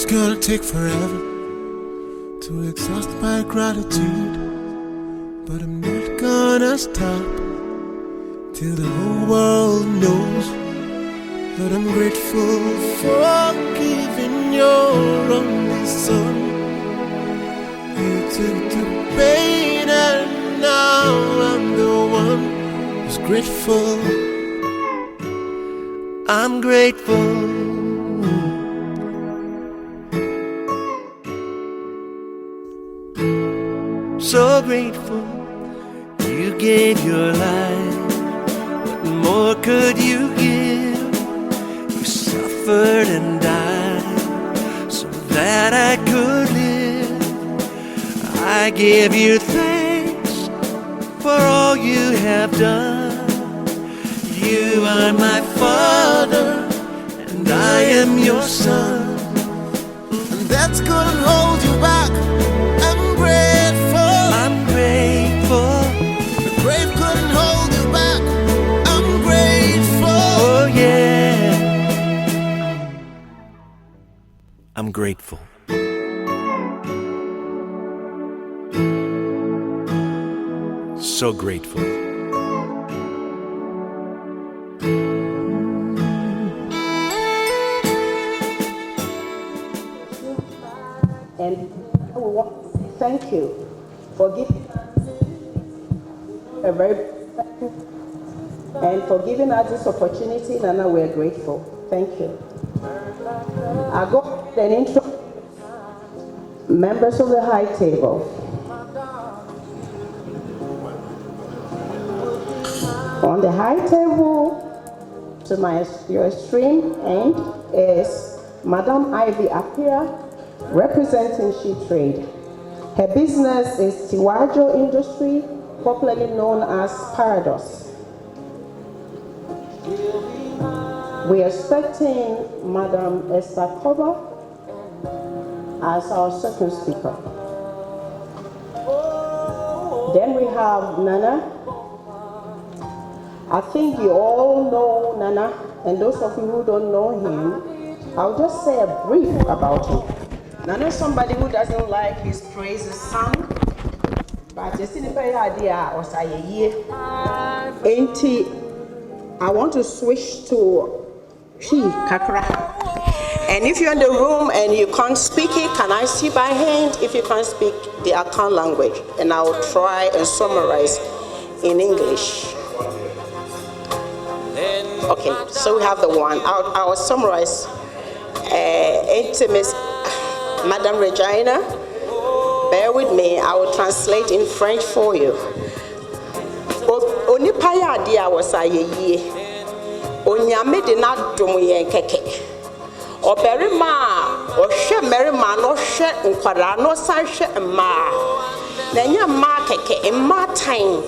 gonna take forever to exhaust my gratitude, but I'm not gonna stop till the whole world knows that I'm grateful for giving your only son. You took the pain and now I'm the one who's grateful. I'm grateful. So grateful you gave your life. What more could you give? You suffered and died so that I could live. I give you thanks for all you have done. You are my Father and I am your son, and that's gonna hold you back. I'm grateful. I'm grateful. The grave couldn't hold you back. I'm grateful. Oh yeah. I'm grateful. So grateful. And thank you for giving us this opportunity, Nana. We're grateful. Thank you. I go and intro members of the high table. On the high table, to your extreme end is Madam Ivy Apia, representing She Trade. Her business is Tiwajo Industry, popularly known as Parados. We are expecting Madam Esther Koba as our second speaker. Then we have Nana. I think you all know Nana, and those of you who don't know him, I'll just say a brief about him. Nana is somebody who doesn't like his praises sung, but it's in the idea or say a year. I want to switch to he kakra. And if you're in the room and you can't speak it, can I see by hand if you can't speak the account language? And I will try and summarize in English. Okay, so we have the one. I will summarize. Miss Madam Regina, bear with me. I will translate in French for you. Onipaya dia was a ye. Onyame de na dum yen keke. Oberima, ohwe merima no hwe nkwara no san hwe mma. Na nya mma keke mma tan.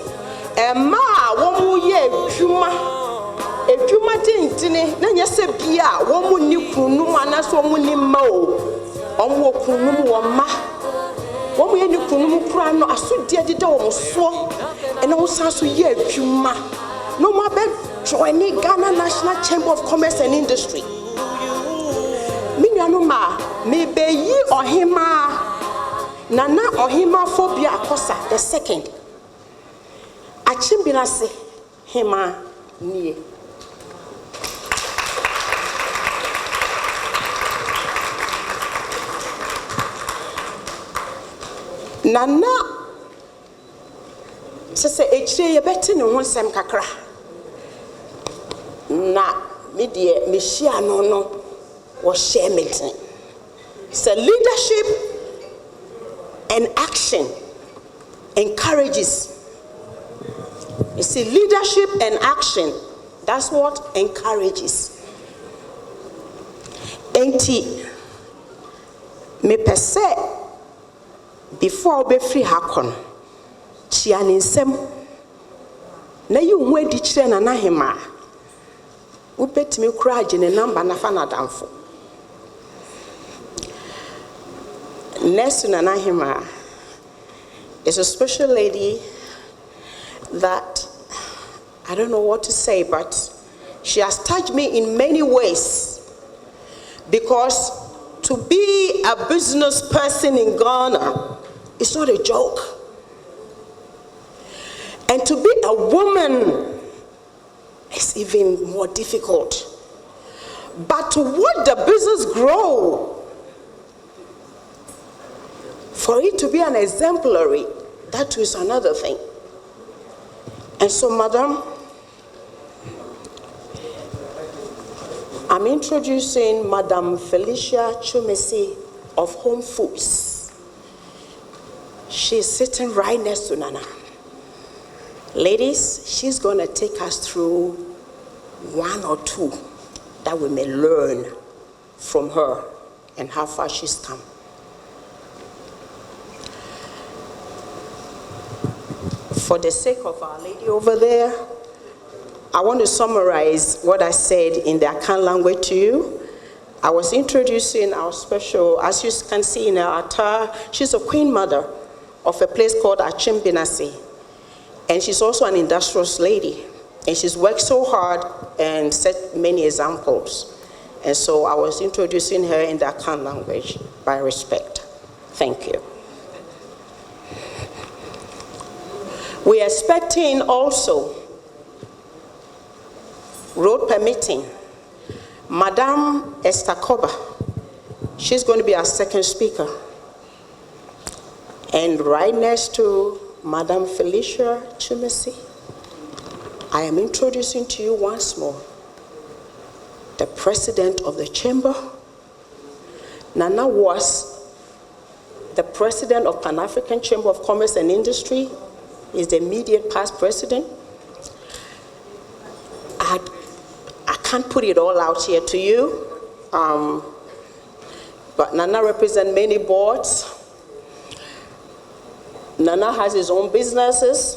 Mma wo mu ye adwuma. Edwuma tintini na nya se bia wo mu ni kunu ana so mu ni mma o. Omwo kunu mu wo ma. Wo mu ye ni kunu mu kura no asodie dede wo so. Ena wo san so ye adwuma. No ma be join Ghana National Chamber of Commerce and Industry. Minyanu ma me be yi ohima Nana ohima phobia kosa the second. Achimbina se hima nie. Nana se echire ye beti ne ho nsem kakra na me de me hia no wo share meeting. So leadership and action encourages. You see, leadership and action, that's what encourages. Enti me pese before be free hakon chia ninsem na yi hu adi kire na na hema wo betimi kura agene number na fa na damfo next na na hema is a special lady that I don't know what to say, but she has touched me in many ways, because to be a business person in Ghana is not a joke. And to be a woman is even more difficult. But to watch the business grow, for it to be an exemplary, that is another thing. And so, Madam, I'm introducing Madam Felicia Chumesi of Home Foods. She's sitting right next to Nana. Ladies, she's going to take us through one or two that we may learn from her and how far she's come. For the sake of our lady over there, I want to summarize what I said in the Akan language to you. I was introducing our special, as you can see in her attire, she's a queen mother of a place called Achimbinasi. And she's also an industrious lady. And she's worked so hard and set many examples. And so I was introducing her in the Akan language by respect. Thank you. We are expecting also, road permitting, Madame Esther Koba. She's going to be our second speaker. And right next to Madame Felicia Chumesi, I am introducing to you once more the president of the chamber. Nana was the president of Pan-African Chamber of Commerce and Industry. He's the immediate past president. I can't put it all out here to you, but Nana represents many boards. Nana has his own businesses,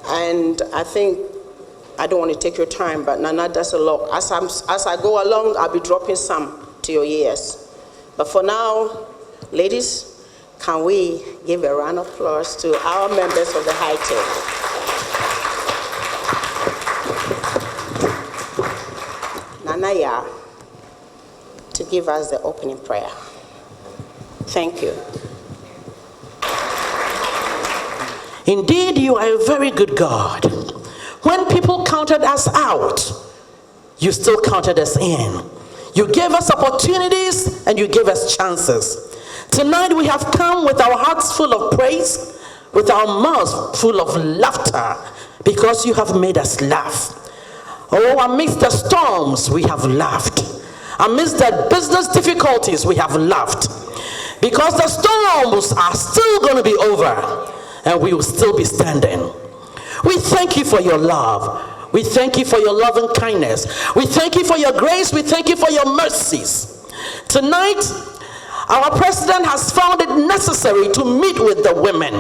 and I think, I don't want to take your time, but Nana does a lot. As I go along, I'll be dropping some to your ears. But for now, ladies, can we give a round of applause to our members of the high table? Nanaya, to give us the opening prayer. Thank you. Indeed, you are a very good God. When people counted us out, you still counted us in. You gave us opportunities and you gave us chances. Tonight we have come with our hearts full of praise, with our mouths full of laughter, because you have made us laugh. Oh, amidst the storms, we have laughed. Amidst the business difficulties, we have laughed. Because the storms are still going to be over, and we will still be standing. We thank you for your love. We thank you for your loving kindness. We thank you for your grace. We thank you for your mercies. Tonight, our president has found it necessary to meet with the women.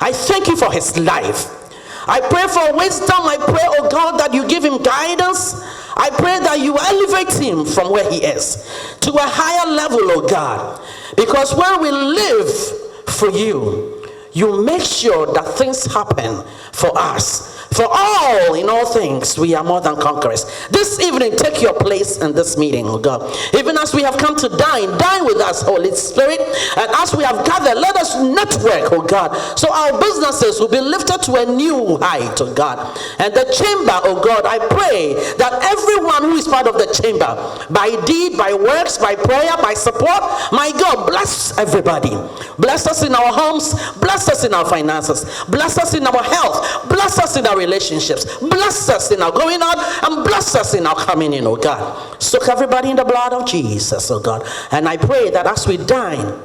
I thank you for his life. I pray for wisdom. I pray, oh God, that you give him guidance. I pray that you elevate him from where he is to a higher level, oh God. Because when we live for you, you make sure that things happen for us. For all, in all things, we are more than conquerors. This evening, take your place in this meeting, oh God. Even as we have come to dine with us, Holy Spirit. And as we have gathered, let us network, oh God. So our businesses will be lifted to a new height, oh God. And the chamber, oh God, I pray that everyone who is part of the chamber, by deed, by works, by prayer, by support, my God, bless everybody. Bless us in our homes. Bless us in our finances. Bless us in our health. Bless us in our relationships. Bless us in our going out and bless us in our coming in, oh God. Soak everybody in the blood of Jesus, oh God. And I pray that as we dine,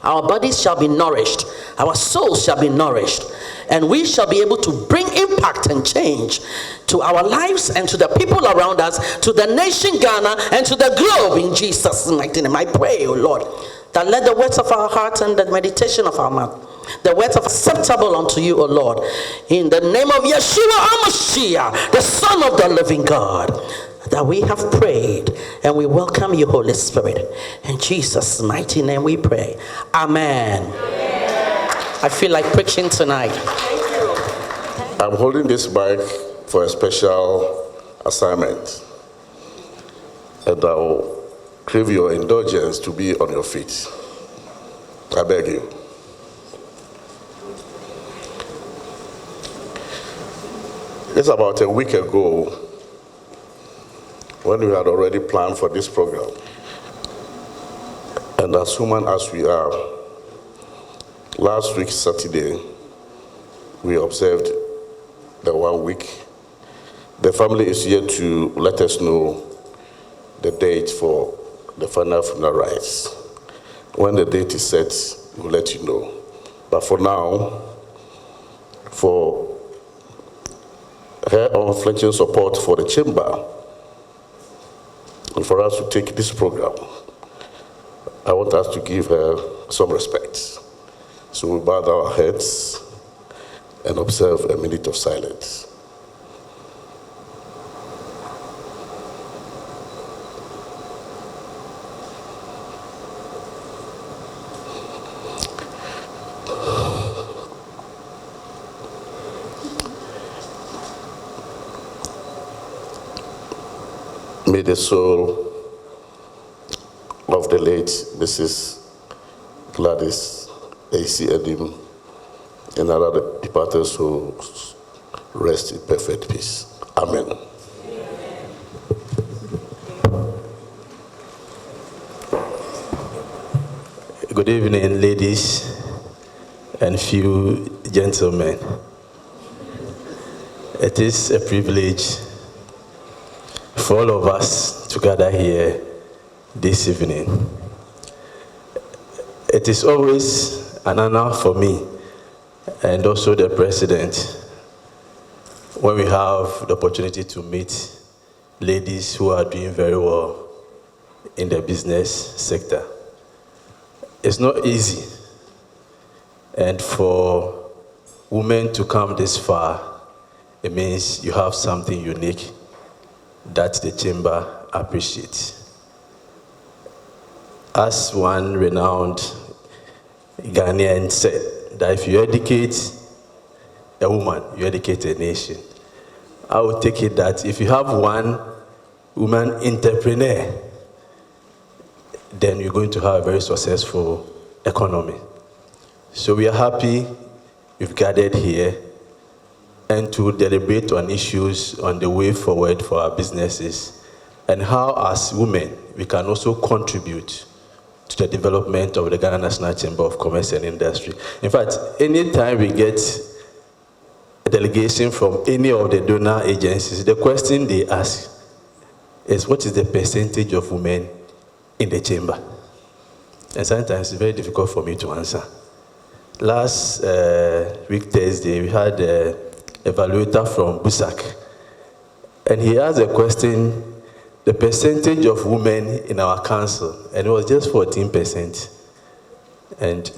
our bodies shall be nourished, our souls shall be nourished, and we shall be able to bring impact and change to our lives and to the people around us, to the nation Ghana and to the globe, in Jesus' mighty name. I pray, oh Lord, that let the words of our heart and the meditation of our mouth, the words of acceptable unto you, O Lord, in the name of Yeshua HaMashiach, the Son of the living God, that we have prayed, and we welcome you, Holy Spirit. In Jesus' mighty name we pray. Amen. I feel like preaching tonight. I'm holding this mic for a special assignment, and I'll crave your indulgence to be on your feet. I beg you. It's about a week ago when we had already planned for this program. And as human as we are, last week, Saturday, we observed the 1 week. The family is here to let us know the date for the final funeral rites. When the date is set, we'll let you know. But for now, for her unflinching support for the chamber, and for us to take this program, I want us to give her some respect. So we bow our heads and observe a minute of silence. May the soul of the late Mrs. Gladys A.C. Edim and other departed souls rest in perfect peace. Amen. Good evening, ladies and few gentlemen. It is a privilege for all of us to gather here this evening. It is always an honor for me and also the president when we have the opportunity to meet ladies who are doing very well in the business sector. It's not easy, and for women to come this far, it means you have something unique that the chamber appreciates. As one renowned Ghanaian said, that if you educate a woman, you educate a nation. I would take it that if you have one woman entrepreneur, then you're going to have a very successful economy. So we are happy we've gathered here and to deliberate on issues on the way forward for our businesses and how, as women, we can also contribute to the development of the Ghana National Chamber of Commerce and Industry. In fact, anytime we get a delegation from any of the donor agencies, the question they ask is, what is the percentage of women in the chamber? And sometimes it's very difficult for me to answer. Last week, Thursday, we had an evaluator from Busak, and he asked a question, the percentage of women in our council, and it was just 14%. And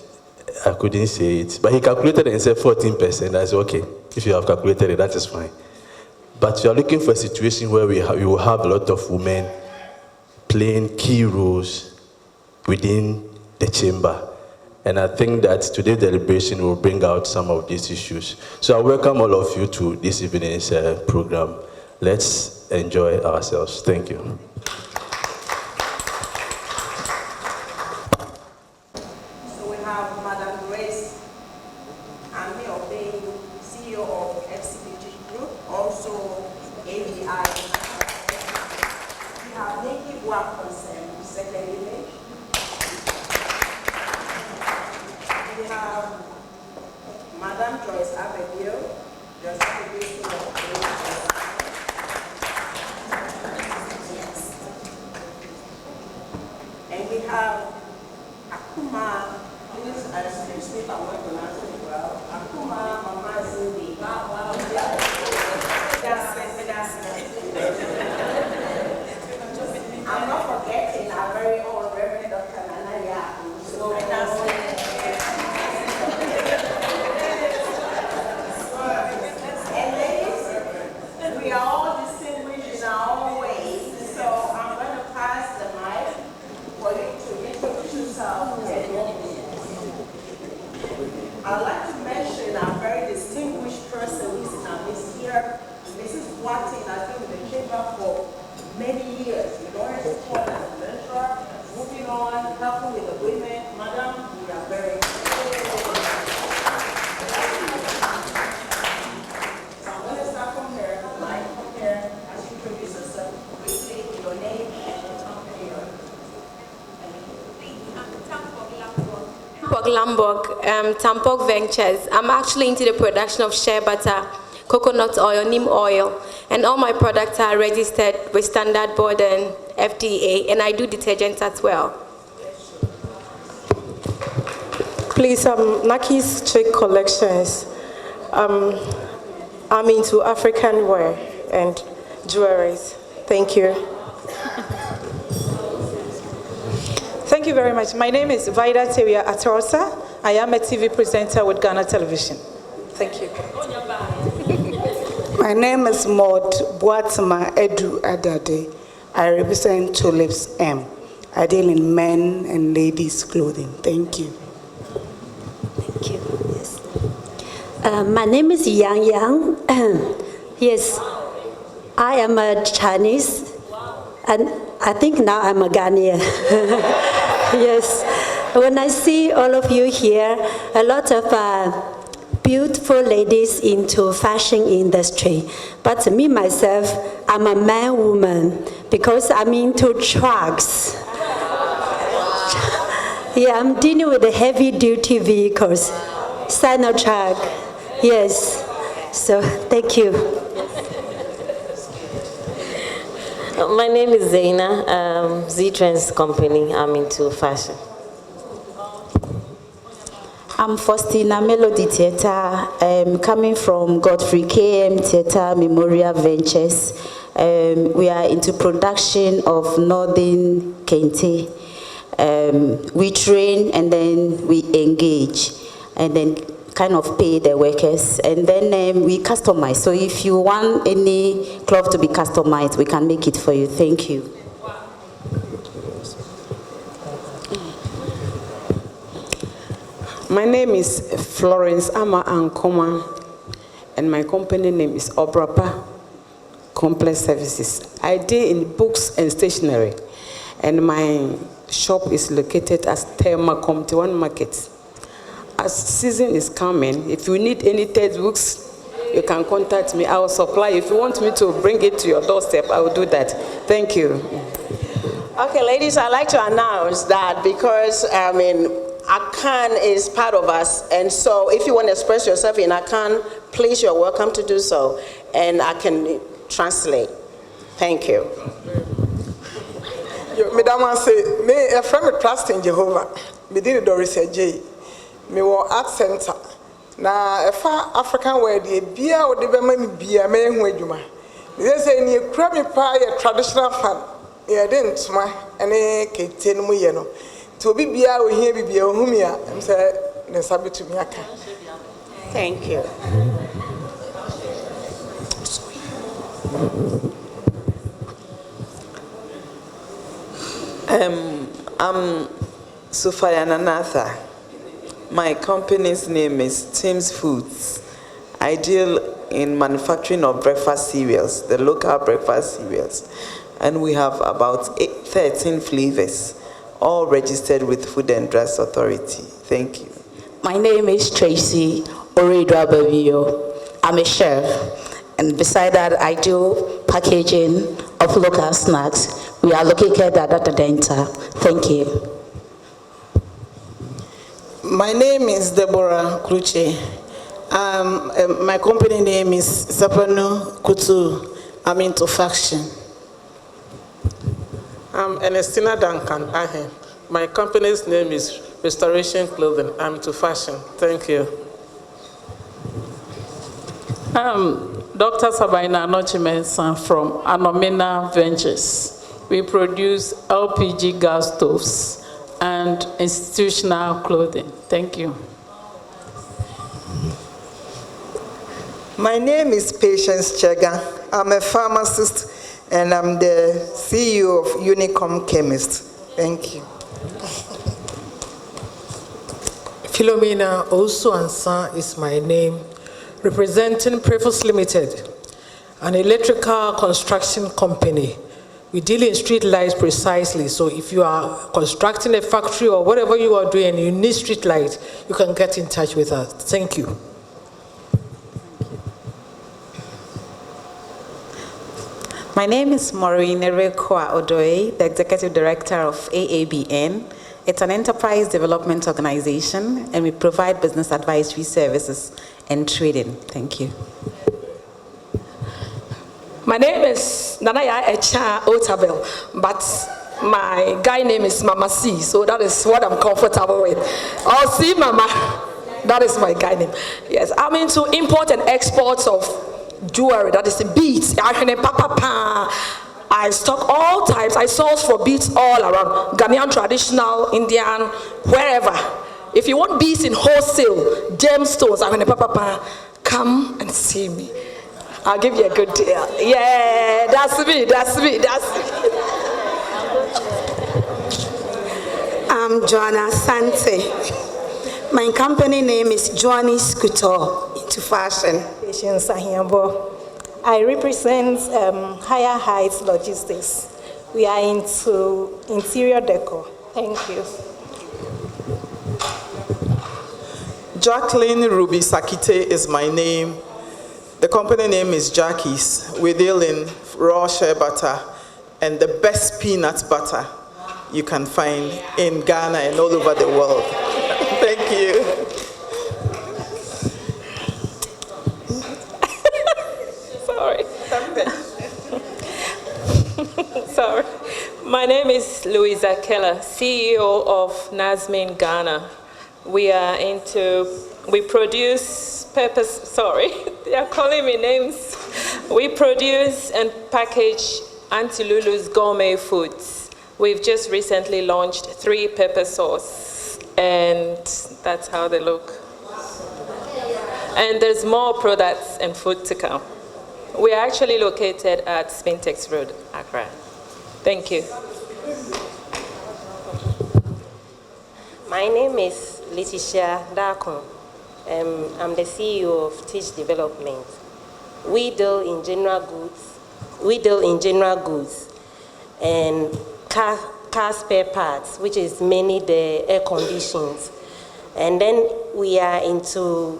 I couldn't say it, but he calculated and said 14%. I said, okay, if you have calculated it, that is fine. But we are looking for a situation where we will have a lot of women playing key roles within the chamber. And I think that today's deliberation will bring out some of these issues. So I welcome all of you to this evening's program. Let's enjoy ourselves. Thank you. So we have Madam Grace Amio being CEO of FCBG Group, also ABI. We have Nikki Wakonsen, second image. We have Madam Joyce Abigail, just and we have Akuma, please excuse me if I'm not pronouncing it well. Akuma Mama Zindi. I'm not forgetting our very own Reverend Dr. Nanaya. And ladies, we are all distinguished in our own ways, so I'm going to pass the mic for you to introduce yourself and your business. I'd like to mention a very distinguished person who is in our midst here, Mrs. Watson. I've been in the chamber for many years. We always support as a mentor. helping with the women. Madam, we are very so I'm going to start from here. Like from here, as you introduce yourself, briefly your name and your company. Tampok Ventures. I'm actually into the production of shea butter, coconut oil, neem oil, and all my products are registered with Standard Board and FDA, and I do detergents as well. Please, Naki's Chick Collections. I'm into African wear and jewelries. Thank you. Thank you very much. My name is Vida Teria Atorsa. I am a TV presenter with Ghana Television. Thank you. My name is Maud Boatema Edu Adade. I represent Tulips M. I deal in men and ladies clothing. Thank you. Thank you. Yes. My name is Yang Yang. Yes, I am a Chinese, and I think now I'm a Ghanaian. Yes. When I see all of you here, a lot of beautiful ladies into fashion industry. But me, myself, I'm a man woman because I'm into trucks. Yeah, I'm dealing with the heavy duty vehicles, Sino-truck. Yes. So, thank you. My name is Zaina, Z-Trends Company. I'm into fashion. I'm Faustina Melody Theatre, coming from Godfrey KM Theatre Memorial Ventures. We are into production of Northern Kente. We train and then we engage and then kind of pay the workers, and then we customize. So if you want any cloth to be customized, we can make it for you. Thank you. My name is Florence Ama Ankoma, and my company name is Obrapa Complex Services. I deal in books and stationery, and my shop is located at Tema Comte 1 Market. As season is coming, if you need any textbooks, you can contact me. I will supply. If you want me to bring it to your doorstep, I will do that. Thank you. Okay, ladies, I'd like to announce that because, Akan is part of us, and so if you want to express yourself in Akan, please, you're welcome to do so, and I can translate. Thank you. Madam, I say, me a friend trust in Jehovah. Me did Doris J. Me were art center. Na far African word, the beer or the Bema beer, me who juma. They say ni crabby pie a traditional fan. Yeah, didn't smile any kitten muyeno. To be beer we hear be humia. I'm saying, Nesabi to me. Thank you. I'm Sufaya Nanatha. My company's name is Tim's Foods. I deal in manufacturing of breakfast cereals, the local breakfast cereals. And we have about 13 flavors, all registered with Food and Drugs Authority. Thank you. My name is Tracy Oredwa Babio. I'm a chef, and beside that, I do packaging of local snacks. We are located at the Denta. Thank you. My name is Deborah Kruche. My company name is Zapano Kutu. I'm into fashion. I'm Ernestina Duncan Ahen. My company's name is Restoration Clothing. I'm into fashion. Thank you. I'm Dr. Sabina Nochimensan from Anomena Ventures. We produce LPG gas stoves and institutional clothing. Thank you. My name is Patience Chega. I'm a pharmacist and I'm the CEO of Unicom Chemist. Thank you. Philomena Osuansan is my name, representing Prefus Limited, an electrical construction company. We deal in street lights precisely. So if you are constructing a factory or whatever you are doing and you need street lights, you can get in touch with us. Thank you. My name is Maureen Erekwa Odoe, the Executive Director of AABN. It's an enterprise development organization, and we provide business advisory services and trading. Thank you. My name is Nanaya Echa Otabel, but my guy name is Mama C, so that is what I'm comfortable with. Oh, see, Mama, that is my guy name. Yes, I'm into import and exports of jewelry, that is beads. I stock all types. I source for beads all around, Ghanaian, traditional, Indian, wherever. If you want beads in wholesale, gemstones, come and see me. I'll give you a good deal. Yeah, that's me. I'm Joanna Sante. My company name is Johnny Scooter into fashion. I represent Higher Heights Logistics. We are into interior decor. Thank you. Jacqueline Ruby Sakite is my name. The company name is Jackie's. We deal in raw shea butter and the best peanut butter you can find in Ghana and all over the world. Thank you. Sorry. My name is Louisa Keller, CEO of Nasmin Ghana. We produce they are calling me names. We produce and package Auntie Lulu's gourmet foods. We've just recently launched 3 pepper sauce, and that's how they look. And there's more products and food to come. We are actually located at Spintex Road, Accra. Thank you. My name is Letitia Darkon. I'm the CEO of Teach Development. We deal in general goods and car spare parts, which is mainly the air conditions. And then we are into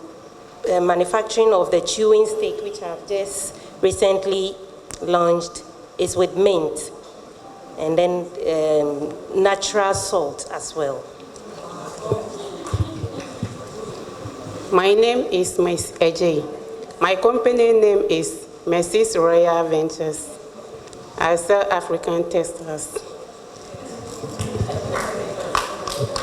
manufacturing of the chewing stick, which I've just recently launched. Is with mint, and then natural salt as well. My name is Miss Ejay. My company name is Mrs. Royal Ventures. I sell African textiles.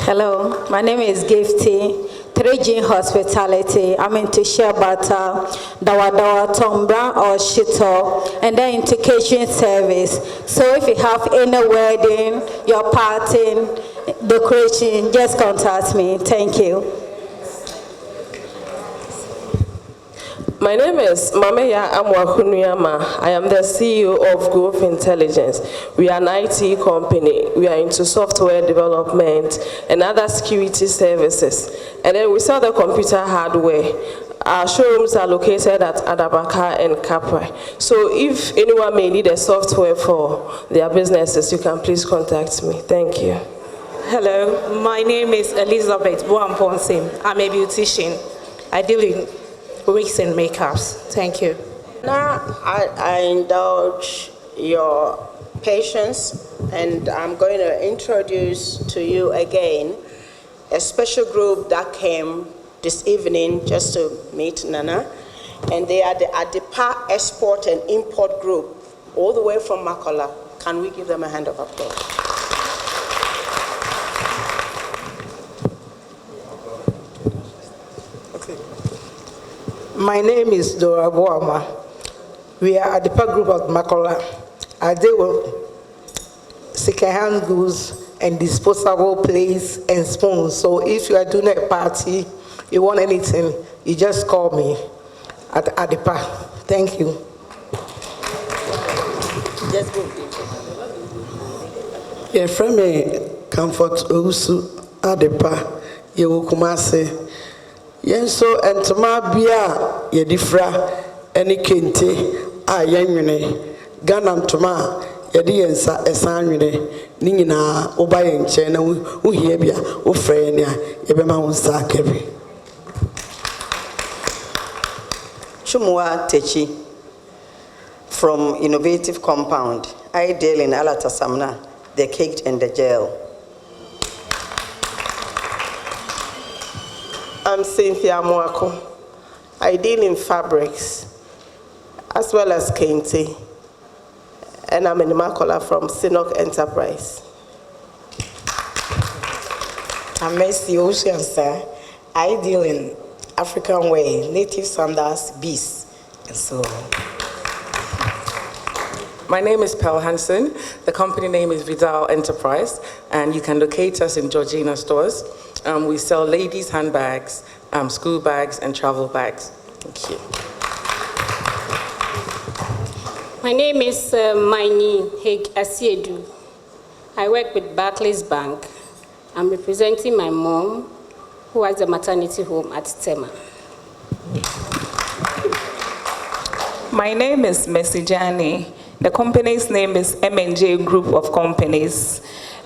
Hello, my name is Gifty. 3G Hospitality. I'm into shea butter, dawa tombra or shito, and then into catering service. So if you have any wedding, your party, decoration, just contact me. Thank you. My name is Mameya Amwakunuyama. I am the CEO of Growth Intelligence. We are an IT company. We are into software development and other security services. And then we sell the computer hardware. Our showrooms are located at Adabaka and Kappa. So if anyone may need a software for their businesses, you can please contact me. Thank you. Hello, my name is Elizabeth Boamponsim. I'm a beautician. I deal in wigs and makeups. Thank you. Now I indulge your patience, and I'm going to introduce to you again a special group that came this evening just to meet Nana, and they are the Adepa Export and Import Group, all the way from Makola. Can we give them a hand of applause? My name is Dora Boama. We are at the Park Group of Makola. I deal with second-hand goods and disposable plates and spoons. So if you are doing a party, you want anything, you just call me at the park. Thank you. Just go. Your friend me Comfort Owusu at the park. You will come and say. Yenso entoma bia ye difra eni kente a yenwene Ghana ntoma yɛde yɛn nsa ɛsan nwene ne nyinaa woba yɛn nkyɛn na wohia bi a wofrɛ yɛn a yɛbɛma wo nsa akɛre. Chumwa Techi from Innovative Compound. I deal in Alatasamna, the cake and the gel. I'm Cynthia Moako. I deal in fabrics as well as kente. And I'm in Makola from Sinok Enterprise. I'm Mercy Ocean, sir. I deal in African way, native sandals, beads, and so on. My name is Pearl Hansen. The company name is Vidal Enterprise, and you can locate us in Georgina stores. We sell ladies' handbags, school bags, and travel bags. Thank you. My name is Maini Heg Asiedu. I work with Barclays Bank. I'm representing my mom, who has a maternity home at Tema. My name is Messi Jani. The company's name is M&J Group of Companies.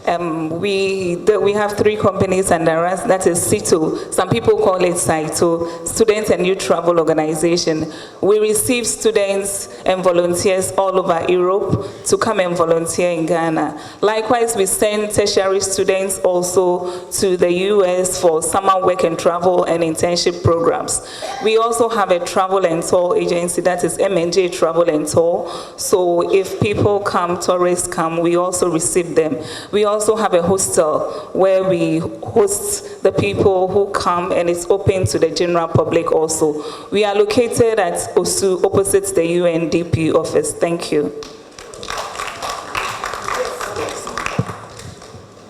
We have 3 companies under us, that is CITO. Some people call it CITO, Students and Youth Travel Organization. We receive students and volunteers all over Europe to come and volunteer in Ghana. Likewise, we send tertiary students also to the US for summer work and travel and internship programs. We also have a travel and tour agency, that is M&J Travel and Tour. So if people come, tourists come, we also receive them. We also have a hostel where we host the people who come, and it's open to the general public also. We are located at Osu, opposite the UNDP office. Thank you.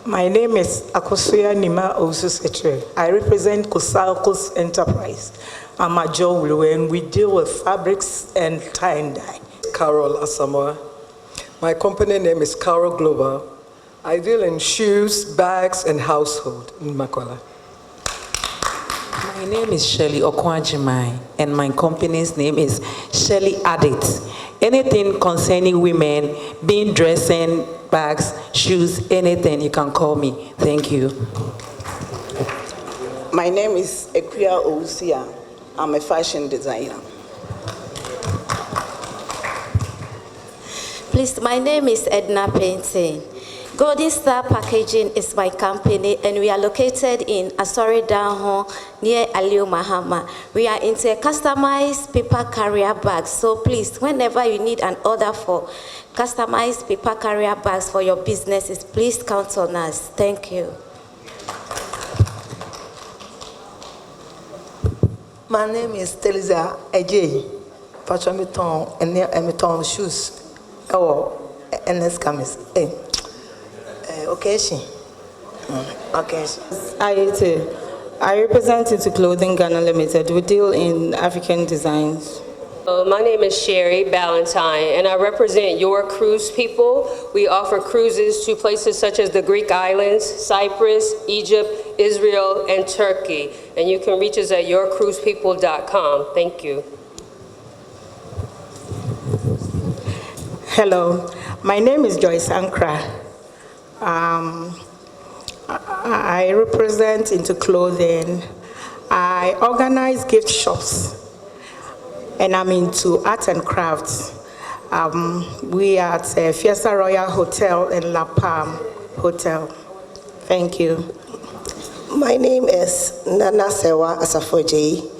My name is Akosuya Nima Osusetre. I represent Kosalkos Enterprise. I'm a Joe and we deal with fabrics and tie and dye. Carol Asamoah. My company name is Carol Global. I deal in shoes, bags, and household in Makola. My name is Shirley Okwajimai, and my company's name is Shirley Adit. Anything concerning women, being dressing, bags, shoes, anything, you can call me. Thank you. My name is Ekuya Ousia. I'm a fashion designer. Please, my name is Edna Painting. Golden Star Packaging is my company, and we are located in Asori Danho near Aliu Mahama. We are into a customized paper carrier bags. So please, whenever you need an order for customized paper carrier bags for your businesses, please count on us. Thank you. My name is Telisa Ejay. Patramiton and Emiton shoes. Oh, NS Camis. Okay. I represent Into Clothing Ghana Limited. We deal in African designs. My name is Sherry Ballantyne, and I represent Your Cruise People. We offer cruises to places such as the Greek islands, Cyprus, Egypt, Israel, and Turkey. And you can reach us at yourcruisepeople.com. Thank you. Hello, my name is Joyce Ankra. I represent Into Clothing. I organize gift shops, and I'm into art and crafts. We are at Fiesta Royal Hotel in La Palm Hotel. Thank you. My name is Nana Sewa Asafoji.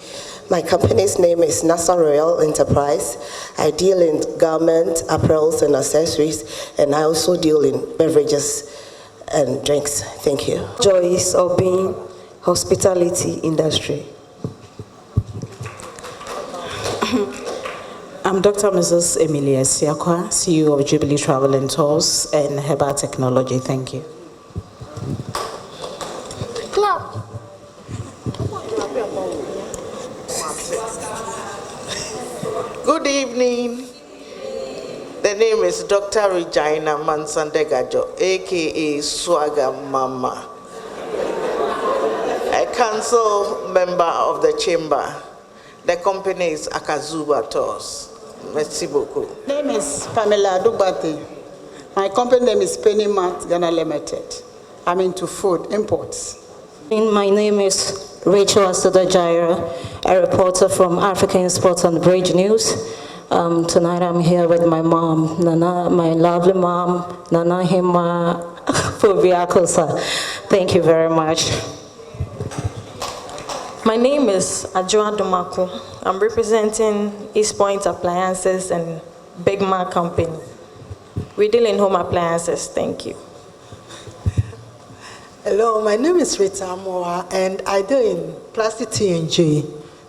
My company's name is Nasa Royal Enterprise. I deal in garments, apparels, and accessories, and I also deal in beverages and drinks. Thank you. Joyce Obin, hospitality industry. I'm Dr. Mrs. Emilia Siakwa, CEO of Jubilee Travel and Tours and Herbal Technology. Thank you. Clap. Good evening. The name is Dr. Regina Mansandegajo, aka Swagger Mama, a council member of the chamber. The company is Akazuba Tours. Merci beaucoup. My name is Pamela Dubati. My company name is Penny Mart Ghana Limited. I'm into food imports. My name is Rachel Asoda-Jaira, a reporter from African Sports and Bridge News. Tonight I'm here with my mom, Nana, my lovely mom, Nana Hima Fobiakosa. Thank you very much. My name is Adjoa Domako. I'm representing East Point Appliances and Big Mac Company. We deal in home appliances. Thank you. Hello, my name is Rita Amoa, and I deal in Plastic T&J.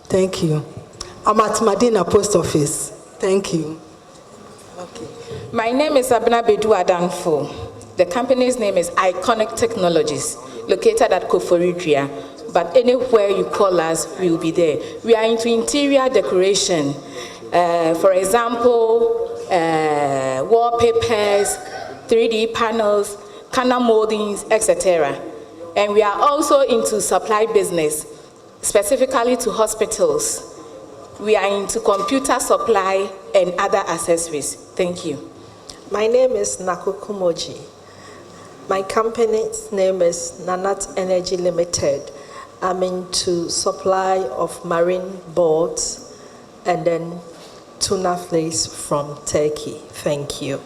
Thank you. I'm at Medina Post Office. Thank you. Okay. My name is Abna Bedu Adanfo. The company's name is Iconic Technologies, located at Koforidria. But anywhere you call us, we will be there. We are into interior decoration. For example, wallpapers, 3D panels, corner moldings, etc. And we are also into supply business, specifically to hospitals. We are into computer supply and other accessories. Thank you. My name is Naku Kumoji. My company's name is Nanat Energy Limited. I'm into supply of marine boards and then tuna flakes from Turkey. Thank you.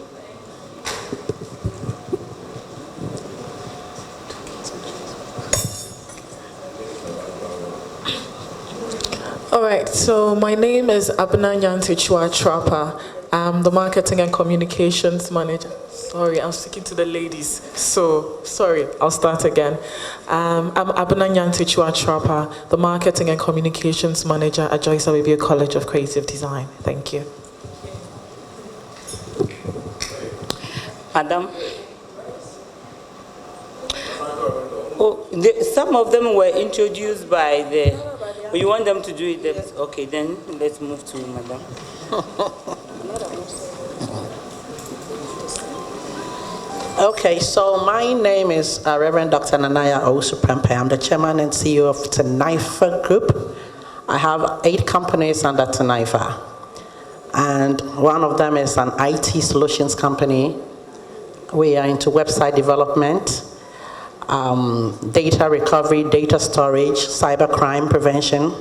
All right, so my name is Abna Nyantichua Trapper. I'm the Marketing and Communications Manager. Sorry, I'm speaking to the ladies. So, sorry, I'll start again. I'm Abna Nyantichua Trapper, the Marketing and Communications Manager at Joyce Awibia College of Creative Design. Thank you. Madam. Oh, some of them were introduced by the... You want them to do it? Yes. Okay, then let's move to Madam. Okay, so my name is Reverend Dr. Nanaya Owusu-Prempeh. I'm the chairman and CEO of Tenaifa Group. I have 8 companies under Tenaifa. And one of them is an IT solutions company. We are into website development, data recovery, data storage, cybercrime prevention.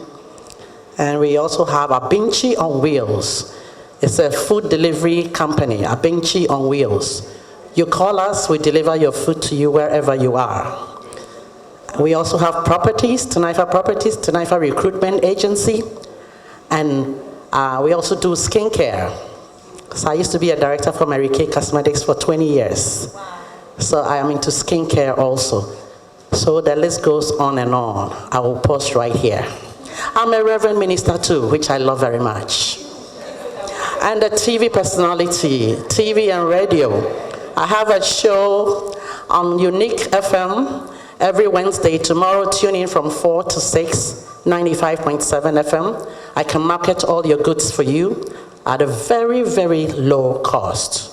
And we also have Abinchi on Wheels. It's a food delivery company, Abinchi on Wheels. You call us, we deliver your food to you wherever you are. We also have properties, Tenaifa Recruitment Agency, and we also do skincare. So I used to be a director for Mary Kay Cosmetics for 20 years. So I am into skincare also. So the list goes on and on. I will pause right here. I'm a Reverend Minister too, which I love very much. And a TV personality, TV and radio. I have a show on Unique FM every Wednesday. Tomorrow, tune in from 4 to 6, 95.7 FM. I can market all your goods for you at a very, very low cost.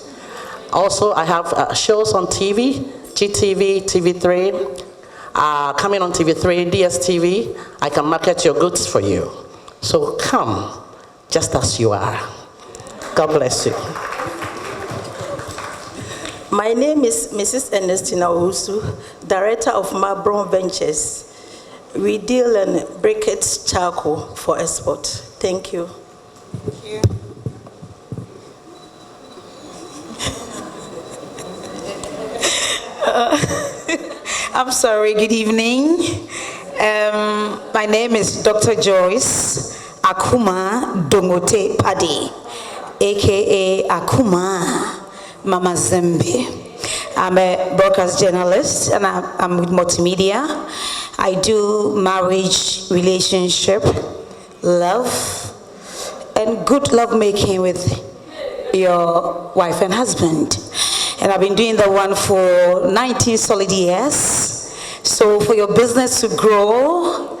Also, I have shows on TV, GTV, TV3, coming on TV3, DSTV. I can market your goods for you. So come, just as you are. God bless you. My name is Mrs. Ernestina Owusu, Director of Mabron Ventures. We deal in briquettes charcoal for export. Thank you. Thank you. I'm sorry, good evening. My name is Dr. Joyce Akuma Domote Padi, aka Akuma Mama Zembe. I'm a broadcast journalist and I'm with multimedia. I do marriage, relationship, love, and good lovemaking with your wife and husband. And I've been doing that one for 19 solid years. So for your business to grow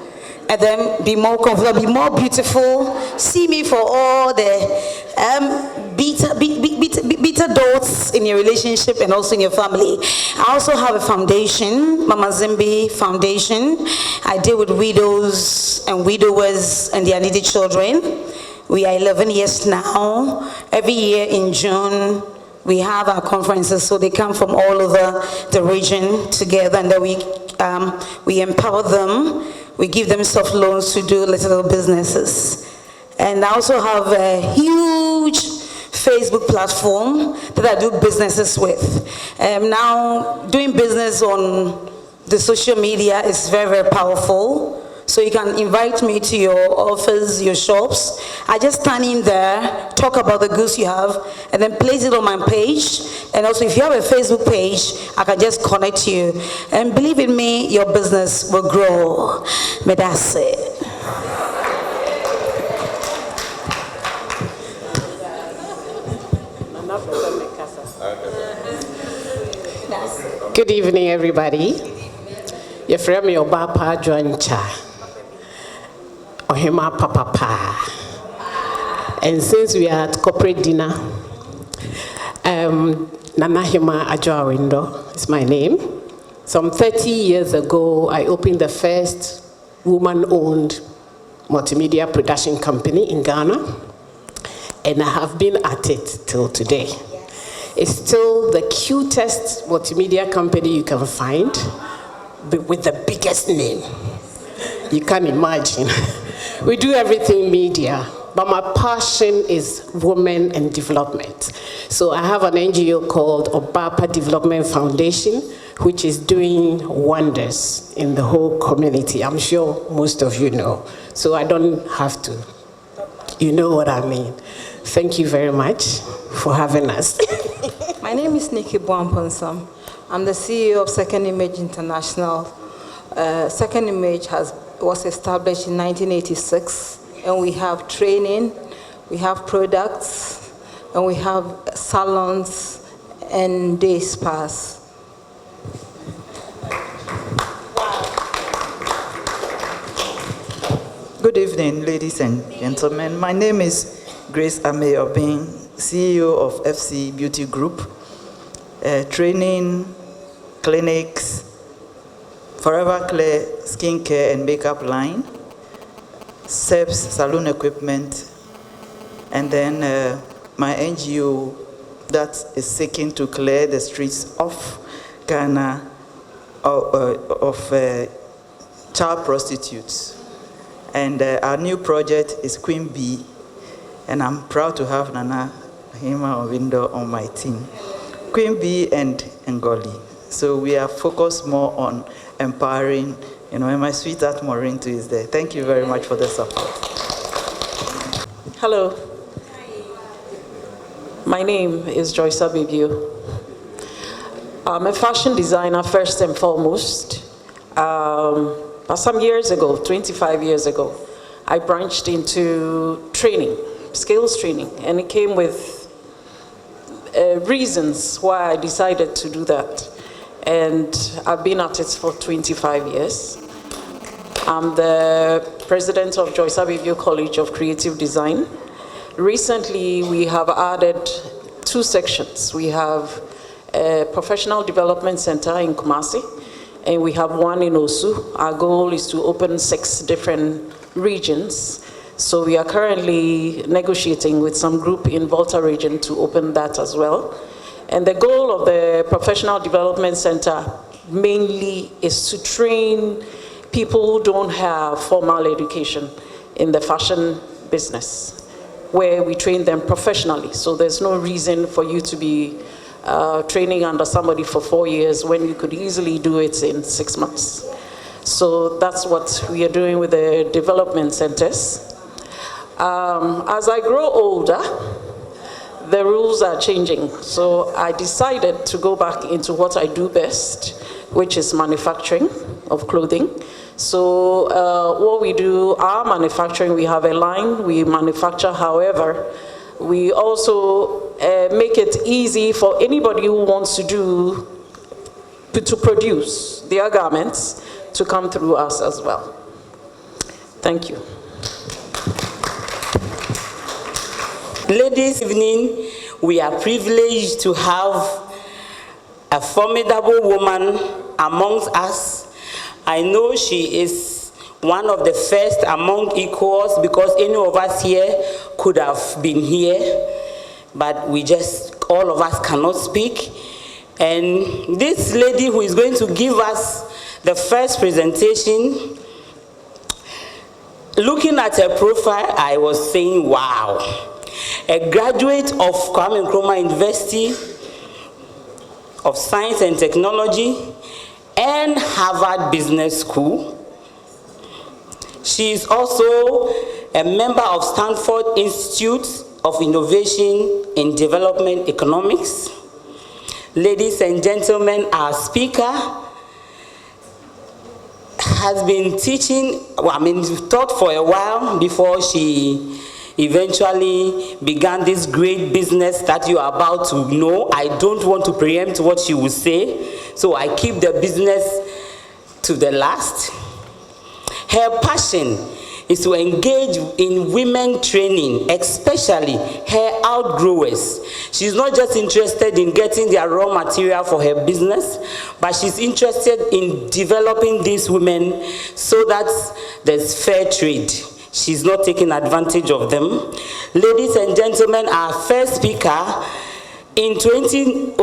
and then be more comfortable, be more beautiful, see me for all the bitter dots in your relationship and also in your family. I also have a foundation, Mama Zimbi Foundation. I deal with widows and widowers and their needy children. We are 11 years now. Every year in June, we have our conferences, so they come from all over the region together, and then we empower them. We give them soft loans to do little businesses. And I also have a huge Facebook platform that I do businesses with. Now, doing business on the social media is very, very powerful. So you can invite me to your office, your shops. I just stand in there, talk about the goods you have, and then place it on my page. And also, if you have a Facebook page, I can just connect you. And believe in me, your business will grow. May that's it. Good evening, everybody. Your friend me Obapa Joancha, Ohima Papa. And since we are at corporate dinner, Nana Hima Ajoa Window is my name. Some 30 years ago, I opened the first woman-owned multimedia production company in Ghana, and I have been at it till today. It's still the cutest multimedia company you can find, but with the biggest name. You can imagine. We do everything media, but my passion is women and development. So I have an NGO called Obapa Development Foundation, which is doing wonders in the whole community. I'm sure most of you know. So I don't have to. You know what I mean. Thank you very much for having us. My name is Nikki Bwamponsam. I'm the CEO of Second Image International. Second Image was established in 1986, and we have training, we have products, and we have salons and day spas. Good evening, ladies and gentlemen. My name is Grace Ameobin, CEO of FC Beauty Group, training, clinics, Forever Clear skincare and makeup line, SEPS salon equipment, and then my NGO that is seeking to clear the streets of Ghana of child prostitutes. And our new project is Queen Bee, and I'm proud to have Nana Hima Owindo on my team. Queen Bee and Ngoli. So we are focused more on empowering, and my sweetheart Maureen too is there. Thank you very much for the support. Hello. My name is Joyce Abibu. I'm a fashion designer first and foremost. But some years ago, 25 years ago, I branched into training, skills training, and it came with reasons why I decided to do that. And I've been at it for 25 years. I'm the president of Joyce Abibu College of Creative Design. Recently, we have added 2 sections. We have a professional development center in Commere, and we have one in Osu. Our goal is to open 6 different regions. So we are currently negotiating with some group in Volta region to open that as well. And the goal of the Professional Development Center mainly is to train people who don't have formal education in the fashion business, where we train them professionally. So there's no reason for you to be training under somebody for 4 years when you could easily do it in 6 months. So that's what we are doing with the development centers. As I grow older, the rules are changing. So I decided to go back into what I do best, which is manufacturing of clothing. So what we do, our manufacturing, we have a line, we manufacture. However, we also make it easy for anybody who wants to produce their garments to come through us as well. Thank you. Ladies, evening, we are privileged to have a formidable woman amongst us. I know she is one of the first among equals, because any of us here could have been here, but we just all of us cannot speak. And this lady who is going to give us the first presentation, looking at her profile, I was saying, wow. A graduate of Kwame Nkrumah University of Science and Technology and Harvard Business School. She is also a member of Stanford Institute of Innovation and Development Economics. Ladies and gentlemen, our speaker has been teaching, taught for a while before she eventually began this great business that you are about to know. I don't want to preempt what she will say, so I keep the business to the last. Her passion is to engage in women training, especially her outgrowers. She's not just interested in getting their raw material for her business, but she's interested in developing these women so that there's fair trade. She's not taking advantage of them. Ladies and gentlemen, our first speaker in 2009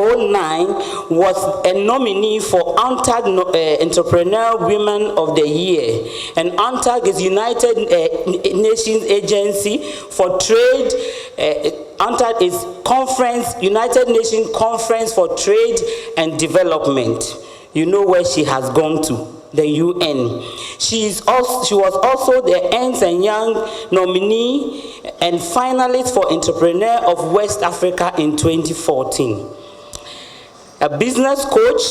was a nominee for UNTAG Entrepreneur Women of the Year. And UNTAG is United Nations Agency for Trade. UNTAG is United Nations Conference for Trade and Development. You know where she has gone to. The UN. She was also the Ernst & Young nominee and finalist for Entrepreneur of West Africa in 2014. A business coach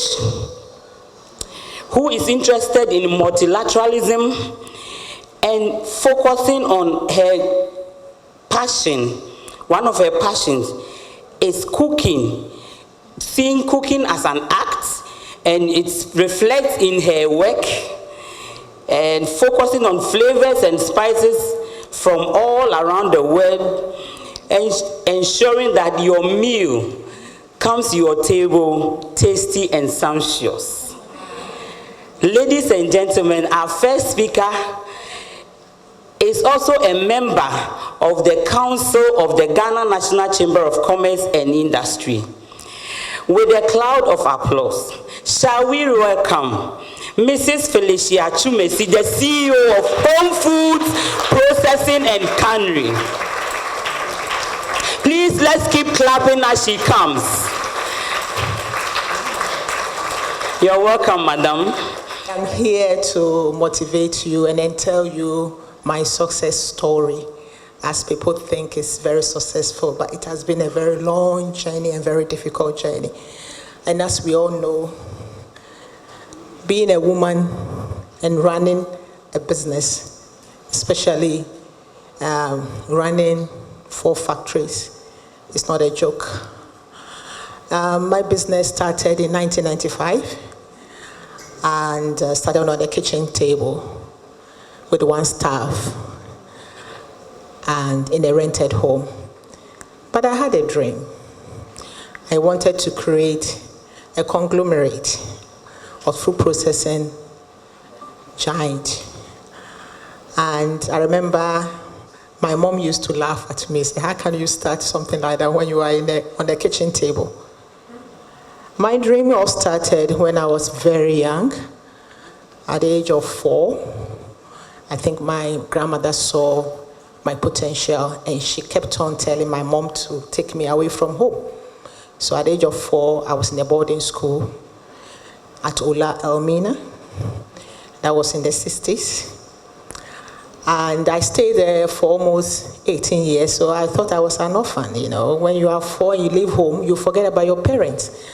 who is interested in multilateralism and focusing on her passion. One of her passions is cooking, seeing cooking as an act, and it reflects in her work and focusing on flavors and spices from all around the world and ensuring that your meal comes to your table tasty and sumptuous. Ladies and gentlemen, our first speaker is also a member of the Council of the Ghana National Chamber of Commerce and Industry. With a cloud of applause, shall we welcome Mrs. Felicia Chumesi, the CEO of Home Foods Processing and Cannery. Please, let's keep clapping as she comes. You're welcome, madam. I'm here to motivate you and then tell you my success story. As people think it's very successful, but it has been a very long journey and very difficult journey. And as we all know, being a woman and running a business, especially running 4 factories, is not a joke. My business started in 1995 and started on the kitchen table with 1 staff and in a rented home. But I had a dream. I wanted to create a conglomerate of food processing giant. And I remember my mom used to laugh at me, say, how can you start something like that when you are on the kitchen table? My dream all started when I was very young, at the age of 4. I think my grandmother saw my potential, and she kept on telling my mom to take me away from home. So at the age of 4, I was in a boarding school at Ola Elmina. That was in the 60s. And I stayed there for almost 18 years, so I thought I was an orphan, you know. When you are 4 and you leave home, you forget about your parents.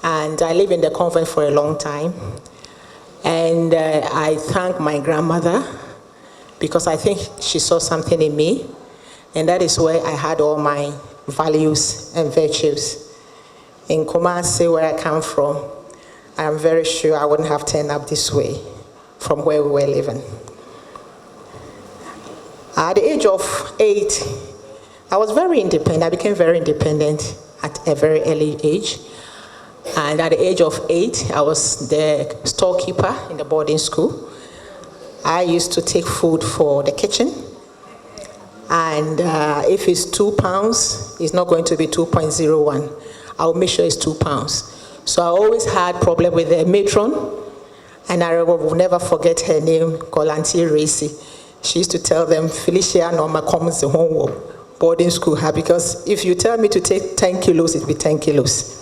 And I lived in the convent for a long time. And I thank my grandmother, because I think she saw something in me, and that is where I had all my values and virtues. In Commere, where I come from, I'm very sure I wouldn't have turned up this way from where we were living. At the age of 8, I was very independent. I became very independent at a very early age. And at the age of 8, I was the storekeeper in the boarding school. I used to take food for the kitchen And if it's £2, it's not going to be 2.01. I'll make sure it's £2. So I always had problem with the matron, and I will never forget her name, called Auntie Racy. She used to tell them, Felicia Norma comes to home boarding school, because if you tell me to take 10 kilos, it'll be 10 kilos.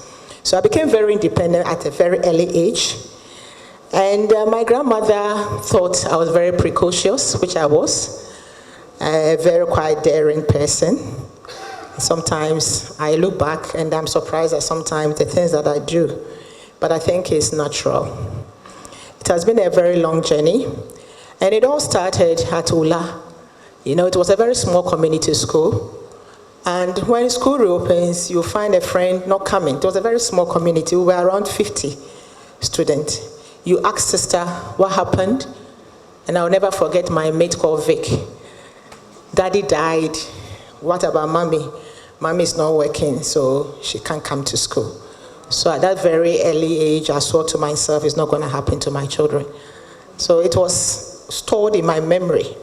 So I became very independent at a very early age. And my grandmother thought I was very precocious, which I was, a very quite daring person. Sometimes I look back and I'm surprised at sometimes the things that I do, but I think it's natural. It has been a very long journey, and it all started at Ula. You know, it was a very small community school, and when school reopens, you find a friend not coming. It was a very small community. We were around 50 students. You ask sister what happened, and I'll never forget my mate called Vic. Daddy died. What about mommy? Mommy is not working, so she can't come to school. So at that very early age, I swore to myself, it's not going to happen to my children. So it was stored in my memory.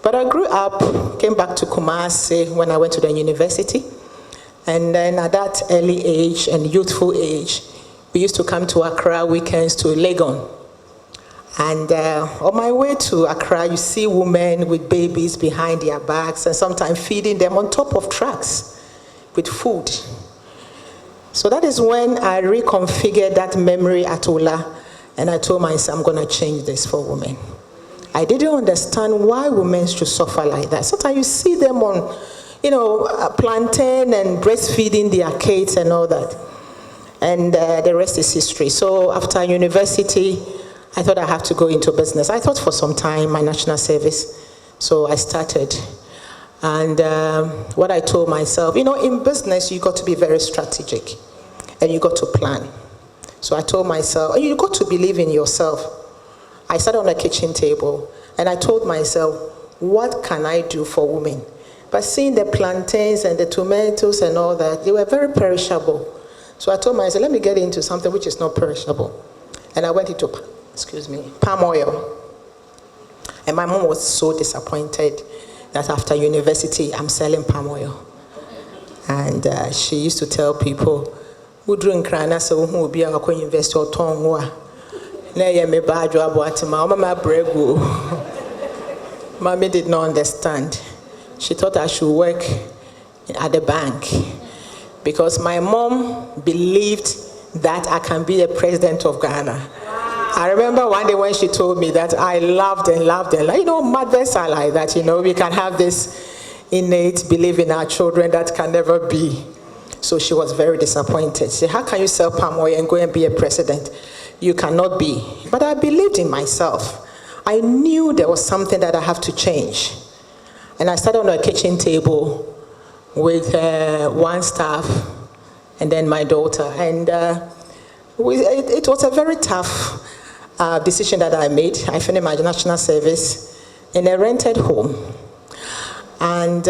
But I grew up, came back to Commere when I went to the university. And then at that early age and youthful age, we used to come to Accra weekends to Legon. And on my way to Accra, you see women with babies behind their backs and sometimes feeding them on top of trucks with food. So that is when I reconfigured that memory at Ola, and I told myself, I'm going to change this for women. I didn't understand why women should suffer like that. Sometimes you see them on, plantain and breastfeeding their kids and all that. And the rest is history. So after university, I thought I have to go into business. I thought for some time, my national service. So I started. And what I told myself, in business, you got to be very strategic. And you got to plan. So I told myself, you got to believe in yourself. I sat on a kitchen table, and I told myself, what can I do for women? But seeing the plantains and the tomatoes and all that, they were very perishable. So I told myself, let me get into something which is not perishable. And I went into palm oil. And my mom was so disappointed that after university, I'm selling palm oil. And she used to tell people, who drink crana so who will be a co-investor or tongue. Mommy did not understand. She thought I should work at the bank because my mom believed that I can be the president of Ghana. I remember one day when she told me that, I laughed and laughed and laughed. Mothers are like that, we can have this innate belief in our children that can never be. So she was very disappointed. She said, how can you sell palm oil and go and be a president? You cannot be. But I believed in myself. I knew there was something that I have to change. And I started on a kitchen table with one staff and then my daughter. And it was a very tough decision that I made. I finished my national service in a rented home. And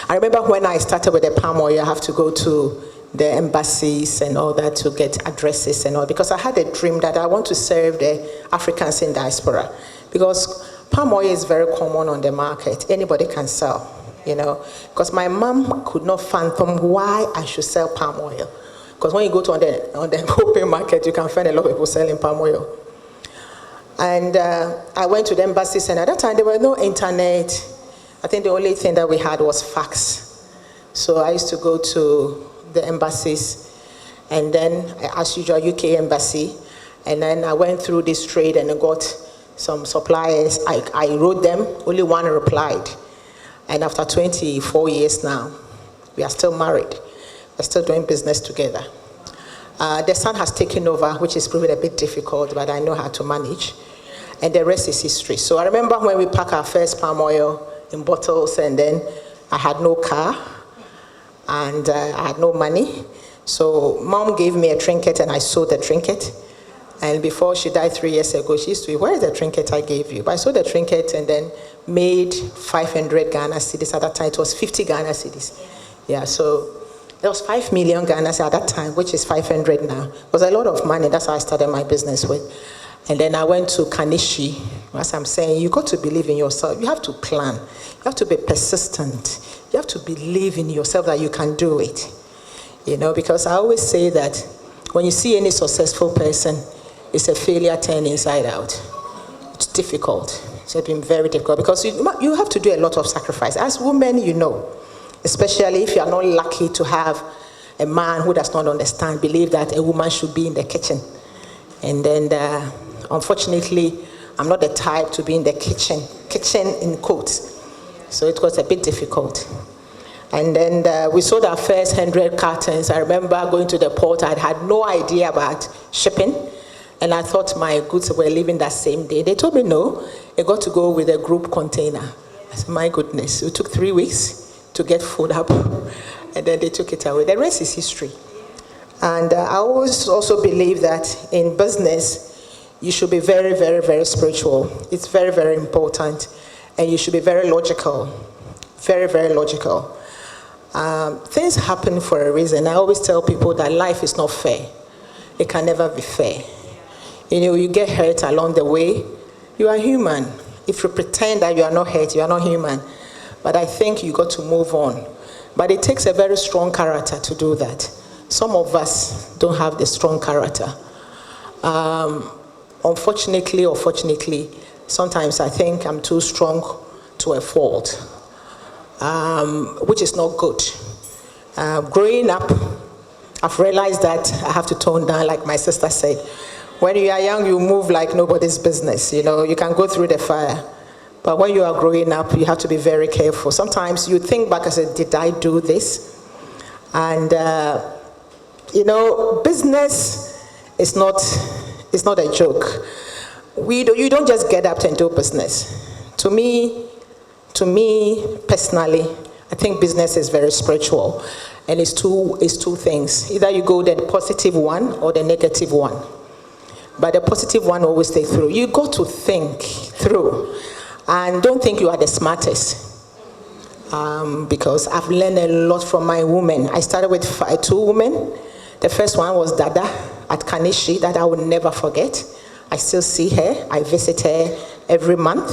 I remember when I started with the palm oil, I have to go to the embassies and all that to get addresses and all, because I had a dream that I want to serve the Africans in diaspora. Because palm oil is very common on the market. Anybody can sell, Because my mom could not fathom why I should sell palm oil. Because when you go to on the open market, you can find a lot of people selling palm oil. And I went to the embassies, and at that time there was no internet. I think the only thing that we had was fax. So I used to go to the embassies, and then as usual, UK embassy, and then I went through this trade and I got some suppliers. I wrote them, only one replied. And after 24 years now, we are still married. We're still doing business together. The son has taken over, which is proving a bit difficult, but I know how to manage. And the rest is history. So I remember when we packed our first palm oil in bottles, and then I had no car, and I had no money. So mom gave me a trinket, and I sold the trinket. And before she died 3 years ago, she used to, where is the trinket I gave you? But I sold the trinket and then made 500 Ghana cedis. At that time, it was 50 Ghana cedis. Yeah, so there was 5 million Ghana cedis at that time, which is 500 now. It was a lot of money. That's how I started my business with. And then I went to Kanishi. As I'm saying, you got to believe in yourself. You have to plan. You have to be persistent. You have to believe in yourself that you can do it. You know, because I always say that when you see any successful person, it's a failure turned inside out. It's difficult. It's been very difficult because you have to do a lot of sacrifice. As women, you know, especially if you are not lucky to have a man who does not understand, believe that a woman should be in the kitchen. And then, unfortunately, I'm not the type to be in the kitchen in quotes. So it was a bit difficult. And then we sold our first 100 cartons. I remember going to the port. I had no idea about shipping. And I thought my goods were leaving that same day. They told me no, it got to go with a group container. I said, my goodness, it took 3 weeks to get food up. And then they took it away. The rest is history. And I always also believe that in business, you should be very, very, very spiritual. It's very, very important. And you should be very logical. Very, very logical. Things happen for a reason. I always tell people that life is not fair. It can never be fair. You know, you get hurt along the way. You are human. If you pretend that you are not hurt, you are not human. But I think you got to move on. But it takes a very strong character to do that. Some of us don't have the strong character. Unfortunately or fortunately, sometimes I think I'm too strong to a fault, which is not good. Growing up, I've realized that I have to tone down, like my sister said. When you are young, you move like nobody's business. You know, you can go through the fire. But when you are growing up, you have to be very careful. Sometimes you think back and say, did I do this? And, you know, business is not a joke. You don't just get up and do business. To me personally, I think business is very spiritual. And it's two things. Either you go the positive one or the negative one. But the positive one always stays through. You got to think through. And don't think you are the smartest. Because I've learned a lot from my women. I started with 2 women. The first one was Dada at Kanishi, that I will never forget. I still see her. I visit her every month.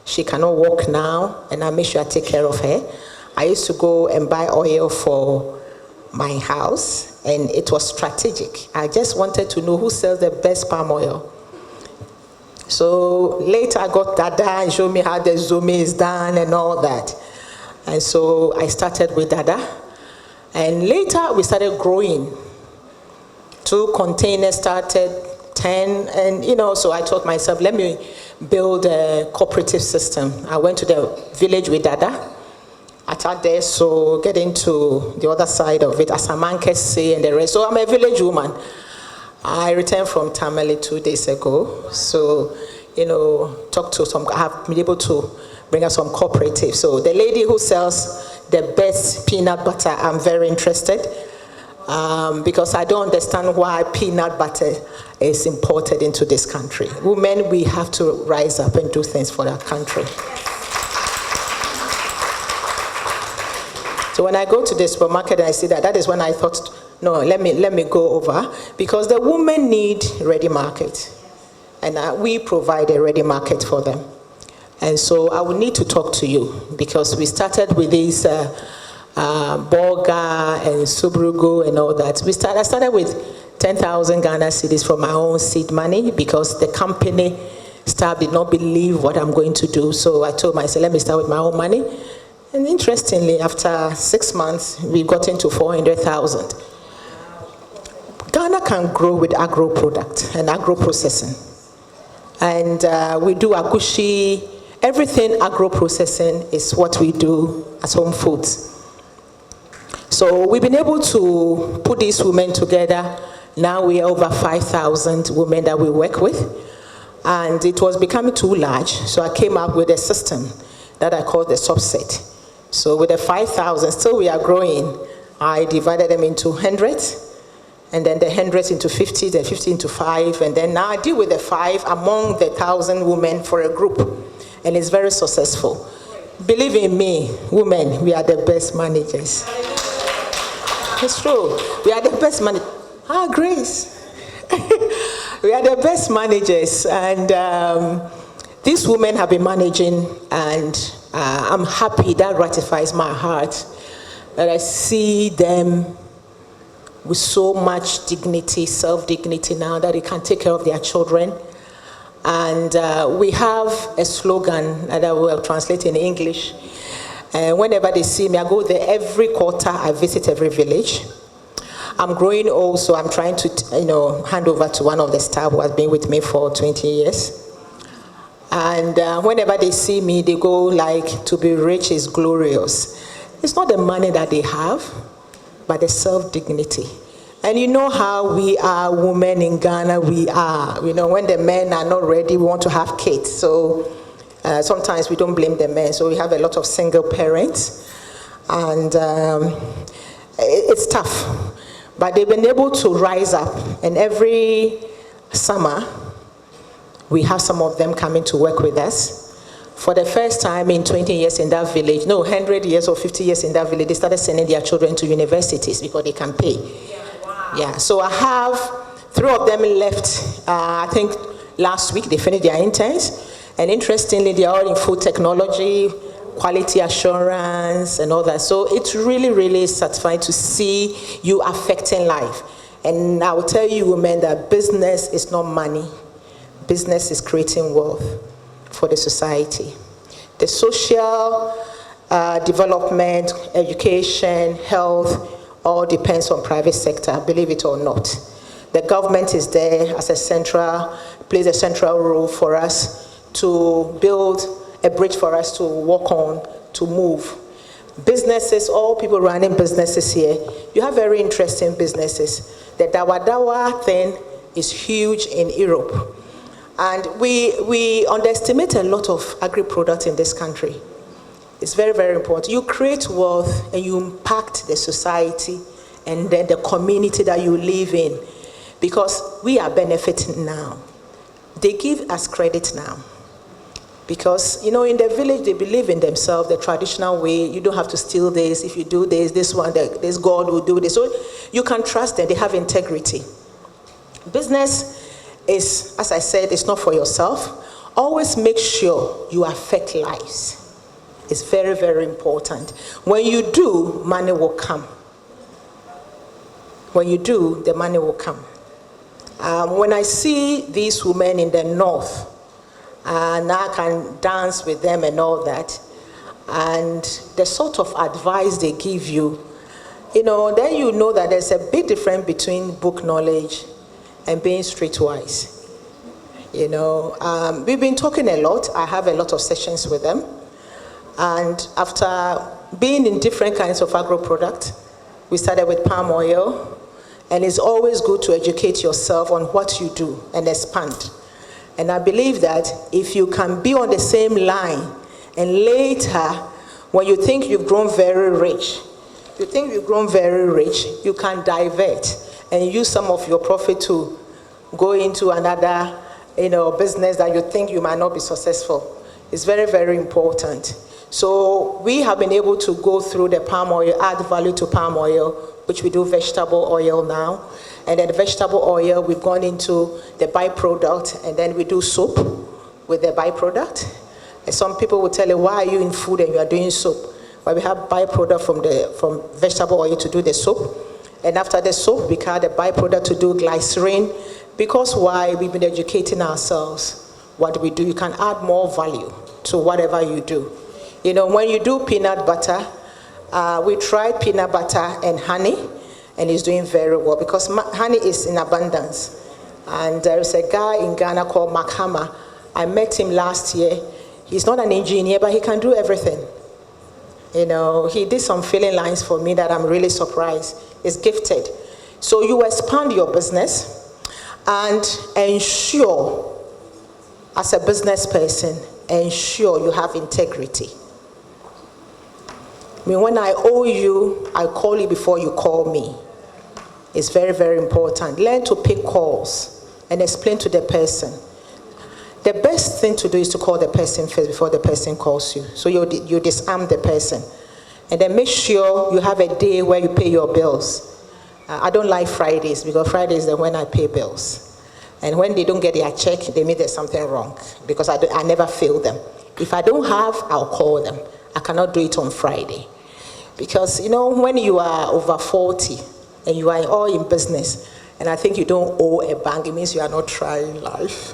She cannot walk now, and I make sure I take care of her. I used to go and buy oil for my house, and it was strategic. I just wanted to know who sells the best palm oil. So later I got Dada and showed me how the zoom is done and all that. And so I started with Dada. And later we started growing. 2 containers started, 10, and you know, so I told myself, let me build a cooperative system. I went to the village with Dada. I started there, so getting to the other side of it, as a man can say, and the rest. So I'm a village woman. I returned from Tamale 2 days ago. So, you know, I have been able to bring us some cooperatives. So the lady who sells the best peanut butter, I'm very interested. Because I don't understand why peanut butter is imported into this country. Women, we have to rise up and do things for our country. So when I go to the supermarket and I see that is when I thought, no, let me go over, because the women need ready market, and we provide a ready market for them. And so I will need to talk to you, because we started with these Borga and Subrugo and all that. I started with 10,000 Ghana cedis from my own seed money, because the company staff did not believe what I'm going to do. So I told myself, let me start with my own money. And interestingly, after 6 months, we got into 400,000. Ghana can grow with agro product and agro processing. And we do akushi. Everything agro processing is what we do as home foods. So we've been able to put these women together. Now we are over 5,000 women that we work with. And it was becoming too large. So I came up with a system that I call the subset. So with the 5,000, still we are growing. I divided them into hundreds, and then the hundreds into 50, then 50 into 5, and then now I deal with the 5 among the 1,000 women for a group, and it's very successful. Believe in me, women, we are the best managers. It's true. We are the best managers. Grace. We are the best managers, and these women have been managing, and I'm happy. That gratifies my heart that I see them with so much dignity, self-dignity now, that they can take care of their children. And we have a slogan that I will translate in English. Whenever they see me, I go there every quarter. I visit every village. I'm growing old, so I'm trying to, hand over to one of the staff who has been with me for 20 years. And whenever they see me, they go like, to be rich is glorious. It's not the money that they have, but the self-dignity. And you know how we are women in Ghana, we are. When the men are not ready, we want to have kids. So sometimes we don't blame the men. So we have a lot of single parents. And it's tough. But they've been able to rise up. And every summer, we have some of them coming to work with us. For the first time in 20 years in that village, 100 years or 50 years in that village, they started sending their children to universities because they can pay. Yeah, so I have 3 of them left. I think last week they finished their interns. And interestingly, they are all in food technology, quality assurance, and all that. So it's really, really satisfying to see you affecting life. And I will tell you, women, that business is not money. Business is creating wealth for the society. The social development, education, health, all depends on private sector, believe it or not. The government is there as plays a central role for us to build a bridge for us to walk on, to move. Businesses, all people running businesses here, you have very interesting businesses. The Dawa Dawa thing is huge in Europe. And we underestimate a lot of agri-products in this country. It's very, very important. You create wealth and you impact the society and then the community that you live in, because we are benefiting now. They give us credit now. Because, in the village, they believe in themselves, the traditional way. You don't have to steal this. If you do this, this God will do this. So you can trust them. They have integrity. Business is, as I said, it's not for yourself. Always make sure you affect lives. It's very, very important. When you do, money will come. When you do, the money will come. When I see these women in the north, and I can dance with them and all that, and the sort of advice they give you, then you know that there's a big difference between book knowledge and being streetwise. We've been talking a lot. I have a lot of sessions with them. And after being in different kinds of agro products, we started with palm oil. And it's always good to educate yourself on what you do and expand. And I believe that if you can be on the same line, and later, when you think you've grown very rich, you can divert and use some of your profit to go into another, business that you think you might not be successful. It's very, very important. So we have been able to go through the palm oil, add value to palm oil, which we do vegetable oil now. And then the vegetable oil, we've gone into the byproduct, and then we do soap with the byproduct. And some people will tell you, why are you in food and you are doing soap? Well, we have byproduct from vegetable oil to do the soap. And after the soap, we add the byproduct to do glycerin. Because why? We've been educating ourselves. What do we do? You can add more value to whatever you do. When you do peanut butter, we tried peanut butter and honey, and it's doing very well because honey is in abundance. And there is a guy in Ghana called Makama. I met him last year. He's not an engineer, but he can do everything. He did some filling lines for me that I'm really surprised. He's gifted. So you expand your business and ensure, as a business person, ensure you have integrity. When I owe you, I call you before you call me. It's very, very important. Learn to pick calls and explain to the person. The best thing to do is to call the person first before the person calls you. So you disarm the person. And then make sure you have a day where you pay your bills. I don't like Fridays because Fridays is when I pay bills. And when they don't get their check, they mean there's something wrong because I never fail them. If I don't have, I'll call them. I cannot do it on Friday. Because, when you are over 40 and you are all in business, and I think you don't owe a bank, it means you are not trying life.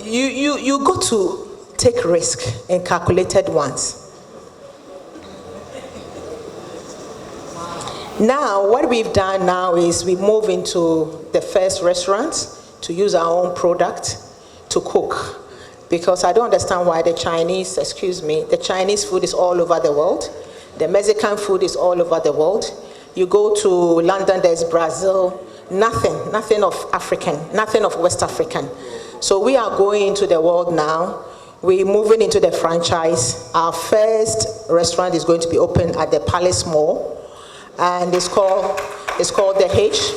You got to take risk and calculated ones. Now, what we've done now is we move into the first restaurant to use our own product to cook. Because I don't understand why the Chinese food is all over the world. The Mexican food is all over the world. You go to London, there's Brazil, nothing of African, nothing of West African. So we are going into the world now. We're moving into the franchise. Our first restaurant is going to be open at the Palace Mall. And it's called The H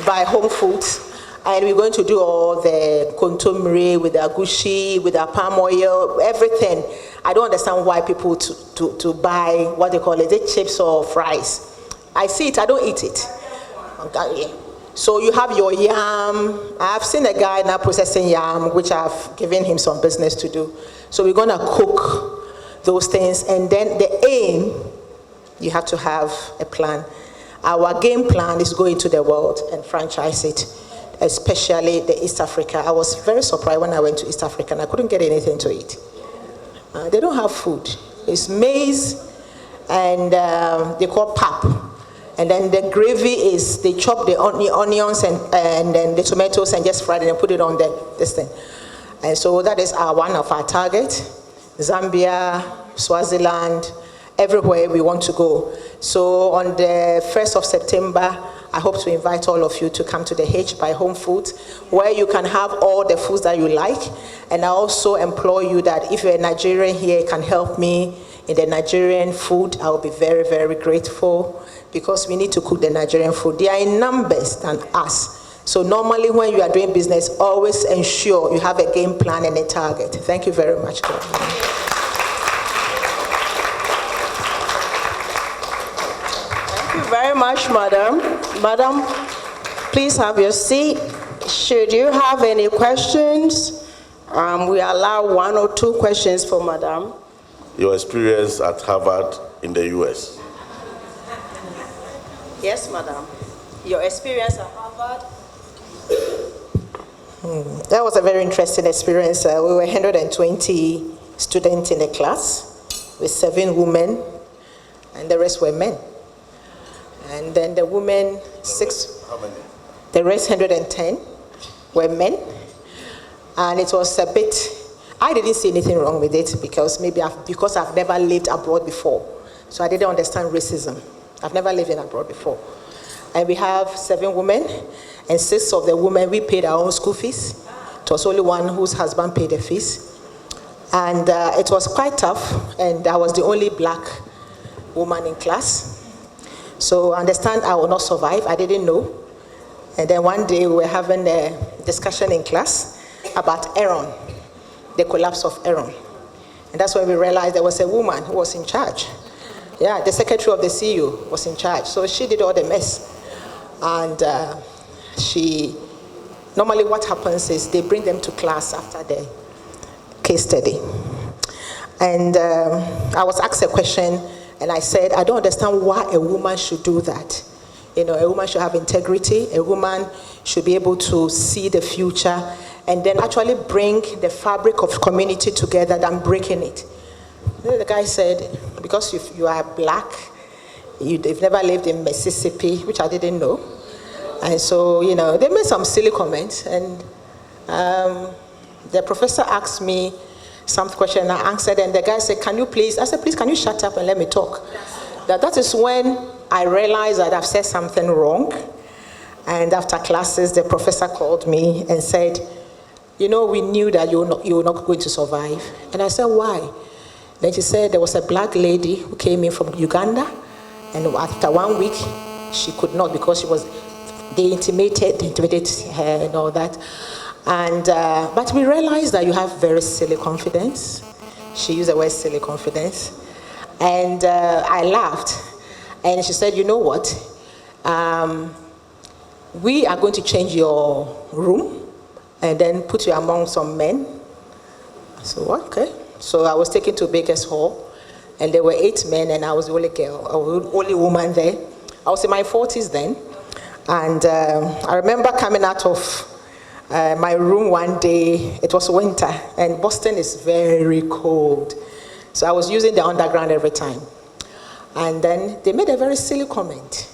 by Home Foods. And we're going to do all the Commere with the agushi, with the palm oil, everything. I don't understand why people to buy, what they call it, the chips or fries. I see it, I don't eat it. Okay. So you have your yam. I've seen a guy now processing yam, which I've given him some business to do. So we're going to cook those things. And then the aim, you have to have a plan. Our game plan is going to the world and franchise it, especially the East Africa. I was very surprised when I went to East Africa and I couldn't get anything to eat. They don't have food. It's maize and they call pap. And then the gravy is, they chop the onions and then the tomatoes and just fry it and put it on this thing. And so that is one of our targets. Zambia, Swaziland, everywhere we want to go. So on the 1st of September, I hope to invite all of you to come to the H by Home Foods, where you can have all the foods that you like. And I also implore you that if you're a Nigerian here, can help me in the Nigerian food, I will be very, very grateful, because we need to cook the Nigerian food. They are in numbers than us. So normally when you are doing business, always ensure you have a game plan and a target. Thank you very much. Thank you very much, madam. Madam, please have your seat. Should you have any questions, we allow 1 or 2 questions for madam. Your experience at Harvard in the US. Yes, madam. Your experience at Harvard? That was a very interesting experience. We were 120 students in the class with 7 women, and the rest were men. And then the women, 6. How many? The rest, 110, were men. And it was a bit, I didn't see anything wrong with it because because I've never lived abroad before. So I didn't understand racism. I've never lived in abroad before. And we have 7 women, and 6 of the women, we paid our own school fees. It was only one whose husband paid the fees. And it was quite tough, and I was the only black woman in class. So I understand I will not survive. I didn't know. And then one day we were having a discussion in class about Aaron, the collapse of Aaron. And that's when we realized there was a woman who was in charge. Yeah, the secretary of the CEO was in charge. So she did all the mess. And normally what happens is they bring them to class after the case study. And I was asked a question, and I said, I don't understand why a woman should do that. You know, a woman should have integrity. A woman should be able to see the future and then actually bring the fabric of community together than breaking it. The guy said, because you are black, you've never lived in Mississippi, which I didn't know. And so, you know, they made some silly comments. And the professor asked me some question, and I answered, and the guy said, can you please, I said, please, can you shut up and let me talk? That is when I realized that I've said something wrong. And after classes, the professor called me and said, you know, we knew that you were not going to survive. And I said, why? Then she said there was a black lady who came in from Uganda, and after 1 week, she could not because they intimidated her and all that. And but we realized that you have very silly confidence. She used the word silly confidence. And I laughed. And she said, you know what? we are going to change your room and then put you among some men. So, okay. So I was taken to Baker's Hall, and there were 8 men, and I was the only girl, only woman there. I was in my 40s then. And I remember coming out of my room one day. It was winter, and Boston is very cold. So I was using the underground every time. And then they made a very silly comment.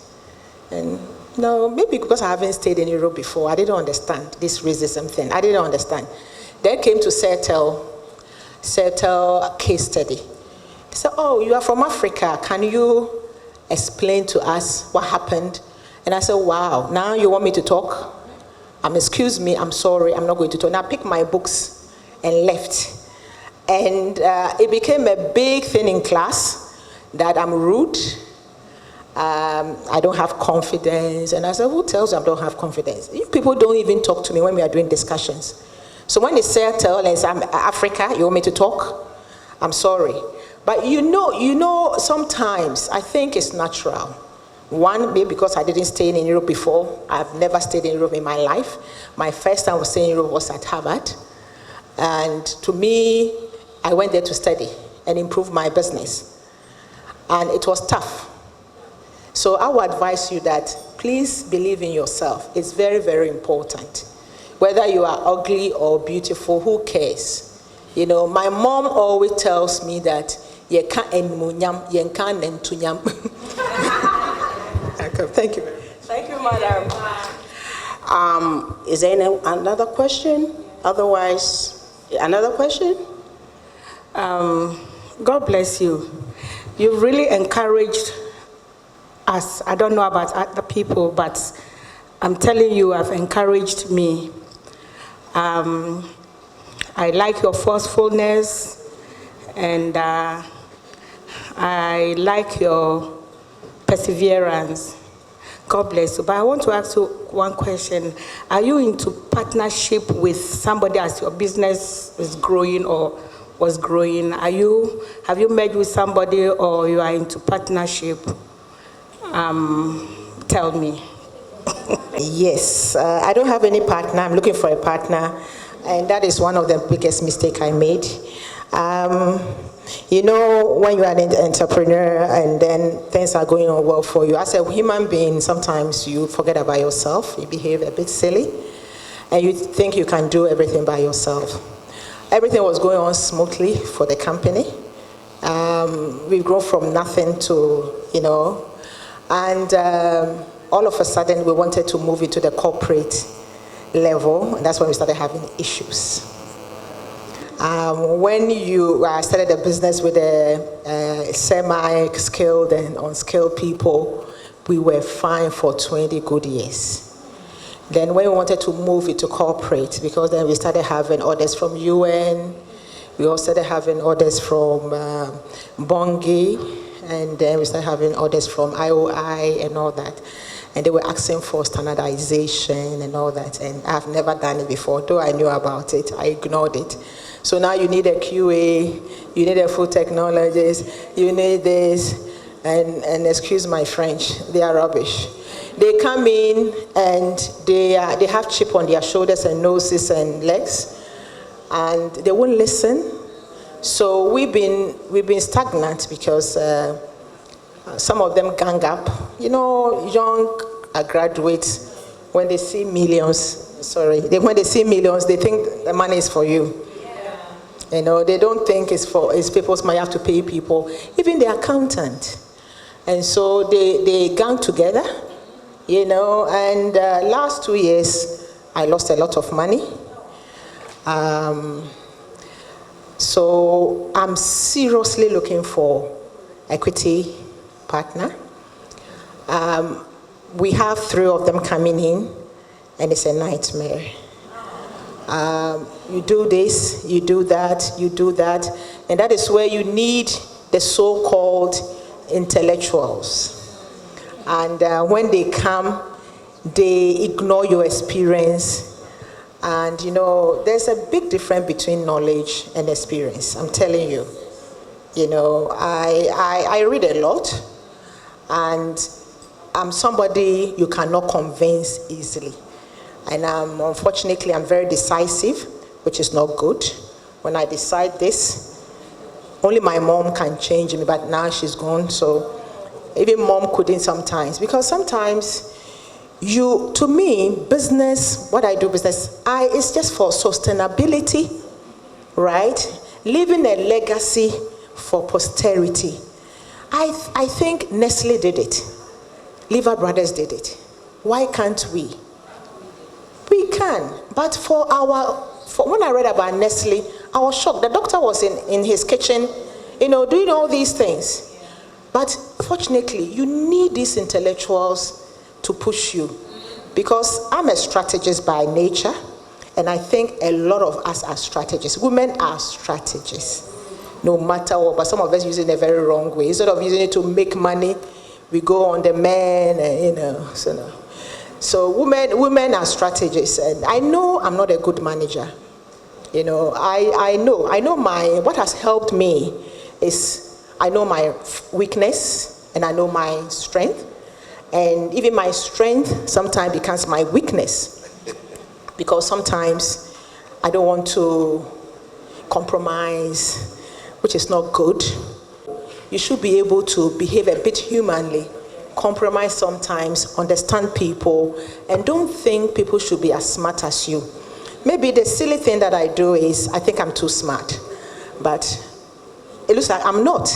And maybe because I haven't stayed in Europe before, I didn't understand this racism thing. I didn't understand. Then came to settle case study. They said, oh, you are from Africa. Can you explain to us what happened? And I said, wow, now you want me to talk? Excuse me, I'm sorry, I'm not going to talk. Now I picked my books and left. And it became a big thing in class that I'm rude. I don't have confidence. And I said, who tells you I don't have confidence? You people don't even talk to me when we are doing discussions. So when they settle and say, I'm Africa, you want me to talk? I'm sorry. But you know, sometimes I think it's natural. One, maybe because I didn't stay in Europe before. I've never stayed in Europe in my life. My first time I was staying in Europe was at Harvard. And to me, I went there to study and improve my business. And it was tough. So I would advise you that please believe in yourself. It's very, very important. Whether you are ugly or beautiful, who cares? You know, my mom always tells me that Thank you. Thank you, madam. Is there another question? Otherwise, another question? God bless you. You've really encouraged us. I don't know about other people, but I'm telling you, have encouraged me. I like your forcefulness, and I like your perseverance. God bless you. But I want to ask you one question. Are you into partnership with somebody as your business is growing or was growing? Have you met with somebody or you are into partnership? Tell me. Yes, I don't have any partner. I'm looking for a partner, and that is one of the biggest mistakes I made. You know, when you are an entrepreneur and then things are going on well for you, as a human being, sometimes you forget about yourself. You behave a bit silly, and you think you can do everything by yourself. Everything was going on smoothly for the company. We've grown from nothing to, and all of a sudden we wanted to move into the corporate level, and that's when we started having issues. When I started a business with semi-skilled and unskilled people, we were fine for 20 good years. Then when we wanted to move it to corporate, because then we started having orders from UN, we also started having orders from Bungie, and then we started having orders from IOI and all that. And they were asking for standardization and all that, and I've never done it before. Though I knew about it, I ignored it. So now you need a QA, you need a food technologist, you need this, and excuse my French, they are rubbish. They come in and they have chip on their shoulders and noses and legs, and they won't listen. So we've been stagnant because some of them gang up. Young graduates, when they see millions, when they see millions, they think the money is for you. They don't think it's people's money. You have to pay people, even the accountant. And so they gang together, and last 2 years, I lost a lot of money. So I'm seriously looking for equity partner. We have 3 of them coming in, and it's a nightmare. You do this, you do that, and that is where you need the so-called intellectuals. And when they come, they ignore your experience. And there's a big difference between knowledge and experience. I'm telling you. I read a lot, and I'm somebody you cannot convince easily. And unfortunately, I'm very decisive, which is not good. When I decide this, only my mom can change me, but now she's gone, so even mom couldn't sometimes. Because sometimes to me, business, what I do business, it's just for sustainability, right? Leaving a legacy for posterity. I think Nestle did it. Lever Brothers did it. Why can't we? We can. But when I read about Nestle, I was shocked. The doctor was in his kitchen, doing all these things. But fortunately, you need these intellectuals to push you. Because I'm a strategist by nature, and I think a lot of us are strategists. Women are strategists, no matter what, but some of us use it in a very wrong way. Instead of using it to make money, we go on the men, and So women are strategists, and I know I'm not a good manager. I know what has helped me is I know my weakness and I know my strength. And even my strength sometimes becomes my weakness, because sometimes I don't want to compromise, which is not good. You should be able to behave a bit humanly, compromise sometimes, understand people, and don't think people should be as smart as you. Maybe the silly thing that I do is I think I'm too smart, but it looks like I'm not,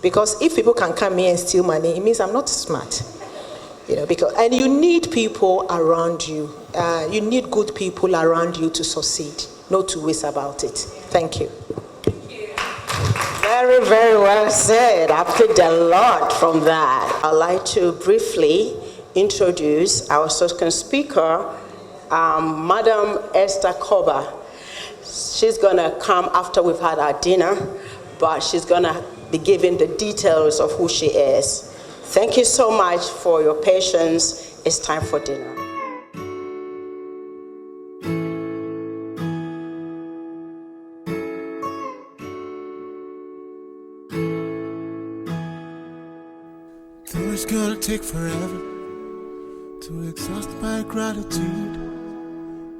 because if people can come here and steal money, it means I'm not smart. And you need people around you. You need good people around you to succeed. No two ways about it. Thank you. Very, very well said. I picked a lot from that. I'd like to briefly introduce our second speaker, Madam Esther Koba. She's gonna come after we've had our dinner, but she's gonna be giving the details of who she is. Thank you so much for your patience. It's time for dinner. Though it's gonna take forever to exhaust my gratitude,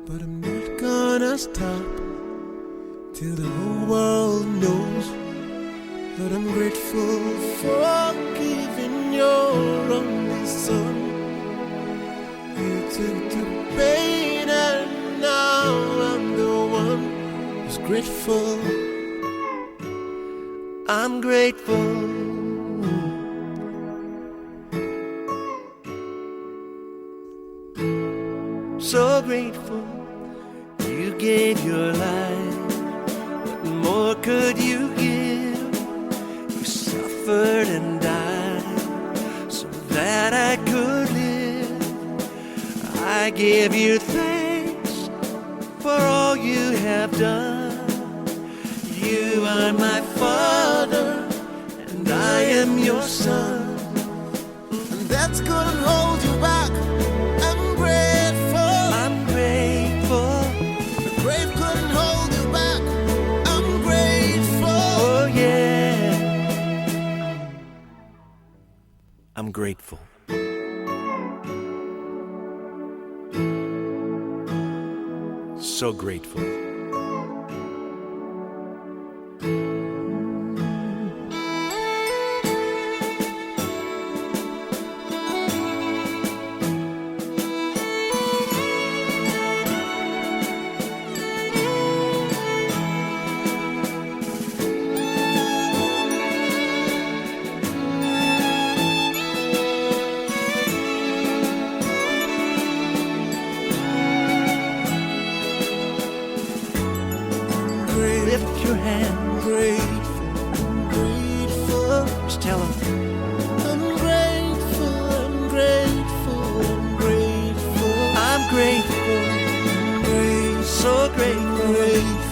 but I'm not gonna stop till the whole world knows that I'm grateful for giving your only son. You took the pain and now I'm the one who's grateful. I'm grateful. So grateful you gave your life. What more could you give? You suffered and died so that I could live. I give you thanks for all you have done. You are my father and I am your son, and that's gonna hold you back. I'm grateful. I'm grateful. The grave couldn't hold you back. I'm grateful. Oh yeah. I'm grateful. So grateful. Lift your hand, grateful, grateful. Just tell them, I'm grateful, I'm grateful, I'm grateful. I'm grateful, so grateful, grateful.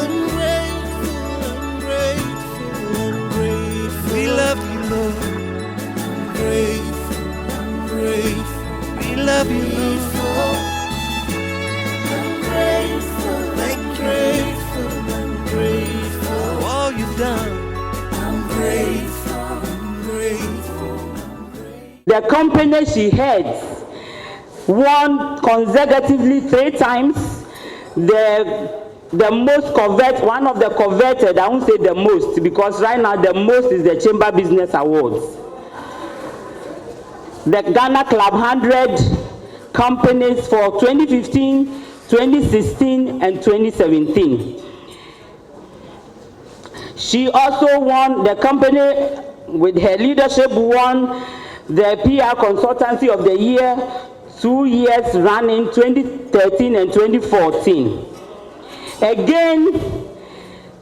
I'm grateful, I'm grateful, I'm grateful. We love you, Lord. I'm grateful, I'm grateful. We love you, Lord. I'm grateful for all you've done. I'm grateful. The company she heads won consecutively 3 times the most coveted, one of the coveted, I won't say the most, because right now the most is the Chamber Business Awards. The Ghana Club 100 companies for 2015, 2016, and 2017. She also won, the company with her leadership won the PR Consultancy of the Year 2 years running, 2013 and 2014. Again,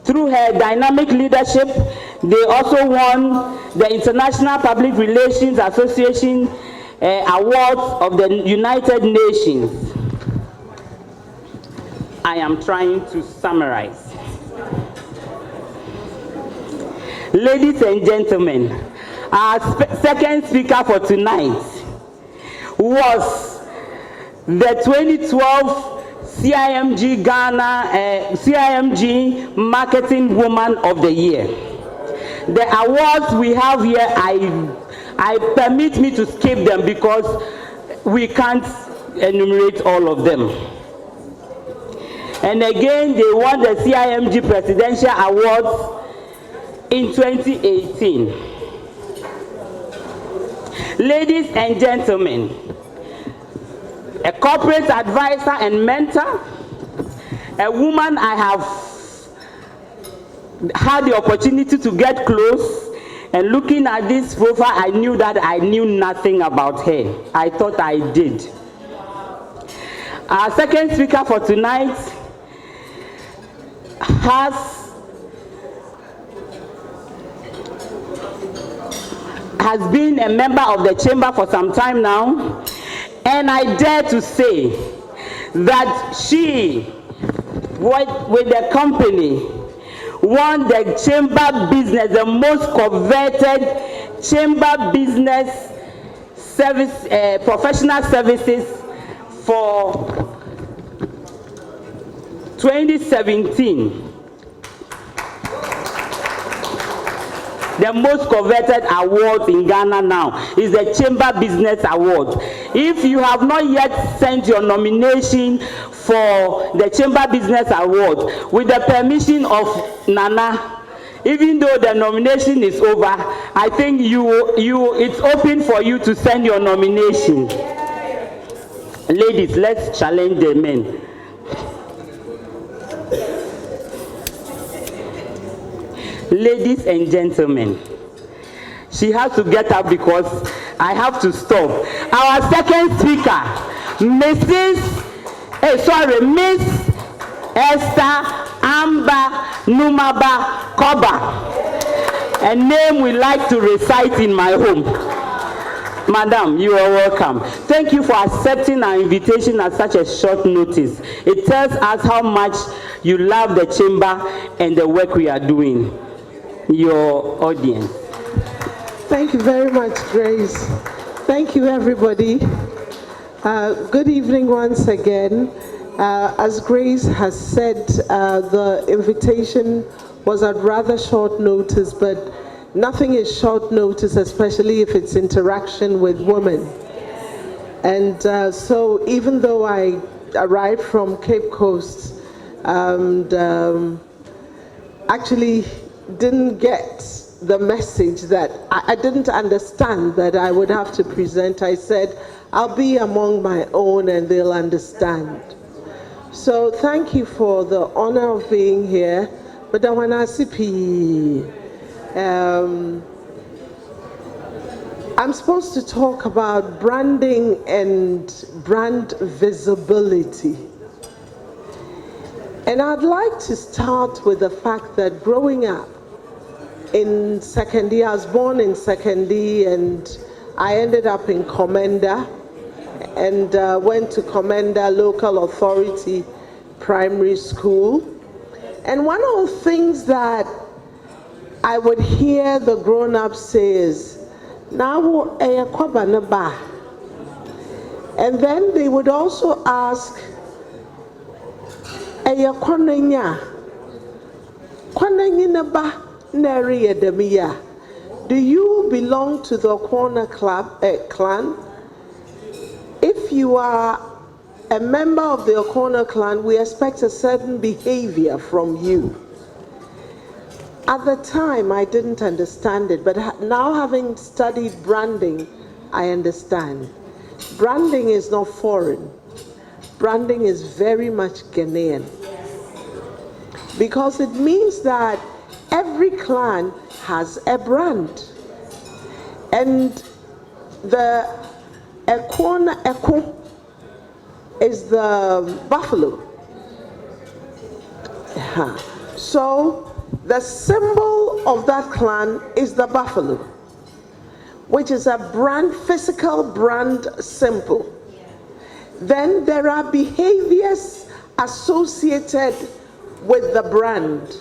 through her dynamic leadership, they also won the International Public Relations Association Awards of the United Nations. I am trying to summarize. Ladies and gentlemen, our second speaker for tonight was the 2012 CIMG Ghana CIMG Marketing Woman of the Year. The awards we have here, I permit me to skip them because we can't enumerate all of them. And again, they won the CIMG Presidential Awards in 2018. Ladies and gentlemen, a corporate advisor and mentor, a woman I have had the opportunity to get close, and looking at this profile, I knew that I knew nothing about her. I thought I did. Our second speaker for tonight has been a member of the chamber for some time now, and I dare to say that she, with the company, won the chamber business, the most coveted chamber business service, professional services for 2017. The most coveted award in Ghana now is the Chamber Business Award. If you have not yet sent your nomination for the Chamber Business Award, with the permission of Nana, even though the nomination is over, I think it's open for you to send your nomination. Ladies, let's challenge the men. Ladies and gentlemen, she has to get up because I have to stop. Our second speaker, Miss Esther Amba Numaba Koba, a name we like to recite in my home. Madam, you are welcome. Thank you for accepting our invitation at such a short notice. It tells us how much you love the chamber and the work we are doing. Your audience. Thank you very much, Grace. Thank you, everybody. Good evening once again. As Grace has said, the invitation was at rather short notice, but nothing is short notice, especially if it's interaction with women. And so even though I arrived from Cape Coast and actually didn't get the message that I didn't understand that I would have to present, I said, I'll be among my own and they'll understand. So thank you for the honor of being here. But I'm supposed to talk about branding and brand visibility. And I'd like to start with the fact that growing up in Sekondi, I was born in Sekondi and I ended up in Commere and went to Commere Local Authority Primary School. And one of the things that I would hear the grown-ups say is, "Now, and then they would also ask, Do you belong to the Corner clan? If you are a member of the Corner clan, we expect a certain behavior from you. At the time, I didn't understand it, but now having studied branding, I understand. Branding is not foreign. Branding is very much Ghanaian. Because it means that every clan has a brand. And the Eko is the buffalo. So the symbol of that clan is the buffalo, which is a brand, physical brand symbol. Then there are behaviors associated with the brand.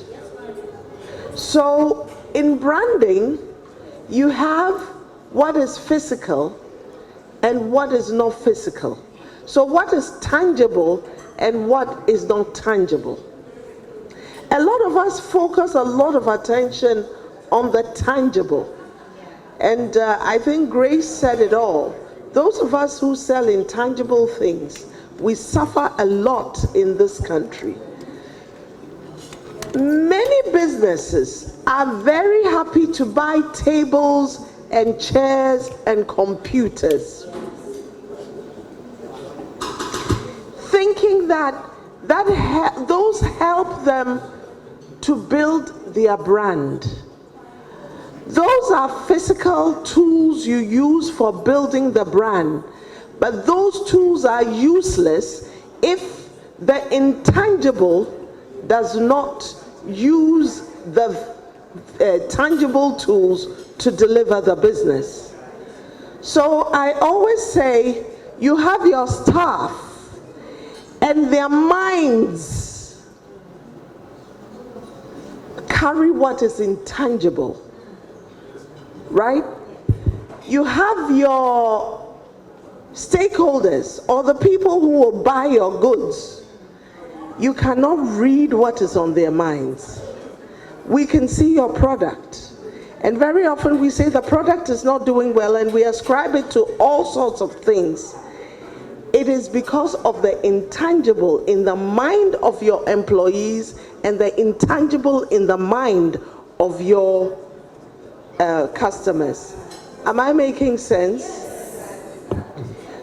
So in branding, you have what is physical and what is not physical. So what is tangible and what is not tangible. A lot of us focus a lot of attention on the tangible. And I think Grace said it all. Those of us who sell intangible things, we suffer a lot in this country. Many businesses are very happy to buy tables and chairs and computers, thinking that those help them to build their brand. Those are physical tools you use for building the brand, but those tools are useless if the intangible does not use the tangible tools to deliver the business. So I always say, you have your staff and their minds carry what is intangible, right? You have your stakeholders or the people who will buy your goods. You cannot read what is on their minds. We can see your product, and very often we say the product is not doing well and we ascribe it to all sorts of things. It is because of the intangible in the mind of your employees and the intangible in the mind of your customers. Am I making sense?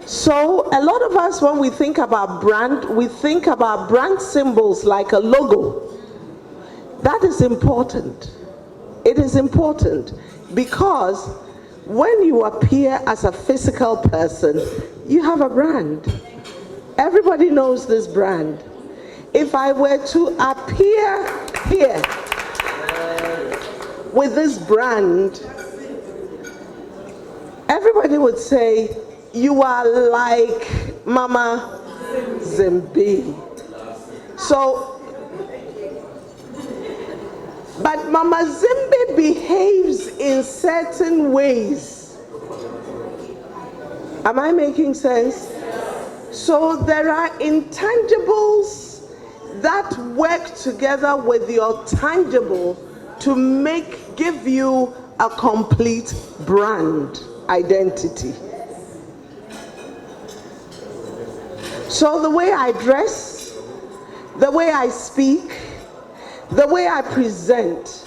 So a lot of us, when we think about brand, we think about brand symbols like a logo. That is important. It is important because when you appear as a physical person, you have a brand. Everybody knows this brand. If I were to appear here with this brand, everybody would say, you are like Mama Zimbi. So, but Mama Zimbi behaves in certain ways. Am I making sense? So there are intangibles that work together with your tangible to give you a complete brand identity. So the way I dress, the way I speak, the way I present,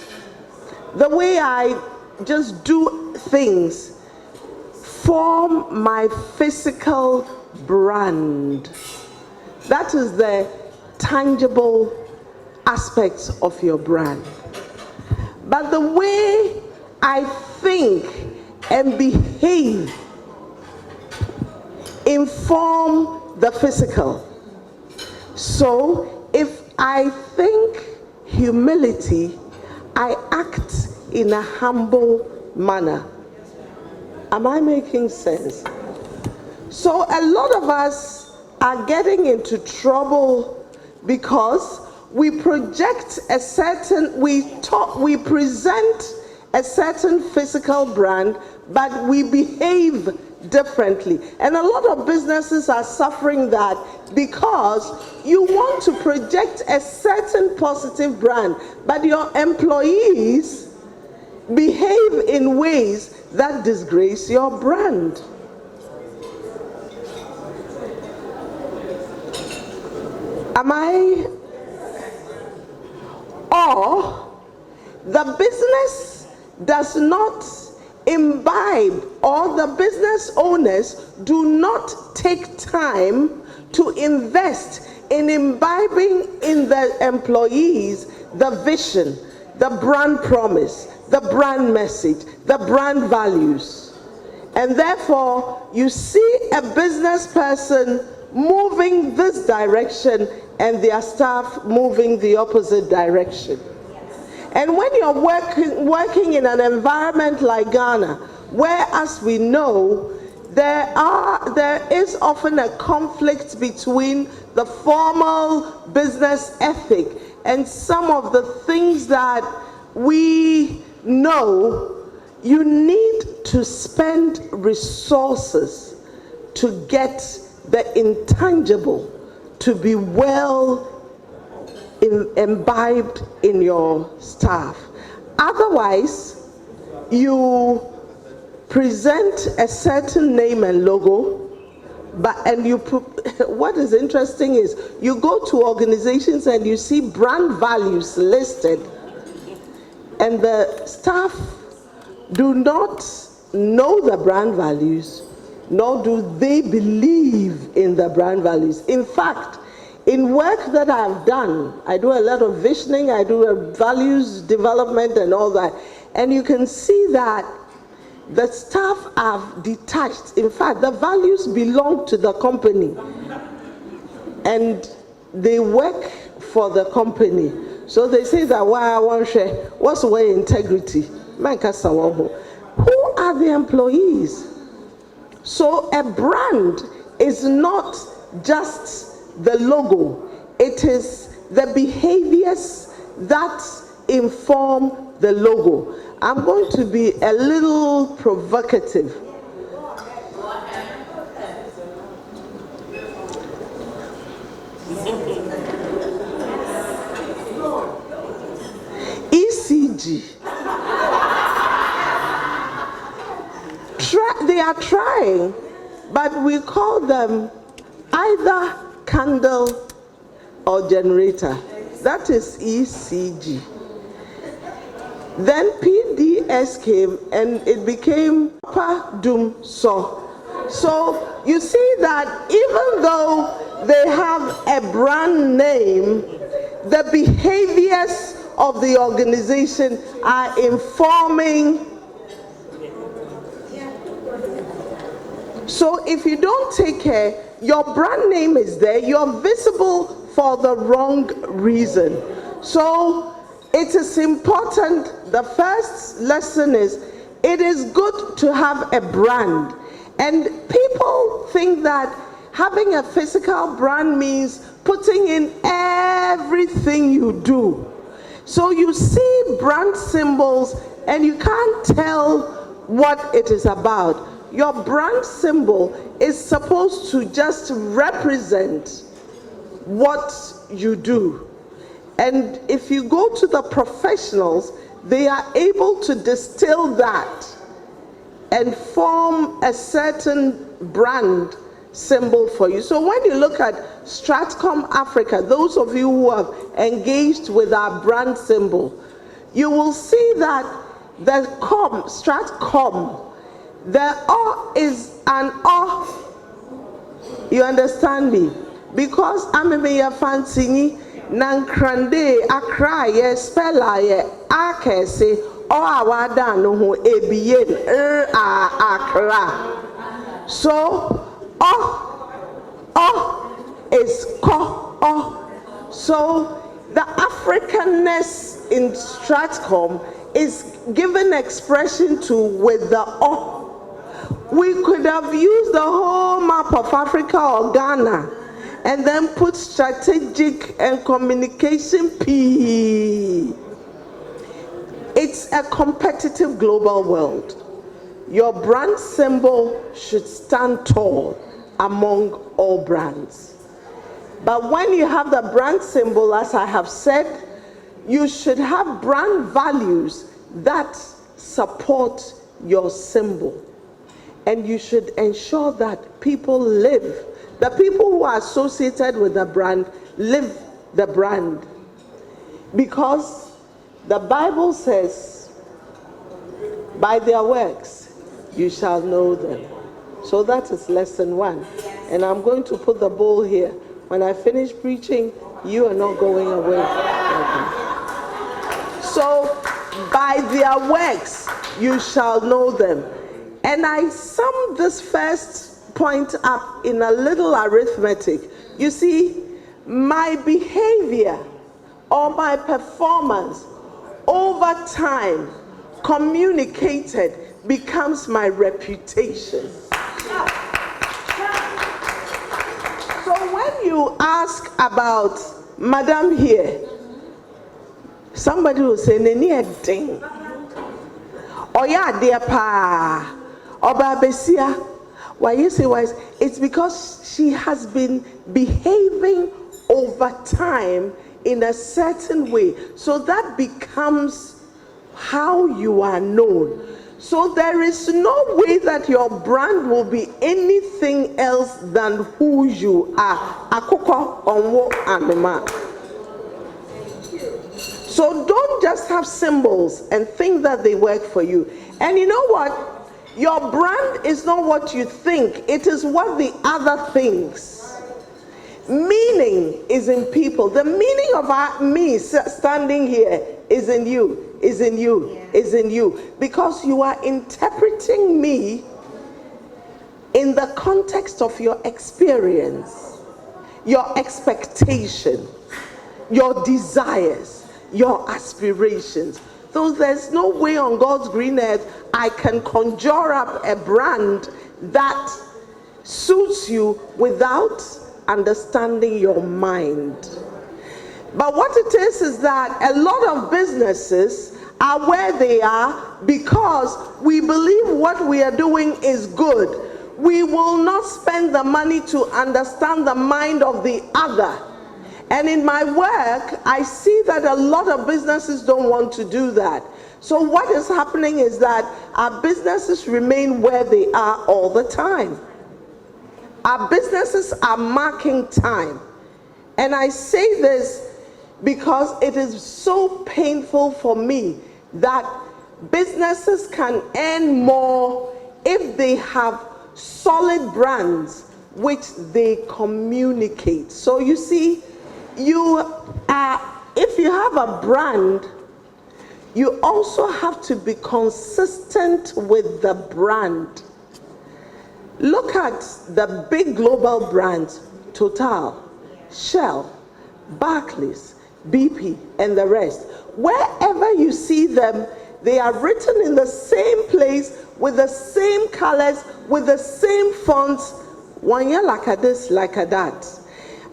the way I just do things form my physical brand. That is the tangible aspects of your brand. But the way I think and behave inform the physical. So if I think humility, I act in a humble manner. Am I making sense? So a lot of us are getting into trouble because we project a certain, we present a certain physical brand, but we behave differently. And a lot of businesses are suffering that because you want to project a certain positive brand, but your employees behave in ways that disgrace your brand. Or the business does not imbibe, or the business owners do not take time to invest in imbibing in the employees the vision, the brand promise, the brand message, the brand values. And therefore, you see a business person moving this direction and their staff moving the opposite direction. And when you're working in an environment like Ghana, where, as we know, there is often a conflict between the formal business ethic and some of the things that we know, you need to spend resources to get the intangible to be well imbibed in your staff. Otherwise, you present a certain name and logo, and you put, what is interesting is you go to organizations and you see brand values listed, and the staff do not know the brand values, nor do they believe in the brand values. In fact, in work that I've done, I do a lot of visioning, I do a values development and all that, and you can see that the staff have detached. In fact, the values belong to the company, and they work for the company. So they say that, why I want to share, what's the way integrity? Who are the employees? So a brand is not just the logo, it is the behaviors that inform the logo. I'm going to be a little provocative. ECG. They are trying, but we call them either candle or generator. That is ECG. Then PDS came and it became Pa Dum So. So you see that even though they have a brand name, the behaviors of the organization are informing. So if you don't take care, your brand name is there, you're visible for the wrong reason. So it is important. The first lesson is, it is good to have a brand. And people think that having a physical brand means putting in everything you do. So you see brand symbols and you can't tell what it is about. Your brand symbol is supposed to just represent what you do. And if you go to the professionals, they are able to distill that and form a certain brand symbol for you. So when you look at Stratcom Africa, those of you who have engaged with our brand symbol, you will see that the Stratcom, the O is an O. You understand me? Because I'm a fancy nankrande akraye spellaye akese o awada no ho ebien akra. So O is ko O. So the Africanness in Stratcom is given expression to with the O. We could have used the whole map of Africa or Ghana and then put strategic and communication P. It's a competitive global world. Your brand symbol should stand tall among all brands. But when you have the brand symbol, as I have said, you should have brand values that support your symbol. And you should ensure that people live. The people who are associated with the brand live the brand. Because the Bible says, by their works you shall know them. So that is lesson 1. And I'm going to put the bowl here. When I finish preaching, you are not going away. Okay. So, by their works you shall know them. And I sum this first point up in a little arithmetic. You see, my behavior or my performance over time communicated becomes my reputation. So when you ask about Madam here, somebody will say, Neni Eding, Oya dear pa, Oba Besia. Why you say why? It's because she has been behaving over time in a certain way. So that becomes how you are known. So there is no way that your brand will be anything else than who you are. Akoko onwo anoma. So don't just have symbols and think that they work for you. And you know what? Your brand is not what you think. It is what the other thinks. Meaning is in people. The meaning of me standing here is in you, is in you, is in you. Because you are interpreting me in the context of your experience, your expectation, your desires, your aspirations. So there's no way on God's green earth I can conjure up a brand that suits you without understanding your mind. But what it is that a lot of businesses are where they are because we believe what we are doing is good. We will not spend the money to understand the mind of the other. And in my work, I see that a lot of businesses don't want to do that. So what is happening is that our businesses remain where they are all the time. Our businesses are marking time. And I say this because it is so painful for me that businesses can earn more if they have solid brands which they communicate. So you see, if you have a brand, you also have to be consistent with the brand. Look at the big global brands, Total, Shell, Barclays, BP, and the rest. Wherever you see them, they are written in the same place, with the same colors, with the same fonts, one year like a this, like a that.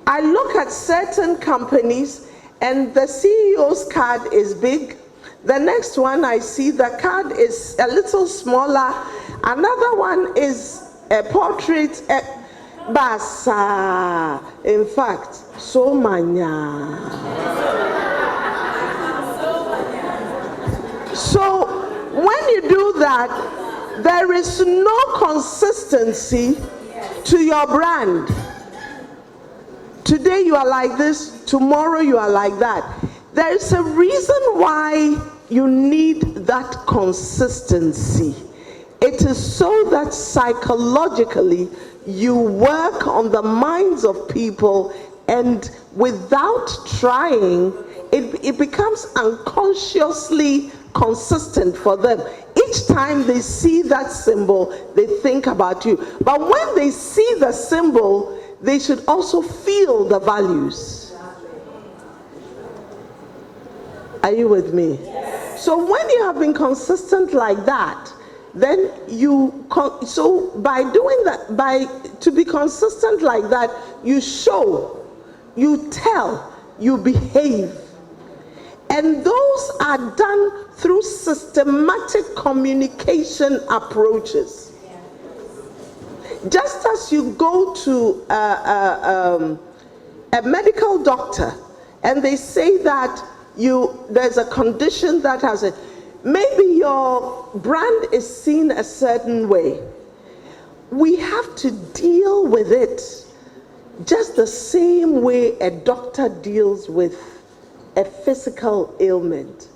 I look at certain companies and the CEO's card is big. The next one I see, the card is a little smaller. Another one is a portrait, basa. In fact, so manya. So when you do that, there is no consistency to your brand. Today you are like this, tomorrow you are like that. There is a reason why you need that consistency. It is so that psychologically you work on the minds of people, and without trying, it becomes unconsciously consistent for them. Each time they see that symbol, they think about you. But when they see the symbol, they should also feel the values. Are you with me? Yes. So when you have been consistent like that, then so by doing that, to be consistent like that, you show, you tell, you behave. And those are done through systematic communication approaches. Just as you go to a medical doctor and they say that there's a condition that has Maybe your brand is seen a certain way. We have to deal with it just the same way a doctor deals with a physical ailment.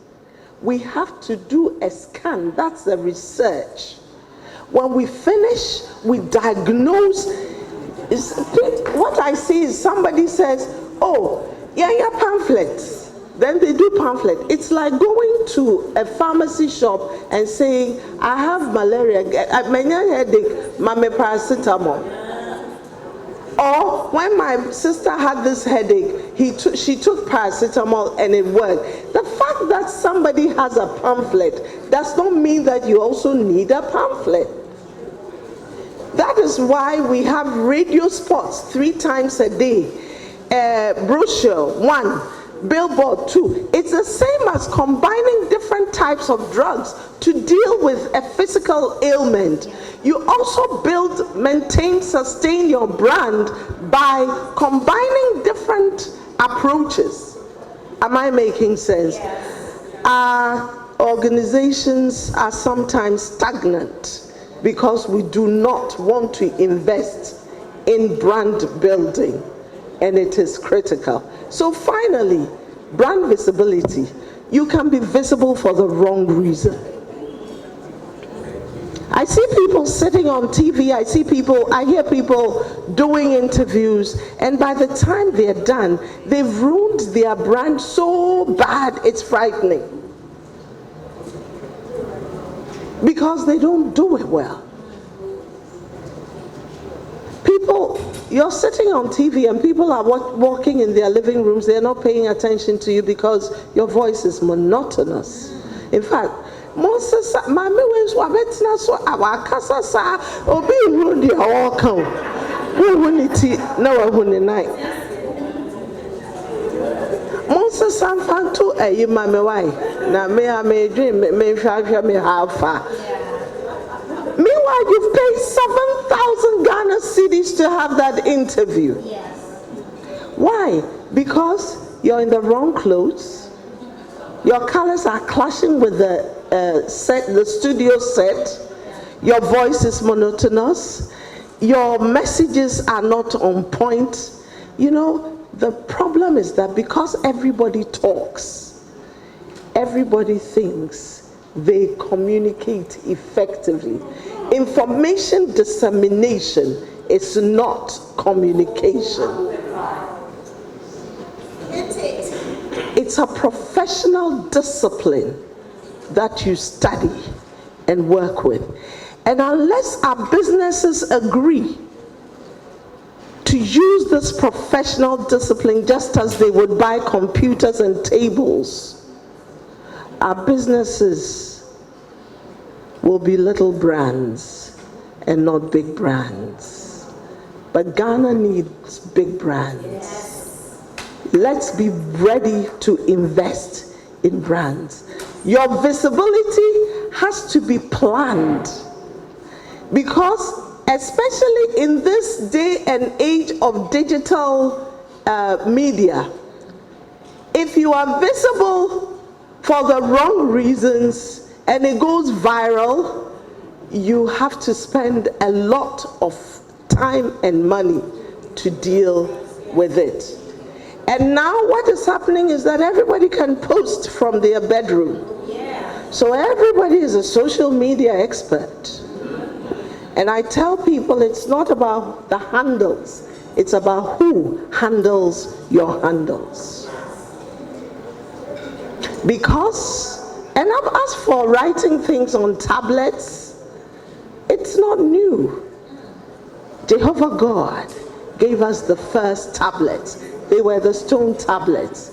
We have to do a scan. That's the research. When we finish, we diagnose. What I see is somebody says, oh, yeah, pamphlets. Then they do pamphlet. It's like going to a pharmacy shop and saying, I have malaria, my headache, mame paracetamol. Or when my sister had this headache, she took paracetamol and it worked. The fact that somebody has a pamphlet does not mean that you also need a pamphlet. That is why we have radio spots 3 times a day, brochure 1, billboard 2. It's the same as combining different types of drugs to deal with a physical ailment. You also build, maintain, sustain your brand by combining different approaches. Am I making sense? Our organizations are sometimes stagnant because we do not want to invest in brand building, and it is critical. So finally, brand visibility. You can be visible for the wrong reason. I see people sitting on TV, I hear people doing interviews, and by the time they're done, they've ruined their brand so bad, it's frightening. Because they don't do it well. You're sitting on TV and people are walking in their living rooms, they're not paying attention to you because your voice is monotonous. In fact, meanwhile, you've paid 7,000 Ghana cedis to have that interview. Yes. Why? Because you're in the wrong clothes. Your colors are clashing with the studio set. Your voice is monotonous. Your messages are not on point. You know, the problem is that because everybody talks, everybody thinks they communicate effectively. Information dissemination is not communication. It's a professional discipline that you study and work with. And unless our businesses agree to use this professional discipline just as they would buy computers and tables, our businesses will be little brands and not big brands. But Ghana needs big brands. Yes. Let's be ready to invest in brands. Your visibility has to be planned, because especially in this day and age of digital media, if you are visible for the wrong reasons and it goes viral, you have to spend a lot of time and money to deal with it. And now what is happening is that everybody can post from their bedroom. Yeah. So everybody is a social media expert. And I tell people it's not about the handles, it's about who handles your handles. Because, and I've asked for writing things on tablets, it's not new. Jehovah God gave us the first tablets. They were the stone tablets.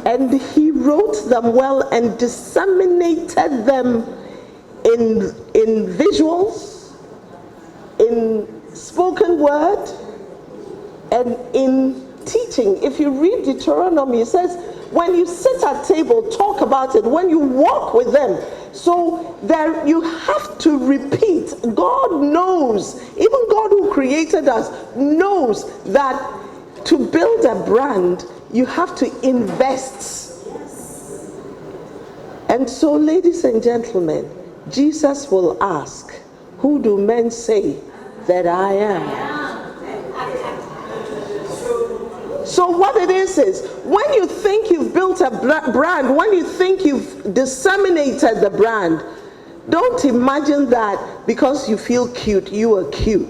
And he wrote them well and disseminated them in visuals, in spoken word, and in teaching. If you read Deuteronomy, it says, when you sit at table, talk about it. When you walk with them. So there you have to repeat. God knows, even God who created us knows that to build a brand, you have to invest. And so, ladies and gentlemen, Jesus will ask, who do men say that I am? So what it is when you think you've built a brand, when you think you've disseminated the brand, don't imagine that because you feel cute, you are cute.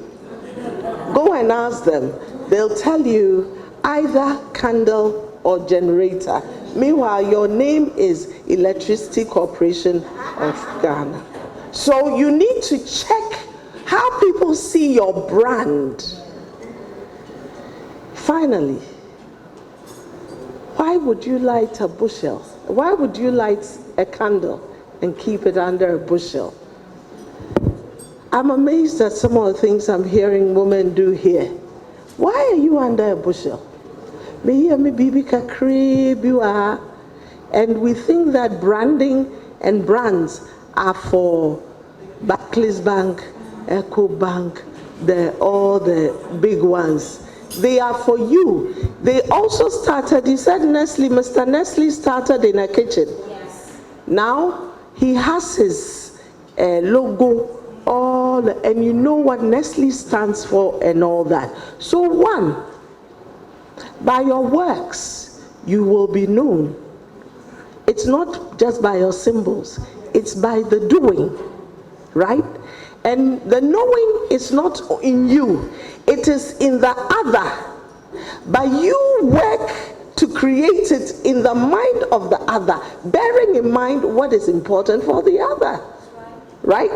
Go and ask them. They'll tell you either candle or generator. Meanwhile, your name is Electricity Corporation of Ghana. So you need to check how people see your brand. Finally, why would you light a bushel? Why would you light a candle and keep it under a bushel? I'm amazed at some of the things I'm hearing women do here. Why are you under a bushel? And we think that branding and brands are for Barclays Bank, Echo Bank, all the big ones. They are for you. They also started, you said Nestle, Mr. Nestle started in a kitchen. Yes. Now he has his logo, and you know what Nestle stands for and all that. So one, by your works, you will be known. It's not just by your symbols, it's by the doing, right? And the knowing is not in you, it is in the other. But you work to create it in the mind of the other, bearing in mind what is important for the other, right?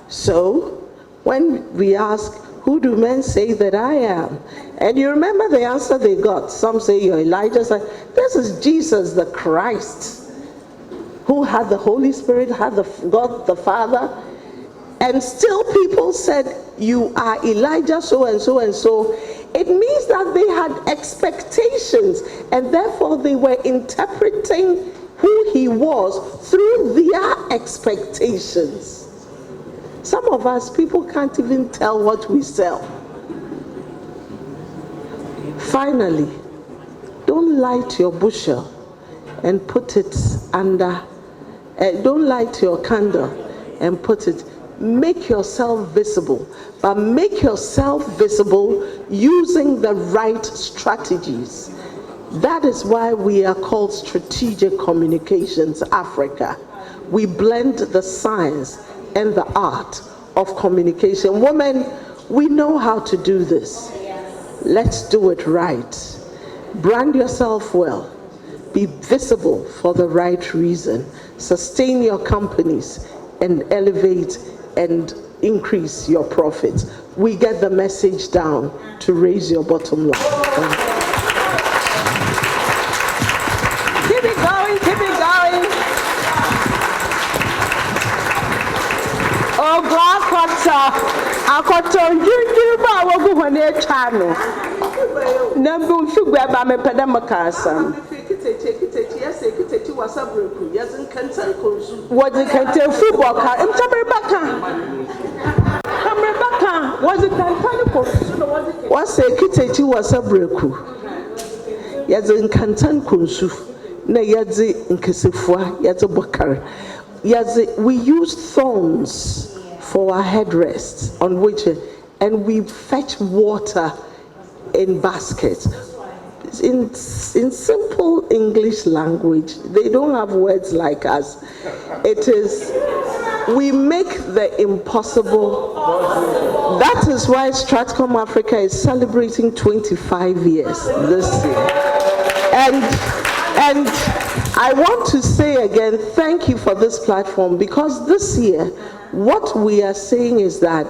So, when we ask, who do men say that I am? And you remember the answer they got. Some say you're Elijah. This is Jesus the Christ, who had the Holy Spirit, had God the Father. And still people said, you are Elijah so and so and so. It means that they had expectations, and therefore they were interpreting who he was through their expectations. Some of us, people can't even tell what we sell. Finally, don't light your bushel and put it under, don't light your candle and put it, make yourself visible, but make yourself visible using the right strategies. That is why we are called Strategic Communications Africa. We blend the science and the art of communication. Women, we know how to do this. Let's do it right. Brand yourself well. Be visible for the right reason. Sustain your companies and elevate and increase your profits. We get the message down to raise your bottom line. Keep it going, keep it going. Oh, Akoto, you ba wogu hone chano. Nambu shugwa ba me peda makasa. Was it can football car? I'm Rebecca. Was it can was a kitty was a breku? Yes, in Cantan Kunsu. Ne yadzi in Kesifua, yadzi bakar. Yadzi, we use thorns for our headrests on which, and we fetch water in baskets. In simple English language, they don't have words like us. It is, we make the impossible. That is why Stratcom Africa is celebrating 25 years this year. And I want to say again, thank you for this platform, because this year, what we are saying is that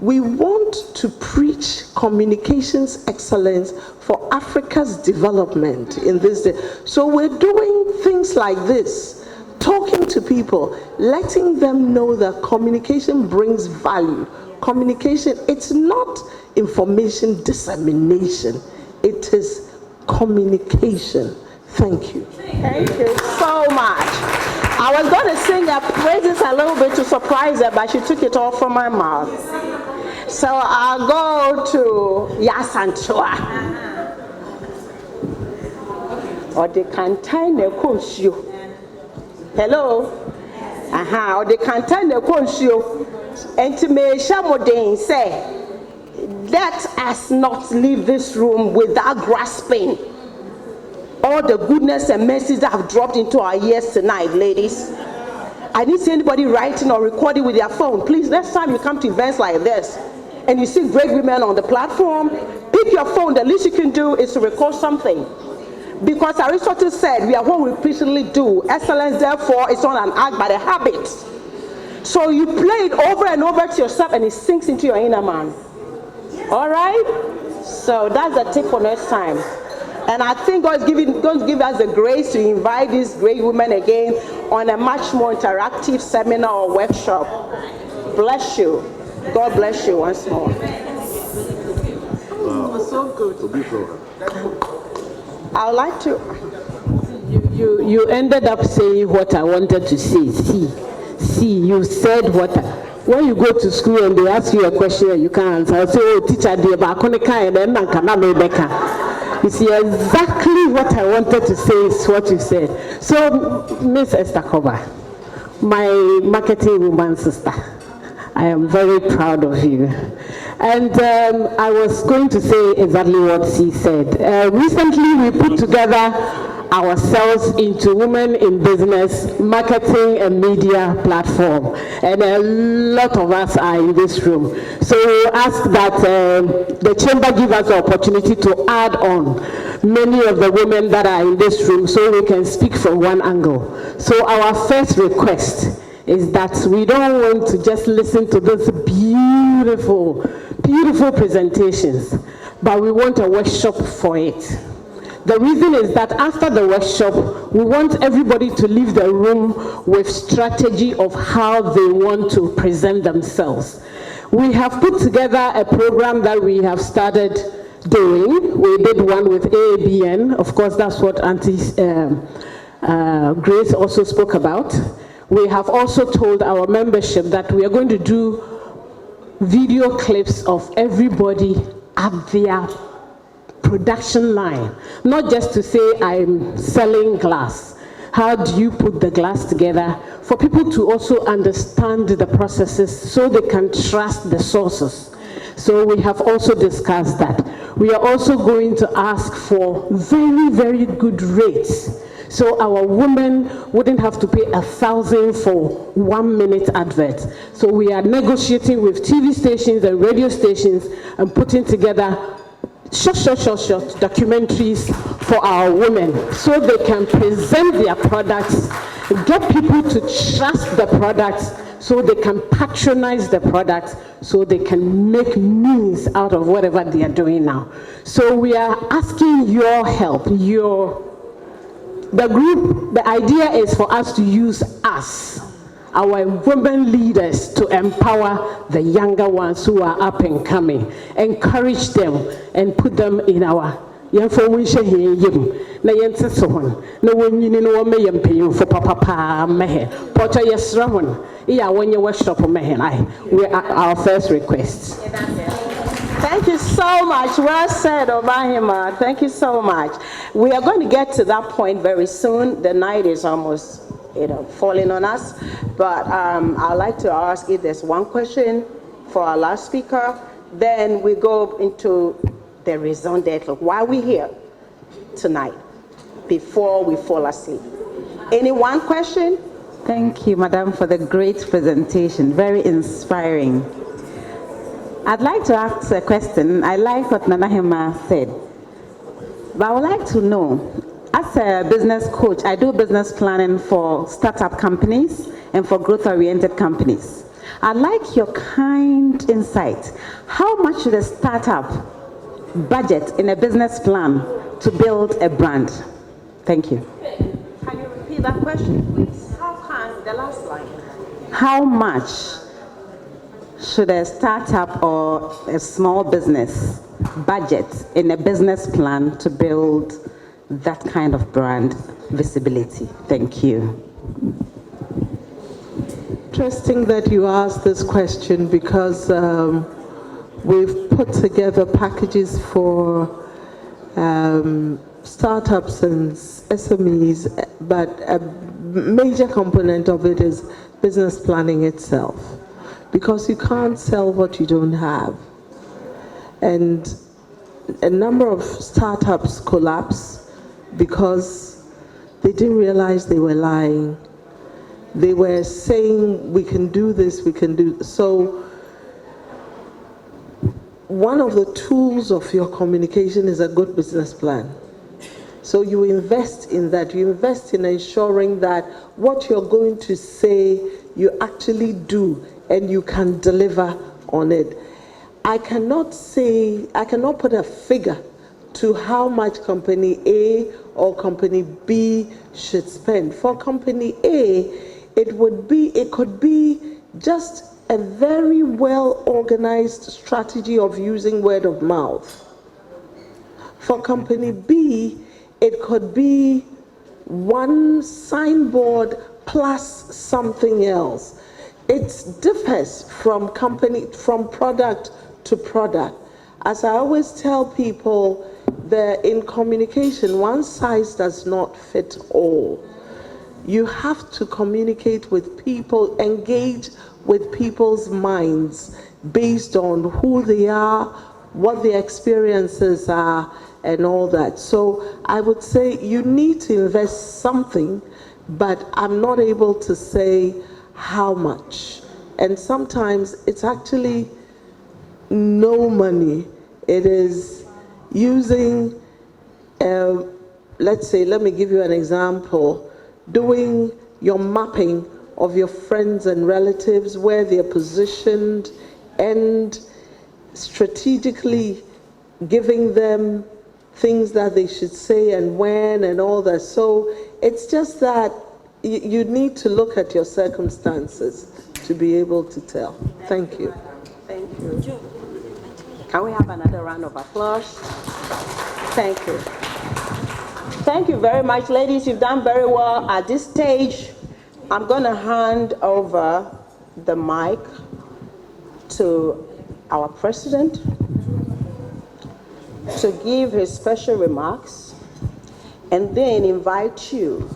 we want to preach communications excellence for Africa's development in this day. So we're doing things like this, talking to people, letting them know that communication brings value. Communication, it's not information dissemination, it is communication. Thank you. Thank you so much. I was going to sing her praises a little bit to surprise her, but she took it all from my mouth. So I'll go to Yasantua. Or the Kantine Koshu. Hello? Or they can tell the conscio and to me Shamodane say, let us not leave this room without grasping all the goodness and mercies that have dropped into our ears tonight, ladies. I didn't see anybody writing or recording with their phone. Please, next time you come to events like this and you see great women on the platform, pick your phone. The least you can do is to record something. Because Aristotle said, we are what we presently do. Excellence, therefore, is not an act but a habit. So you play it over and over to yourself and it sinks into your inner man. All right? So that's the tip for next time. And I think God is going to give us the grace to invite these great women again on a much more interactive seminar or workshop. Bless you. God bless you once more. Wow. So good. I would like to. You ended up saying what I wanted to say. See, you said what. When you go to school and they ask you a question and you can't answer, I'll say, oh, teacher, dear, but I can't. You see, exactly what I wanted to say is what you said. So, Miss Esther Koba, my marketing woman sister, I am very proud of you. And I was going to say exactly what she said. Recently, we put together ourselves into Women in Business Marketing and Media platform. And a lot of us are in this room. So we ask that the chamber give us the opportunity to add on many of the women that are in this room so we can speak from one angle. So our first request is that we don't want to just listen to those beautiful presentations, but we want a workshop for it. The reason is that after the workshop, we want everybody to leave the room with strategy of how they want to present themselves. We have put together a program that we have started doing. We did one with AABN. Of course, that's what Auntie Grace also spoke about. We have also told our membership that we are going to do video clips of everybody at their production line, not just to say I'm selling glass. How do you put the glass together for people to also understand the processes so they can trust the sources? So we have also discussed that. We are also going to ask for very, very good rates. So our women wouldn't have to pay 1,000 for 1 minute advert. So we are negotiating with TV stations and radio stations and putting together short documentaries for our women so they can present their products, get people to trust the products so they can patronize the products so they can make means out of whatever they are doing now. So we are asking your help, the group. The idea is for us to use us, our women leaders, to empower the younger ones who are up and coming, encourage them and put them in our information here. Na yente so hon na wonyini no me yempeyim for papa mehe poto yesra hon iya wonye workshop mehe ai we are our first request. Thank you so much. Well said, Obahima. Thank you so much. We are going to get to that point very soon. The night is almost falling on us. But I'd like to ask if there's one question for our last speaker. Then we go into the raison d'etre. Why are we here tonight before we fall asleep? Any one question? Thank you, Madam, for the great presentation. Very inspiring. I'd like to ask a question. I like what Nanahima said. But I would like to know, as a business coach, I do business planning for startup companies and for growth-oriented companies. I'd like your kind insight. How much should a startup budget in a business plan to build a brand? Thank you. Can you repeat that question, please? How can the last line? How much should a startup or a small business budget in a business plan to build that kind of brand visibility? Thank you. Interesting that you asked this question because we've put together packages for startups and SMEs, but a major component of it is business planning itself, because you can't sell what you don't have. And a number of startups collapsed because they didn't realize they were lying. They were saying, we can do this, we can do this. So one of the tools of your communication is a good business plan. So you invest in that. You invest in ensuring that what you're going to say, you actually do, and you can deliver on it. I cannot put a figure to how much company A or company B should spend. For company A, it could be just a very well organized strategy of using word of mouth. For company B, it could be one signboard plus something else. It differs from product to product. As I always tell people, in communication, one size does not fit all. You have to communicate with people, engage with people's minds based on who they are, what their experiences are, and all that. So I would say you need to invest something, but I'm not able to say how much. And sometimes it's actually no money. It is using, let's say, let me give you an example, doing your mapping of your friends and relatives, where they're positioned, and strategically giving them things that they should say and when and all that. So it's just that you need to look at your circumstances to be able to tell. Thank you. Thank you. Can we have another round of applause? Thank you. Thank you very much, ladies. You've done very well. At this stage, I'm going to hand over the mic to our president to give his special remarks, and then invite you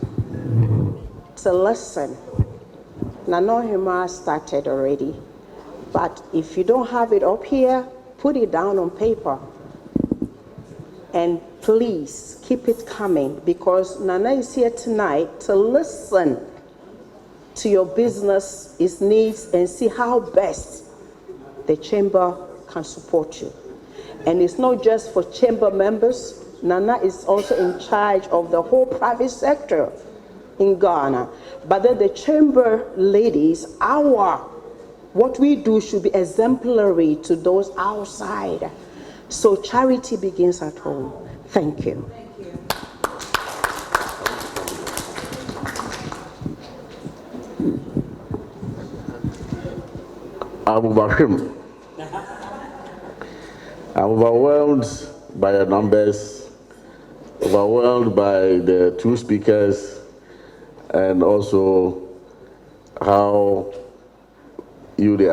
to listen. Nanohima started already, but if you don't have it up here, put it down on paper. And please keep it coming, because Nana is here tonight to listen to your business, its needs, and see how best the chamber can support you. And it's not just for chamber members. Nana is also in charge of the whole private sector in Ghana. But then the chamber ladies, what we do should be exemplary to those outside. So charity begins at home. Thank you. Abu Bashim. I'm overwhelmed by your numbers, overwhelmed by the two speakers, and also how you, the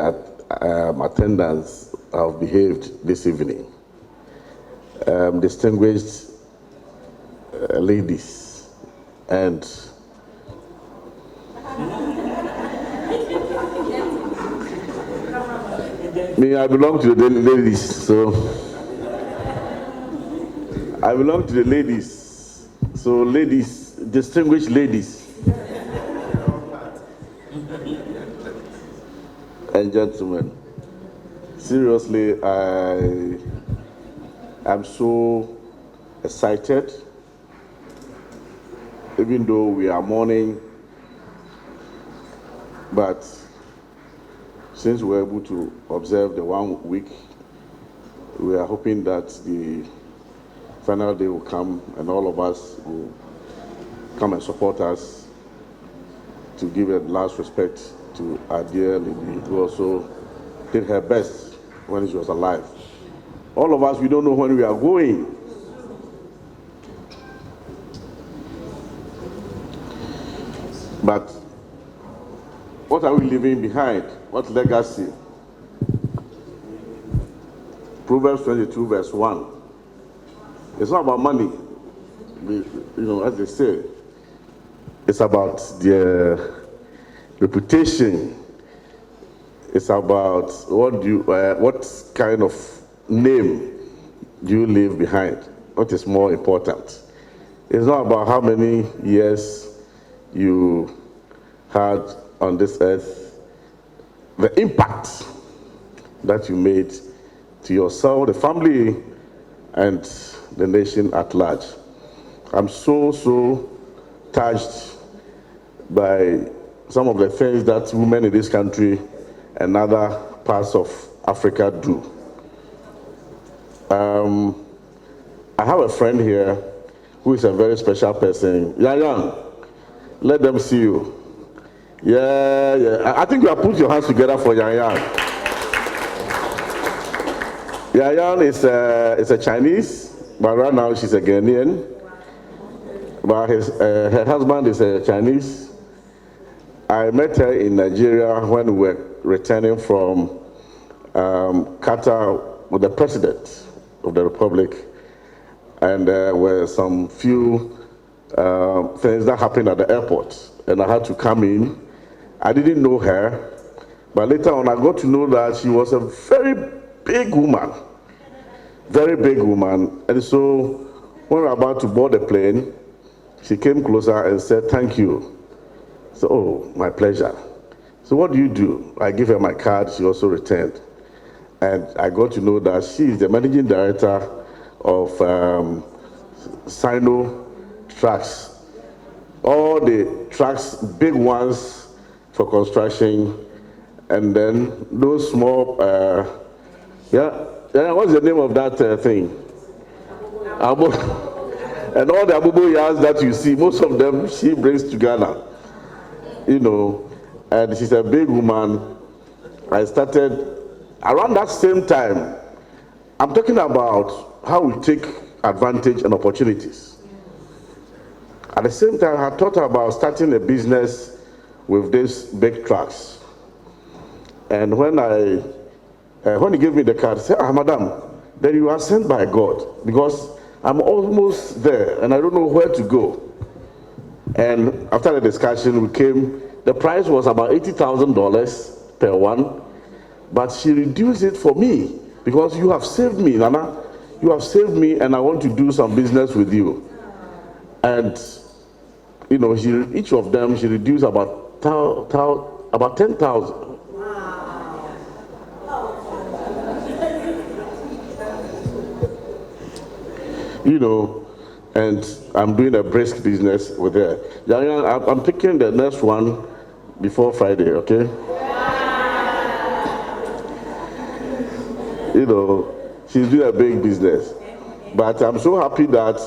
attendants, have behaved this evening. Distinguished ladies and me, I belong to the ladies, so I belong to the ladies. So ladies, distinguished ladies and gentlemen, seriously, I am so excited, even though we are mourning, but since we're able to observe the 1 week, we are hoping that the final day will come and all of us will come and support us to give a last respect to our dear lady who also did her best when she was alive. All of us, we don't know when we are going. But what are we leaving behind? What legacy? Proverbs 22 verse 1. It's not about money, as they say. it's about their reputation. It's about what kind of name do you leave behind? What is more important? It's not about how many years you had on this earth, the impact that you made to yourself, the family, and the nation at large. I'm so touched by some of the things that women in this country and other parts of Africa do. I have a friend here who is a very special person. Yayan, let them see you. Yeah. I think you have put your hands together for Yayan. Yayan is a Chinese, but right now she's a Ghanaian. But her husband is a Chinese. I met her in Nigeria when we were returning from Qatar with the president of the Republic. And there were some few things that happened at the airport. And I had to come in. I didn't know her. But later on, I got to know that she was a very big woman. Very big woman. And so when we were about to board the plane, she came closer and said, "Thank you." So, "Oh, my pleasure." So what do you do? I gave her my card. She also returned. And I got to know that she is the managing director of Sino trucks. All the trucks, big ones for construction, and then those small, what's the name of that thing? And all the abubu yas that you see, most of them she brings to Ghana. You know, and she's a big woman. I started around that same time. I'm talking about how we take advantage and opportunities. At the same time, I thought about starting a business with these big trucks. And when he gave me the card, I said, "Madam, then you are sent by God, because I'm almost there and I don't know where to go." And after the discussion, the price was about $80,000 per one, but she reduced it for me, because you have saved me, Nana. You have saved me, and I want to do some business with you. And, you know, each of them, she reduced about 10,000. You know, and I'm doing a brisk business with her. I'm picking the next one before Friday, okay? You know, she's doing a big business. But I'm so happy that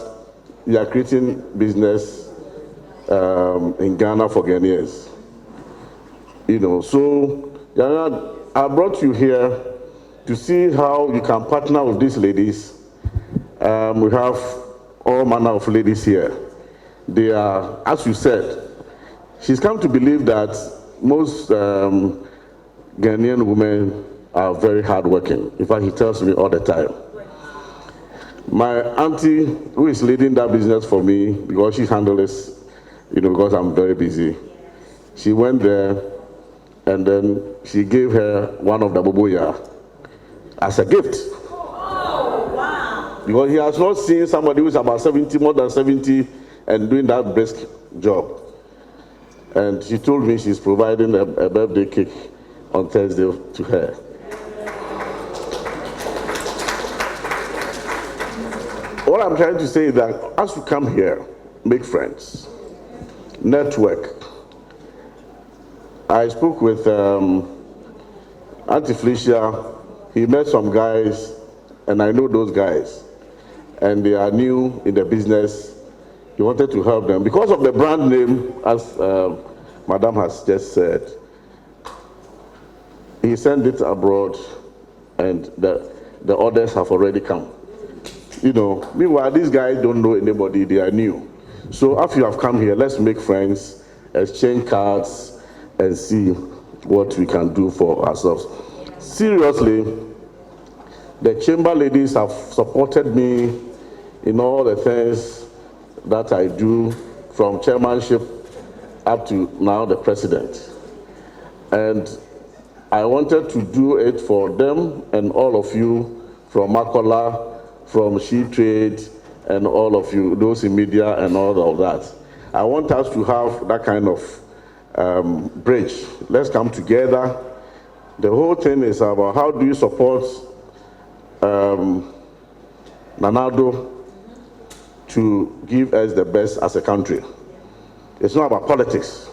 you are creating business in Ghana for Ghanaians. You know, so Yana, I brought you here to see how you can partner with these ladies. We have all manner of ladies here. They are, as you said, she's come to believe that most Ghanaian women are very hardworking. In fact, he tells me all the time. My auntie, who is leading that business for me, because she handles this, you know, because I'm very busy, she went there and then she gave her one of the boboya as a gift. Because he has not seen somebody who is about 70, more than 70, and doing that brisk job. And she told me she's providing a birthday cake on Thursday to her. What I'm trying to say is that as you come here, make friends, network. I spoke with Auntie Felicia. He met some guys, and I know those guys. And they are new in the business. He wanted to help them. Because of the brand name, as Madam has just said, he sent it abroad, and the orders have already come. You know, meanwhile, these guys don't know anybody, they are new. So after you have come here, let's make friends, exchange cards, and see what we can do for ourselves. Seriously, the chamber ladies have supported me in all the things that I do, from chairmanship up to now the president. And I wanted to do it for them and all of you from Makola, from She Trade, and all of you, those in media and all of that. I want us to have that kind of bridge. Let's come together. The whole thing is about how do you support Nanado to give us the best as a country. It's not about politics,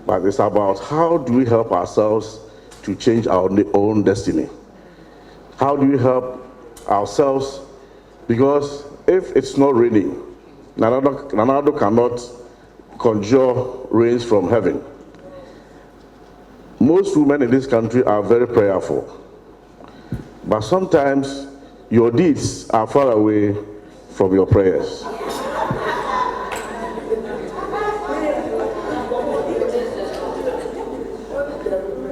but it's about how do we help ourselves to change our own destiny. How do we help ourselves? Because if it's not raining, Nanado cannot conjure rains from heaven. Most women in this country are very prayerful, but sometimes your deeds are far away from your prayers.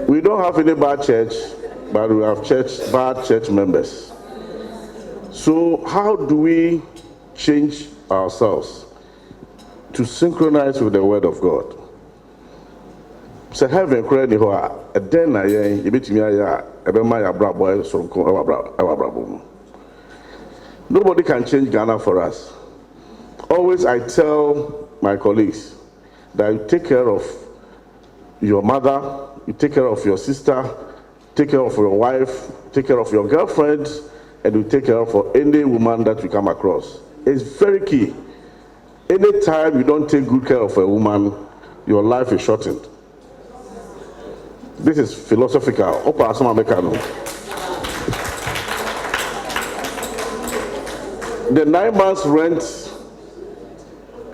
We don't have any bad church, but we have bad church members. So how do we change ourselves to synchronize with the word of God? So heaven crying a den na yen yebetimi aya ebema ya brabo sonko ewa. Nobody can change Ghana for us. Always I tell my colleagues that you take care of your mother, you take care of your sister, take care of your wife, take care of your girlfriend, and you take care of any woman that you come across. It's very key. Anytime you don't take good care of a woman, your life is shortened. This is philosophical. The 9 months rent,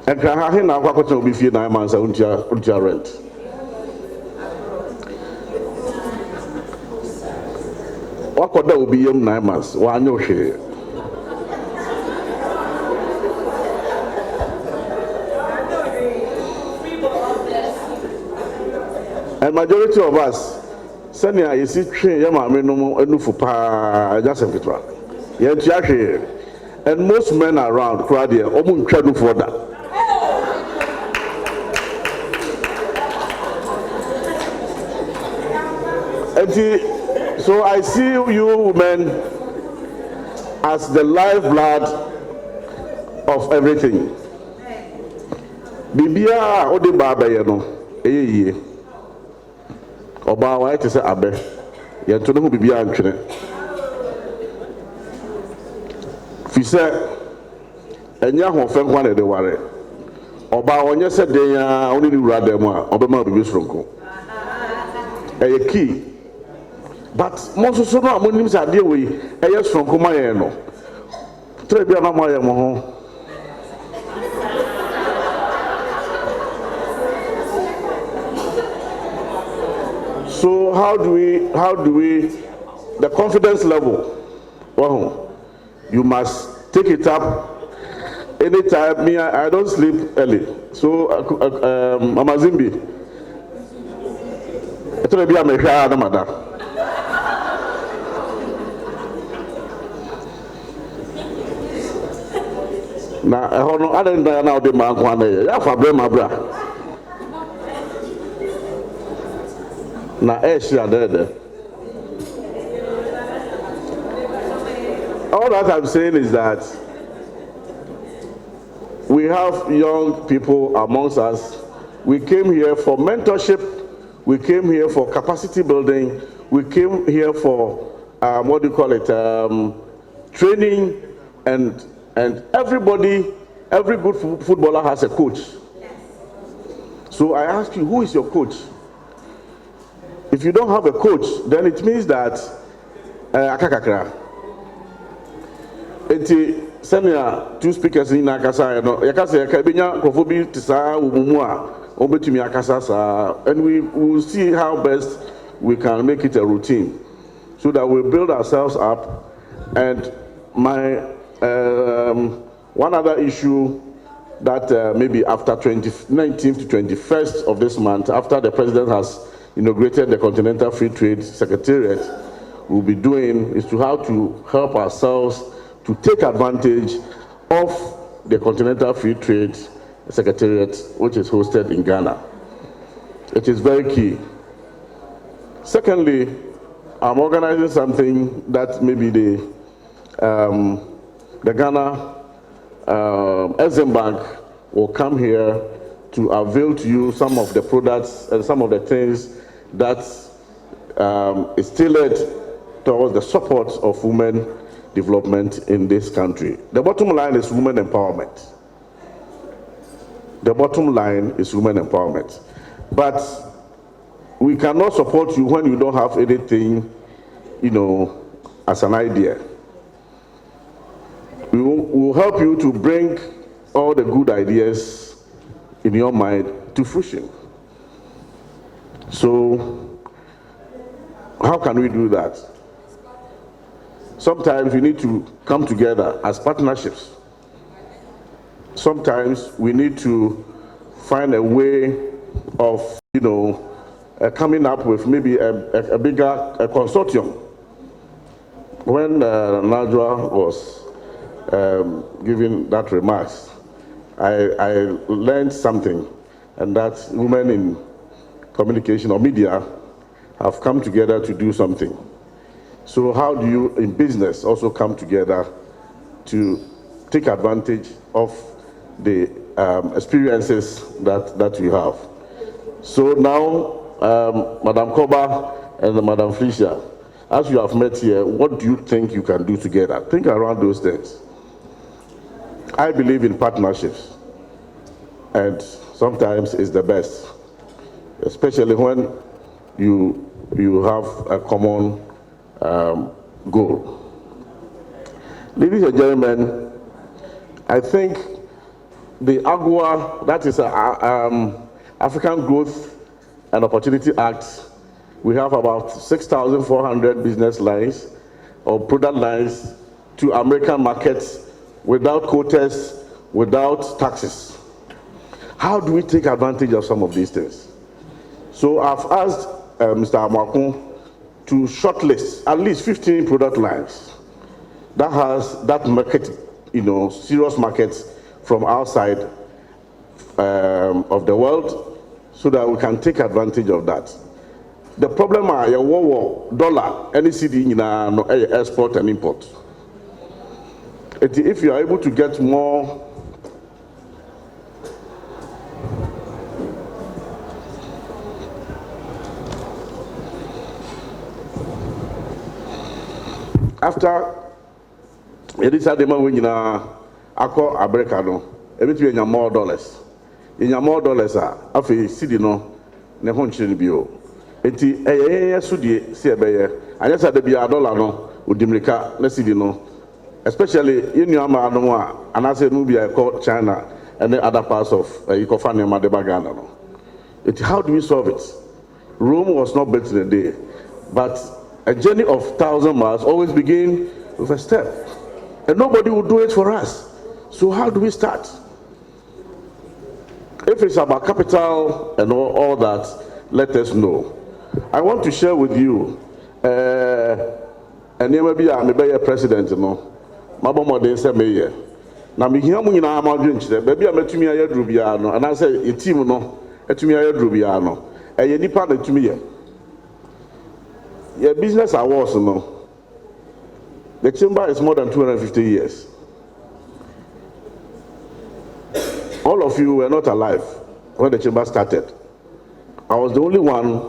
and will be 9 months until rent. What could that will be 9 months? Why no share? And majority of us, senior, you see, Yama, Nufupa, just a bit. Yet, and most men around, crowd here, almost try to for that. And so I see you women as the lifeblood of everything. Bibia, Odi Baba, you know, Oba wa ete se abe ye to no hu bibia antwene fi se enya ho fe kwa na de ware oba onye se den ya oni ni wura dem a obema bibi soronko eye key but mo so no amonim se ade we eye soronko ma ye no tre bia na ma ye mo ho. So how do we, the confidence level, well, you must take it up anytime. Me, I don't sleep early. So, Amazimbi, it's going to be a mehra mother. Now, I don't know, I don't know now the man one day. I have a bra. Na Asia there. All that I'm saying is that we have young people amongst us. We came here for mentorship. We came here for capacity building. We came here for what do you call it? Training, and everybody, every good footballer has a coach. So I ask you, who is your coach? If you don't have a coach, then it means that akakakra. Enti senior two speakers in akasa no yakasa yakabenya kofobi tisa umumu a obetumi akasa sa, and we will see how best we can make it a routine so that we build ourselves up. And my one other issue that maybe after 19th to 21st of this month, after the president has inaugurated the Continental Free Trade Secretariat, we'll be doing is to how to help ourselves to take advantage of the Continental Free Trade Secretariat, which is hosted in Ghana. It is very key. Secondly, I'm organizing something that maybe the Ghana Exim Bank will come here to avail to you some of the products and some of the things that is tailored towards the support of women development in this country. The bottom line is women empowerment. The bottom line is women empowerment. But we cannot support you when you don't have anything, as an idea. We will help you to bring all the good ideas in your mind to fruition. So, how can we do that? Sometimes we need to come together as partnerships. Sometimes we need to find a way of, coming up with maybe a bigger consortium. When Najwa was giving that remarks, I learned something, and that women in communication or media have come together to do something. So how do you, in business, also come together to take advantage of the experiences that you have? So now, Madam Koba and Madam Felicia, as you have met here, what do you think you can do together? Think around those things. I believe in partnerships, and sometimes it's the best, especially when you have a common goal. Ladies and gentlemen, I think the AGUA, that is African Growth and Opportunity Act, we have about 6,400 business lines or product lines to American markets without quotas, without taxes. How do we take advantage of some of these things? So I've asked Mr. Amakun to shortlist at least 15 product lines that has that market, serious markets from outside of the world, so that we can take advantage of that. The problem is your dollar, any city in export and import. If you are able to get more after Edisa Dema when you ako Abrekano, everything you more dollars. In your more dollars are afi city no ne honchiri bio. Enti sudi si ebeye. Anya sa de bia dollar no udimrika na city no. Especially in your man no and I say no be China and the other parts of Ikofane Madebagana no. How do we solve it? Rome was not built in a day, but a journey of 1,000 miles always begins with a step, and nobody will do it for us. So how do we start? If it's about capital and all that, let us know. I want to share with you, and maybe I'm a president, Mabomo de say me na me hia mu nyina ma dwen kire baby a metumi aye duru bia no and I say a team no etumi aye duru bia no eye nipa na etumi ye your business awards no. The chamber is more than 250 years. All of you were not alive when the chamber started. I was the only one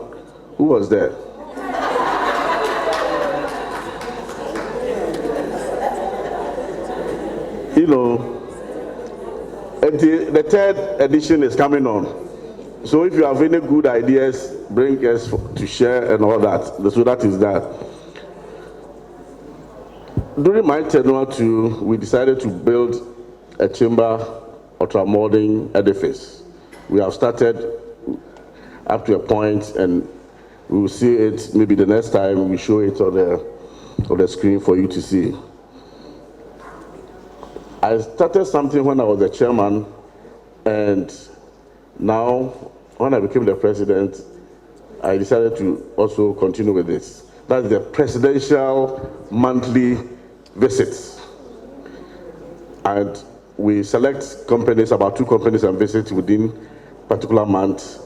who was there. The third edition is coming on. So if you have any good ideas, bring us to share and all that. So that is that. During my tenure too, we decided to build a chamber ultramolding edifice. We have started up to a point, and we will see it maybe the next time we show it on the screen for you to see. I started something when I was the chairman, and now when I became the president, I decided to also continue with this. That's the presidential monthly visits. And we select companies, about 2 companies, and visit within a particular month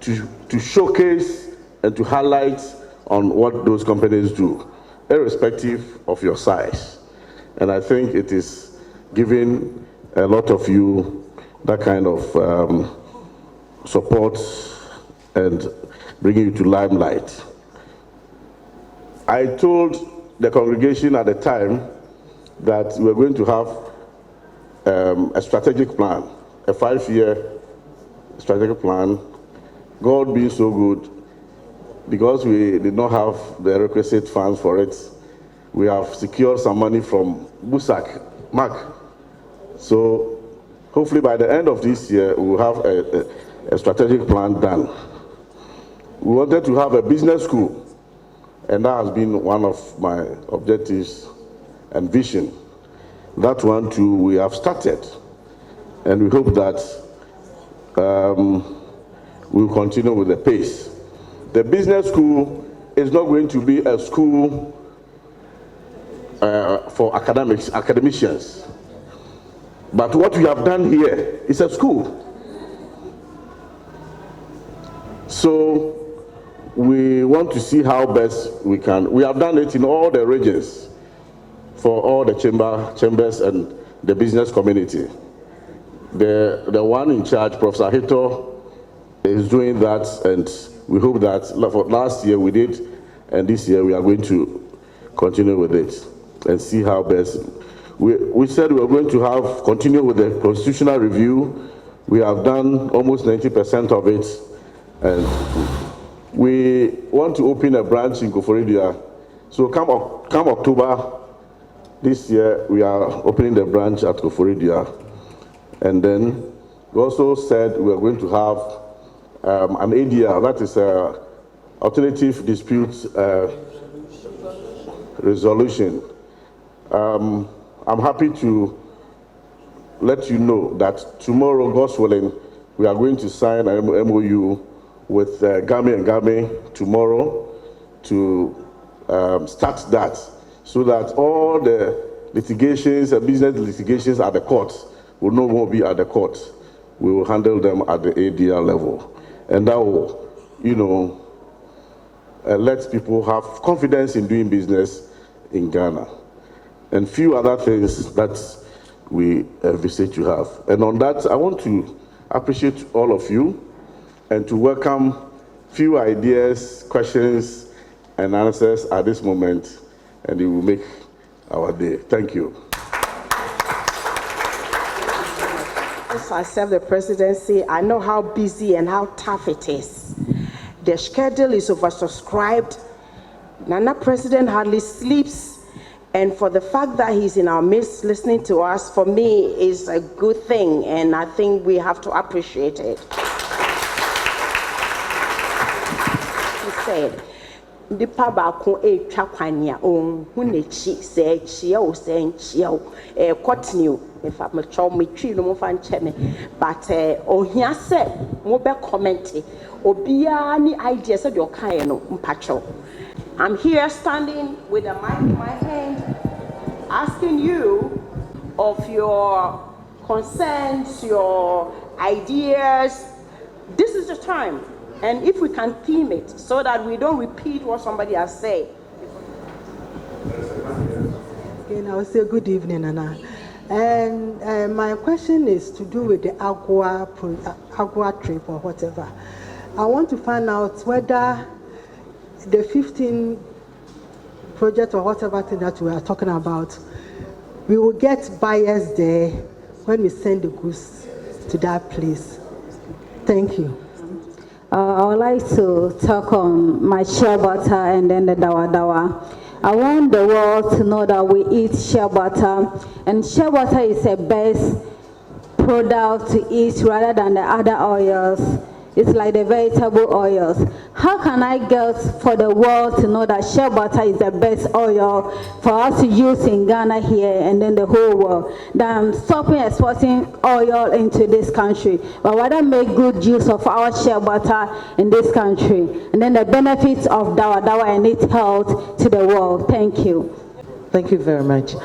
to showcase and to highlight on what those companies do, irrespective of your size. And I think it is giving a lot of you that kind of support and bringing you to limelight. I told the congregation at the time that we were going to have a strategic plan, a 5-year strategic plan. God being so good, because we did not have the requisite funds for it, we have secured some money from Busak, Mark. So hopefully by the end of this year, we will have a strategic plan done. We wanted to have a business school, and that has been one of my objectives and vision. That one too, we have started, and we hope that we'll continue with the pace. The business school is not going to be a school for academicians, but what we have done here is a school. So we want to see how best we can. We have done it in all the regions for all the chambers and the business community. The one in charge, Professor Hito, is doing that, and we hope that for last year we did, and this year we are going to continue with it and see how best. We said we were going to continue with the constitutional review. We have done almost 90% of it, and we want to open a branch in Koforidua. So come October this year, we are opening the branch at Koforidua. And then we also said we are going to have an ADR, that is Alternative Dispute Resolution. I'm happy to let you know that tomorrow, God's willing, we are going to sign an MOU with Game and Game tomorrow to start that, so that all the litigations and business litigations at the court will no more be at the court. We will handle them at the ADR level. And that will, let people have confidence in doing business in Ghana. And few other things that we envisage to have. And on that, I want to appreciate all of you and to welcome few ideas, questions, and answers at this moment, and it will make our day. Thank you. As I serve the presidency, I know how busy and how tough it is. The schedule is oversubscribed. Nana President hardly sleeps. And for the fact that he's in our midst listening to us, for me, is a good thing. And I think we have to appreciate it. He said, Dipa baako etwa kwanya on hunechi se chia o se nchia o continue if I'm a child me twi no mo fan cheme but ohia se mo be comment obia ni idea se de okan no mpacho. I'm here standing with a mic in my hand asking you of your concerns, your ideas. This is the time. And if we can theme it so that we don't repeat what somebody has said. Again, I will say good evening, Nana. And my question is to do with the agua trip or whatever. I want to find out whether the 15 project or whatever thing that we are talking about, we will get buyers there when we send the goods to that place. Thank you. I would like to talk on my shea butter and then the dawa dawa. I want the world to know that we eat shea butter, and shea butter is the best product to eat rather than the other oils. It's like the vegetable oils. How can I get for the world to know that shea butter is the best oil for us to use in Ghana here and then the whole world? That I'm stopping exporting oil into this country, but rather make good use of our shea butter in this country, and then the benefits of dawa dawa and its health to the world. Thank you. Thank you very much.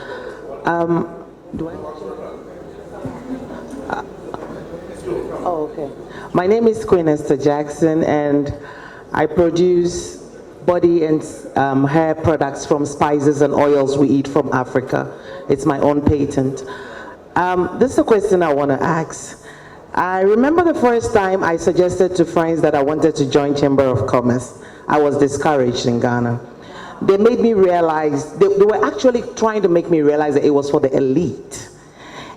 Okay. My name is Queen Esther Jackson, and I produce body and hair products from spices and oils we eat from Africa. It's my own patent. This is a question I want to ask. I remember the first time I suggested to friends that I wanted to join Chamber of Commerce. I was discouraged in Ghana. They made me realize, they were actually trying to make me realize that it was for the elite.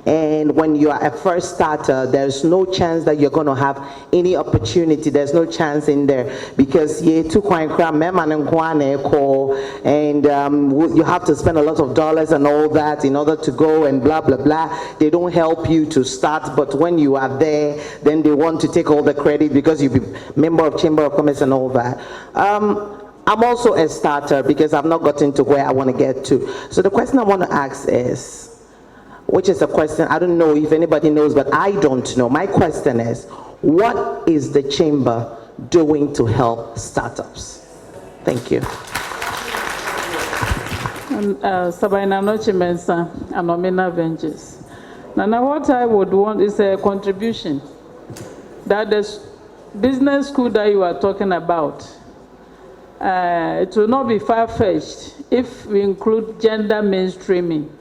And when you are a first starter, there's no chance that you're going to have any opportunity. There's no chance in there because and you have to spend a lot of dollars and all that in order to go and blah, blah, blah. They don't help you to start, but when you are there, then they want to take all the credit because you've been member of Chamber of Commerce and all that. I'm also a starter because I've not gotten to where I want to get to. So the question I want to ask is, which is a question I don't know if anybody knows, but I don't know. My question is, what is the chamber doing to help startups? Thank you. Sabina Noche Mensa, Anomena Ventures. Now, what I would want is a contribution that the business school that you are talking about, it will not be far-fetched if we include gender mainstreaming.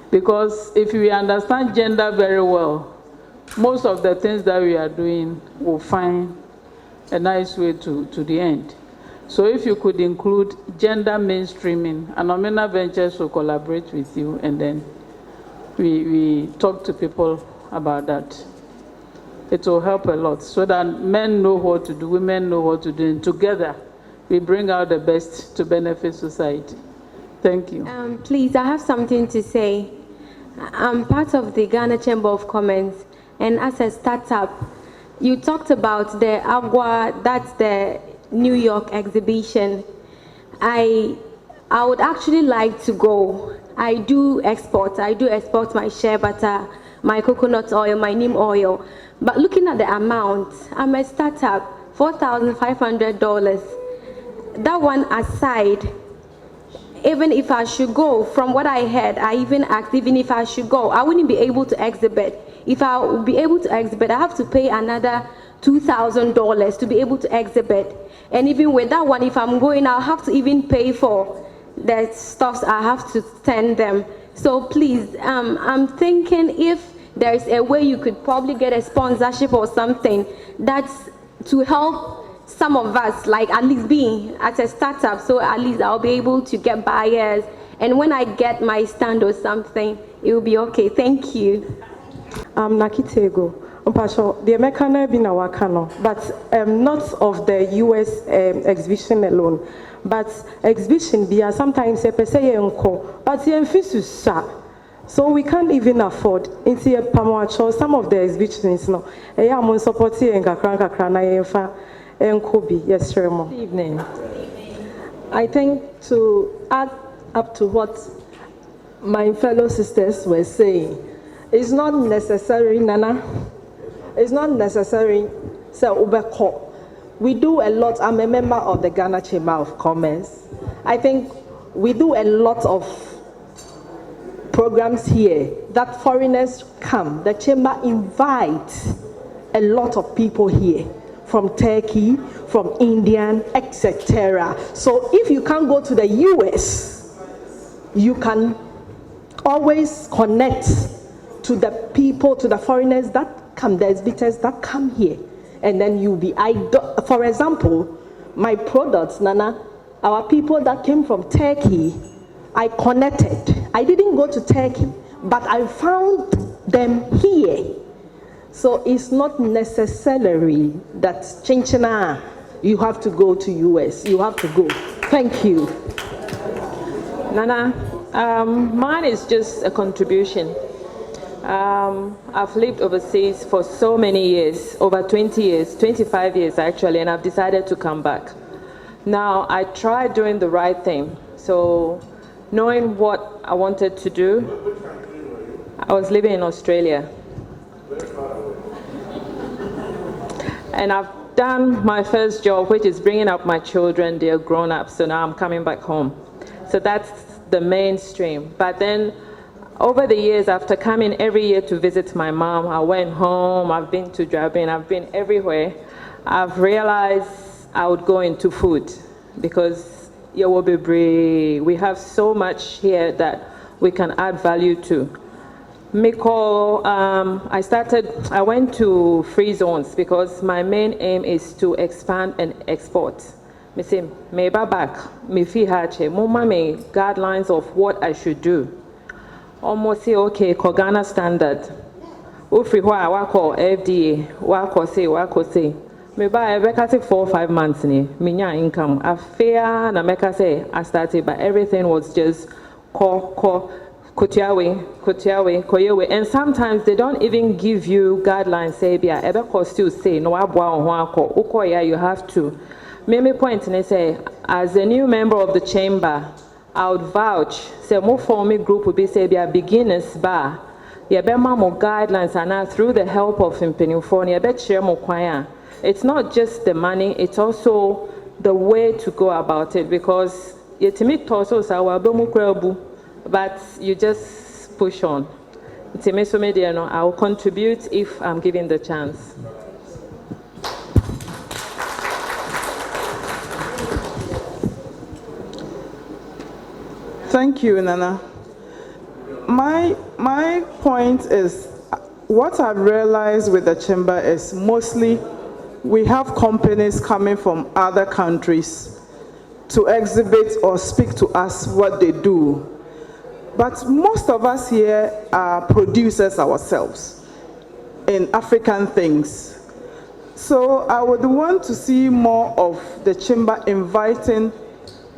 Because if we understand gender very well, most of the things that we are doing will find a nice way to the end. So if you could include gender mainstreaming, Anomena Ventures will collaborate with you, and then we talk to people about that. It will help a lot so that men know what to do, women know what to do, and together we bring out the best to benefit society. Thank you. Please, I have something to say. I'm part of the Ghana Chamber of Commerce, and as a startup, you talked about the Agua, that's the New York exhibition. I would actually like to go. I do export my shea butter, my coconut oil, my neem oil. But looking at the amount, I'm a startup, $4,500. That one aside, even if I should go, from what I heard, I even asked even if I should go, I wouldn't be able to exhibit. If I would be able to exhibit, I have to pay another $2,000 to be able to exhibit. And even with that one, if I'm going, I'll have to even pay for the stuffs I have to send them. So please, I'm thinking if there's a way you could probably get a sponsorship or something that's to help some of us, like at least being at a startup, so at least I'll be able to get buyers. And when I get my stand or something, it will be okay. Thank you. I'm Nakitego. The American been a wakano, but not of the US exhibition alone, but exhibition be sometimes a pesay unko, but the emphasis so we can't even afford into a pamuacho some of the exhibitions no. I'm supporting and kakranka and Kobe. Yes, sir. Good evening. I think to add up to what my fellow sisters were saying, it's not necessary, Nana. It's not necessary. So we do a lot. I'm a member of the Ghana Chamber of Commerce. I think we do a lot of programs here that foreigners come. The chamber invites a lot of people here from Turkey, from India, etc. So if you can't go to the US, you can always connect to the people, to the foreigners that come, the exhibitors that come here. And then you'll be, for example, my products, Nana, our people that came from Turkey, I connected. I didn't go to Turkey, but I found them here. So it's not necessary that Chinchina, you have to go to US, you have to go. Thank you. Nana, mine is just a contribution. I've lived overseas for so many years, over 20 years, 25 years actually, and I've decided to come back. Now, I tried doing the right thing. So, knowing what I wanted to do, I was living in Australia. And I've done my first job, which is bringing up my children. They're grown up, so now I'm coming back home. So that's the mainstream. But then Over the years, after coming every year to visit my mom, I went home, I've been to Drabin, I've been everywhere. I've realized I would go into food because we have so much here that we can add value to. I went to free zones because my main aim is to expand and export. Me say, me back, me fi hache, mama me guidelines of what I should do. Almost say, okay, Ghana standard. Ufri wa wako FDA, wako say. Me buy every 4 or 5 months ni, minya income. I fear na meka say I started, but everything was just koyewe. And sometimes they don't even give you guidelines, say, bia, ebe cost you say, no abwa onwako, ukoya, you have to. Meme point, and say, as a new member of the chamber, I would vouch, say, more for me group would be, say, bia, beginners bar. Yeah, be more guidelines, and now through the help of Impenifornia, I bet share more choir. It's not just the money, it's also the way to go about it, because but you just push on. I will contribute if I'm given the chance. Thank you, Nana. My point is, what I've realized with the chamber is mostly we have companies coming from other countries to exhibit or speak to us what they do. But most of us here are producers ourselves in African things. So I would want to see more of the chamber inviting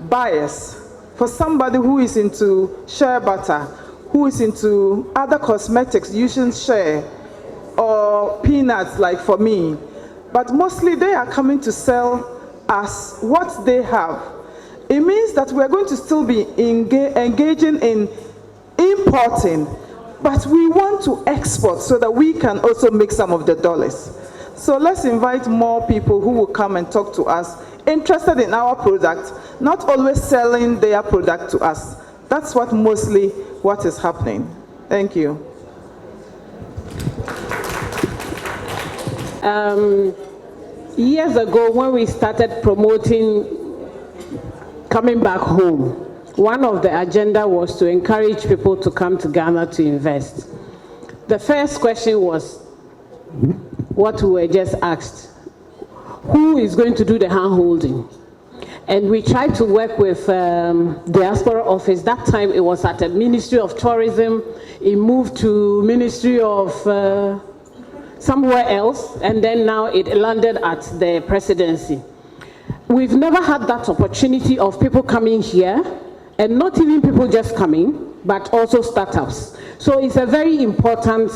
buyers. For somebody who is into shea butter, who is into other cosmetics using shea or peanuts like for me, but mostly they are coming to sell us what they have. It means that we're going to still be engaging in importing, but we want to export so that we can also make some of the dollars. So let's invite more people who will come and talk to us, interested in our product, not always selling their product to us. That's mostly what is happening. Thank you. Years ago, when we started promoting coming back home, one of the agenda was to encourage people to come to Ghana to invest. The first question was what we were just asked: who is going to do the hand-holding? And we tried to work with diaspora office. That time it was at the Ministry of Tourism. It moved to Ministry of somewhere else, and then now it landed at the presidency. We've never had that opportunity of people coming here, and not even people just coming, but also startups. So it's a very important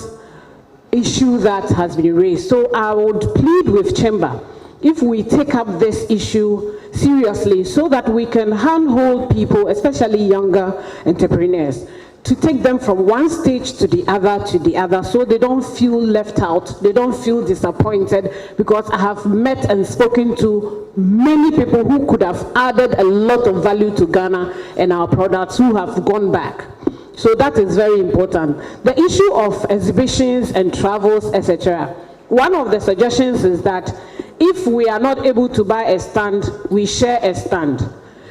issue that has been raised. So I would plead with Chamber, if we take up this issue seriously so that we can handhold people, especially younger entrepreneurs, to take them from one stage to the other, so they don't feel left out, they don't feel disappointed, because I have met and spoken to many people who could have added a lot of value to Ghana and our products who have gone back. So that is very important. The issue of exhibitions and travels, etc. One of the suggestions is that if we are not able to buy a stand, we share a stand.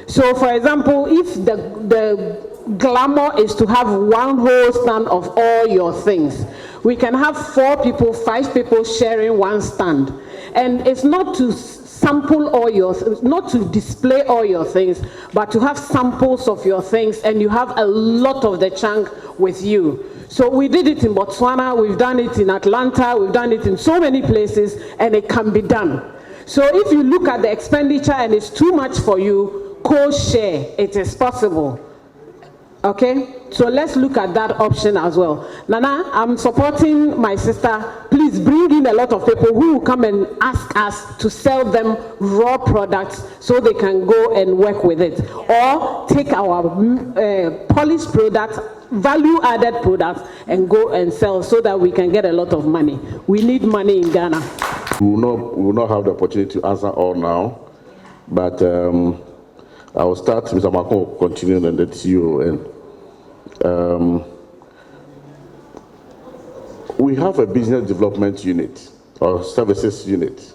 So for example, if the glamour is to have one whole stand of all your things, we can have 4 people, 5 people sharing one stand. And it's not to sample all your, not to display all your things, but to have samples of your things, and you have a lot of the chunk with you. So we did it in Botswana, we've done it in Atlanta, we've done it in so many places, and it can be done. So if you look at the expenditure and it's too much for you, co-share, it is possible. Okay, so let's look at that option as well. Nana, I'm supporting my sister. Please bring in a lot of people who will come and ask us to sell them raw products so they can go and work with it. Or take our polished products, value-added products, and go and sell so that we can get a lot of money. We need money in Ghana. We will not have the opportunity to answer all now, but I will start. Mr. Marco will continue, and that's you. And we have a business development unit or services unit,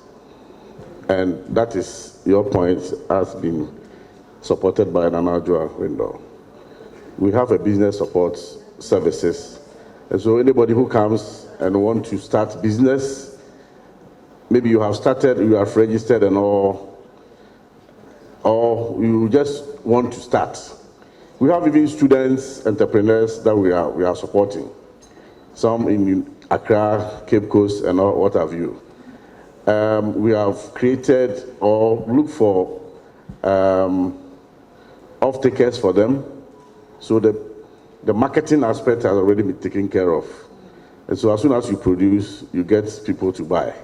and that is, your point has been supported by Nana Adjoa-Window. We have a business support services, and so anybody who comes and want to start business, maybe you have started, you have registered and all, or you just want to start. We have even students, entrepreneurs that we are supporting. Some in Accra, Cape Coast, and all, what have you. We have created or looked for off-takers for them. So the marketing aspect has already been taken care of. And so as soon as you produce, you get people to buy.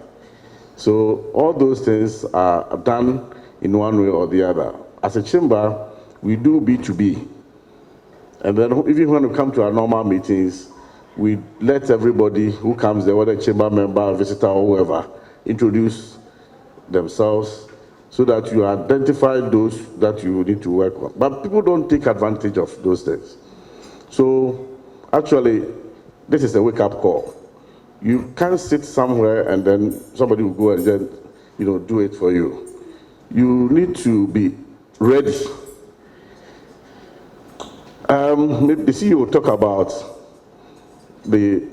So all those things are done in one way or the other. As a chamber, we do B2B. And then even when we come to our normal meetings, we let everybody who comes there, whether chamber member, visitor, or whoever, introduce themselves so that you identify those that you need to work on. But people don't take advantage of those things. So actually, this is a wake-up call. You can't sit somewhere and then somebody will go and then, do it for you. You need to be ready. The CEO will talk about the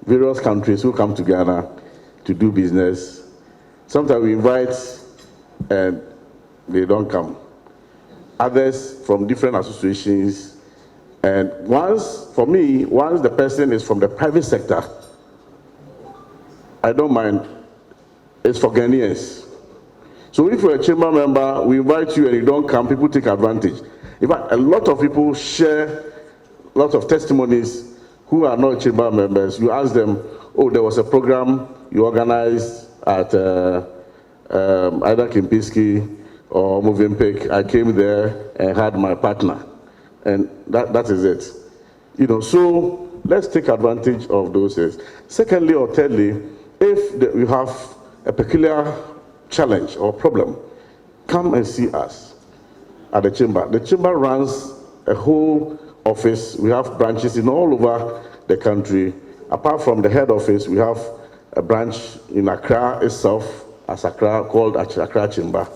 various countries who come together to do business. Sometimes we invite and they don't come. Others from different associations. And once the person is from the private sector, I don't mind. It's for Ghanaians. So if you're a chamber member, we invite you and you don't come, people take advantage. In fact, a lot of people share lots of testimonies who are not chamber members. You ask them, oh, there was a program you organized at either Kempinski or Movenpick. I came there and had my partner. And that is it. So let's take advantage of those things. Secondly or thirdly, if you have a peculiar challenge or problem, come and see us at the chamber. The chamber runs a whole office. We have branches in all over the country. Apart from the head office, we have a branch in Accra itself, as Accra, called Accra Chamber.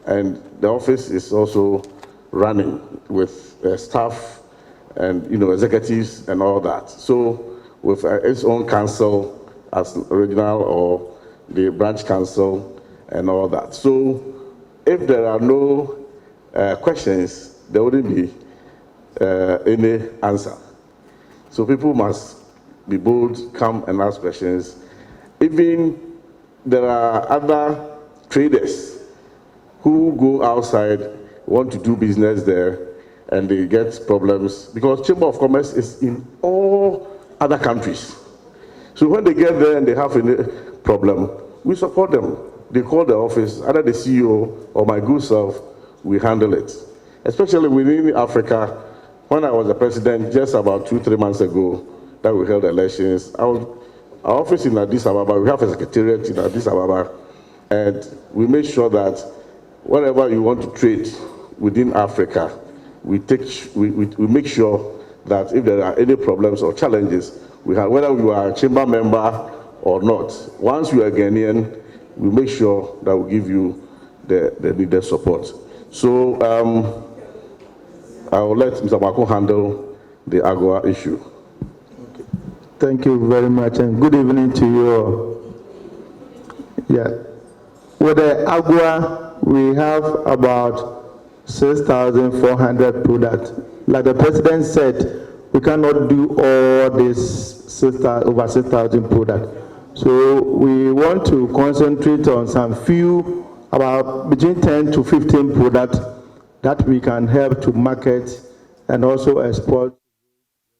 And the office is also running with staff and executives and all that. So with its own council as regional or the branch council and all that. So if there are no questions, there wouldn't be any answer. So people must be bold, come and ask questions. Even there are other traders who go outside, want to do business there, and they get problems because Chamber of Commerce is in all other countries. So when they get there and they have any problem, we support them. They call the office, either the CEO or my good self, we handle it. Especially within Africa, when I was the president just about 2-3 months ago that we held elections, our office in Addis Ababa, we have a secretariat in Addis Ababa, and we make sure that wherever you want to trade within Africa, we make sure that if there are any problems or challenges, whether you are a chamber member or not, once you are Ghanaian, we make sure that we give you the needed support. So I will let Mr. Mako handle the AGOA issue. Okay. Thank you very much, and good evening to you all. Yeah. With the AGOA, we have about 6,400 products. Like the president said, we cannot do all this over 6,000 products. So we want to concentrate on some few, about between 10 to 15 products that we can help to market and also export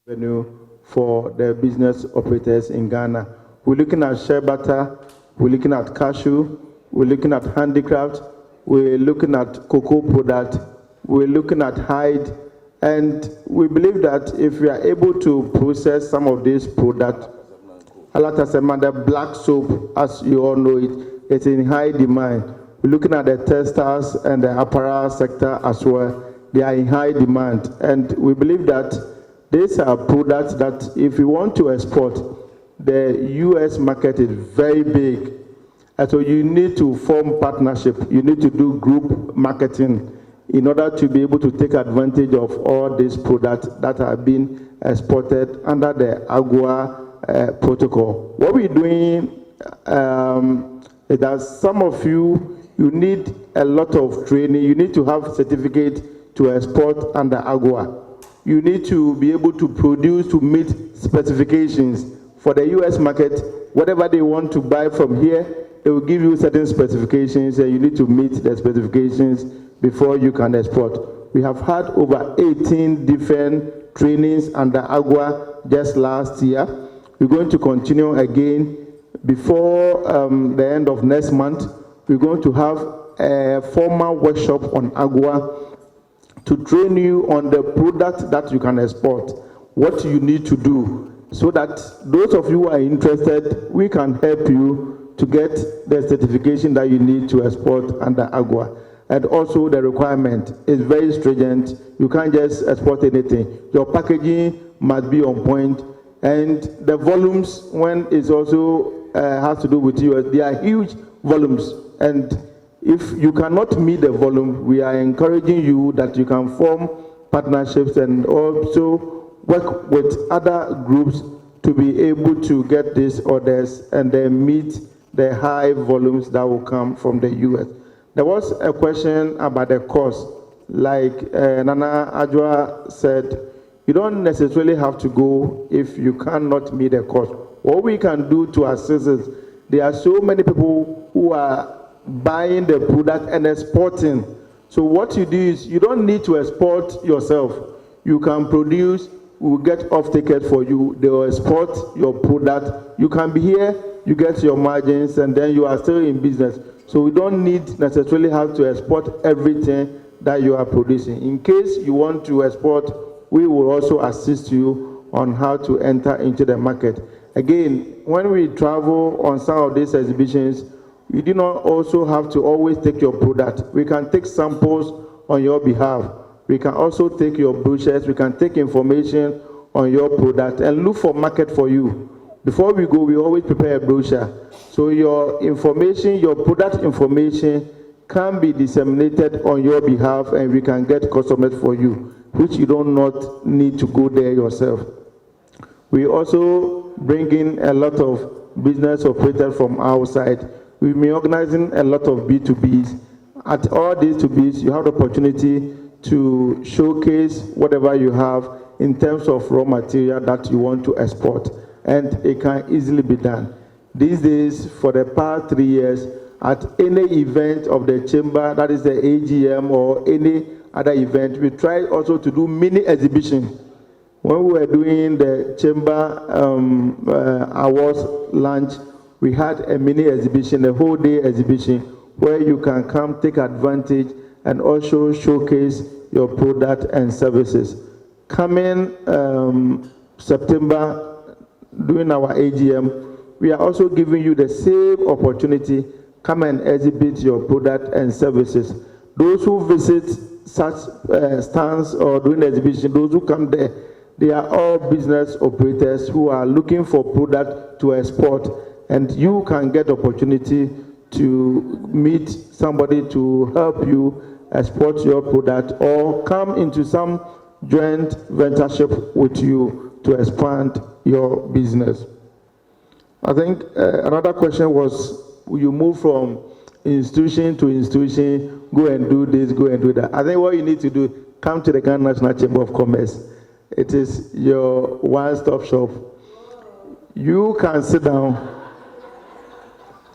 revenue for the business operators in Ghana. We're looking at shea butter, we're looking at cashew, we're looking at handicraft, we're looking at cocoa product, we're looking at hide, and we believe that if we are able to process some of these products, the black soap, as you all know it, it's in high demand. We're looking at the textiles and the apparel sector as well. They are in high demand. And we believe that these are products that if we want to export, the US market is very big. And so you need to form partnership. You need to do group marketing in order to be able to take advantage of all these products that are being exported under the AGOA protocol. What we're doing is that some of you need a lot of training. You need to have certificate to export under AGOA. You need to be able to produce to meet specifications. For the US market, whatever they want to buy from here, they will give you certain specifications and you need to meet the specifications before you can export. We have had over 18 different trainings under AGOA just last year. We're going to continue again before the end of next month. We're going to have a formal workshop on AGOA to train you on the product that you can export, what you need to do, so that those of you who are interested, we can help you to get the certification that you need to export under AGOA. And also the requirement is very stringent. You can't just export anything. Your packaging must be on point. And the volumes, when it's also has to do with US, they are huge volumes. And if you cannot meet the volume, we are encouraging you that you can form partnerships and also work with other groups to be able to get these orders and then meet the high volumes that will come from the US. There was a question about the cost. Like Nana Adjoa said, you don't necessarily have to go if you cannot meet the cost. What we can do to assist is, there are so many people who are buying the product and exporting. So what you do is, you don't need to export yourself. You can produce, we'll get off ticket for you, they will export your product. You can be here, you get your margins, and then you are still in business. So we don't need necessarily have to export everything that you are producing. In case you want to export, we will also assist you on how to enter into the market. Again, when we travel on some of these exhibitions, you do not also have to always take your product. We can take samples on your behalf. We can also take your brochures. We can take information on your product and look for market for you. Before we go, we always prepare a brochure. So your information, your product information can be disseminated on your behalf and we can get customers for you, which you do not need to go there yourself. We also bring in a lot of business operators from outside. We've been organizing a lot of B2Bs. At all these B2Bs, you have the opportunity to showcase whatever you have in terms of raw material that you want to export, and it can easily be done. These days, for the past 3 years, at any event of the chamber, that is the AGM or any other event, we try also to do mini exhibition. When we were doing the chamber awards lunch, we had a mini exhibition, a whole day exhibition, where you can come take advantage and also showcase your product and services. Coming September, during our AGM, we are also giving you the same opportunity. Come and exhibit your product and services. Those who visit such stands or during the exhibition, those who come there, they are all business operators who are looking for product to export. And you can get opportunity to meet somebody to help you export your product or come into some joint ventureship with you to expand your business. I think another question was, you move from institution to institution, go and do this, go and do that. I think what you need to do, come to the Ghana National Chamber of Commerce. It is your one-stop shop. You can sit down.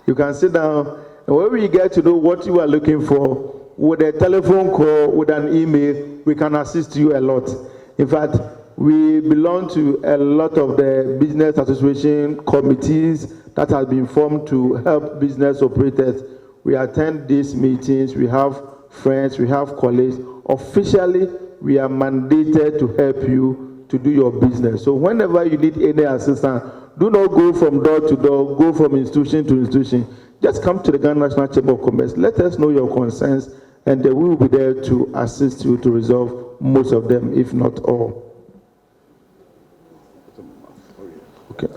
You can sit down, and when we get to know what you are looking for, with a telephone call, with an email, we can assist you a lot. In fact, we belong to a lot of the business association committees that have been formed to help business operators. We attend these meetings, we have friends, we have colleagues. Officially, we are mandated to help you to do your business. So whenever you need any assistance, do not go from door to door, go from institution to institution. Just come to the Ghana National Chamber of Commerce. Let us know your concerns, and we will be there to assist you to resolve most of them, if not all. Okay.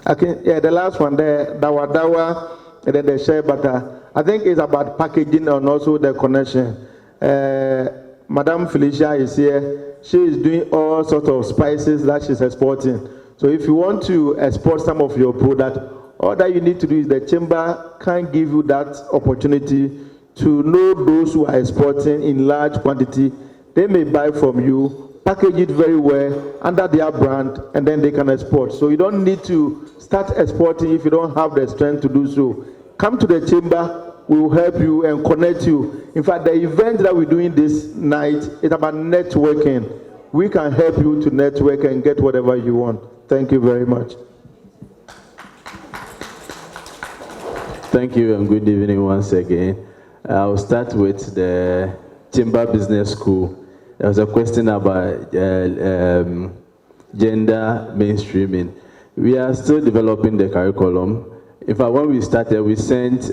Okay, yeah, the last one there, dawa, and then the shea butter. I think it's about packaging and also the connection. Madam Felicia is here. She is doing all sorts of spices that she's exporting. So if you want to export some of your product, all that you need to do is the chamber can give you that opportunity to know those who are exporting in large quantity. They may buy from you, package it very well under their brand, and then they can export. So you don't need to start exporting if you don't have the strength to do so. Come to the chamber. We will help you and connect you. In fact, the event that we're doing this night is about networking. We can help you to network and get whatever you want. Thank you very much. Thank you and good evening once again. I'll start with the Chamber Business School. There was a question about gender mainstreaming. We are still developing the curriculum. In fact, when we started, we sent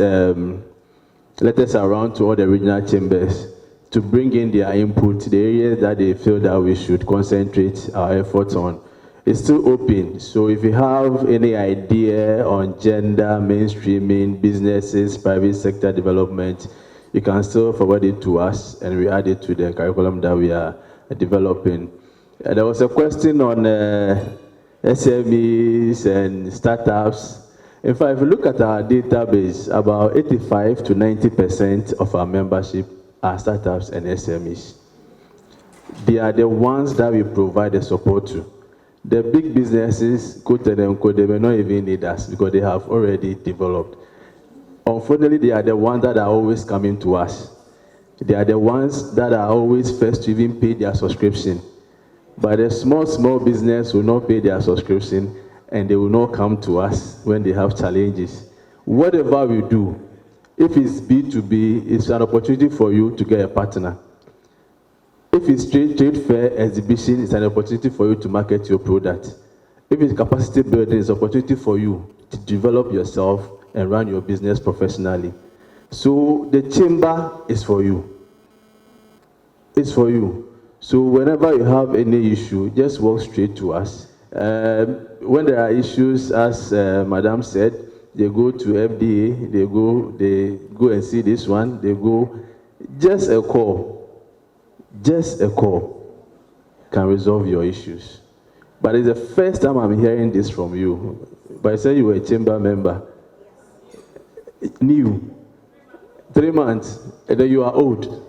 letters around to all the regional chambers to bring in their input, the areas that they feel that we should concentrate our efforts on. It's still open, so if you have any idea on gender, mainstreaming, businesses, private sector development, you can still forward it to us and we add it to the curriculum that we are developing. There was a question on SMEs and startups. In fact, if you look at our database, about 85 to 90% of our membership are startups and SMEs. They are the ones that we provide the support to. The big businesses, they may not even need us because they have already developed. Unfortunately, they are the ones that are always coming to us. They are the ones that are always first to even pay their subscription. But the small business will not pay their subscription and they will not come to us when they have challenges. Whatever we do, if it's B2B, it's an opportunity for you to get a partner. If it's trade fair exhibition, it's an opportunity for you to market your product. If it's capacity building, it's an opportunity for you to develop yourself and run your business professionally. So the chamber is for you. It's for you. So whenever you have any issue, just walk straight to us. When there are issues, as Madam said, they go to FDA, they go and see this one, they go, just a call can resolve your issues. But it's the first time I'm hearing this from you. But I said you were a chamber member. New. 3 months, and then you are old.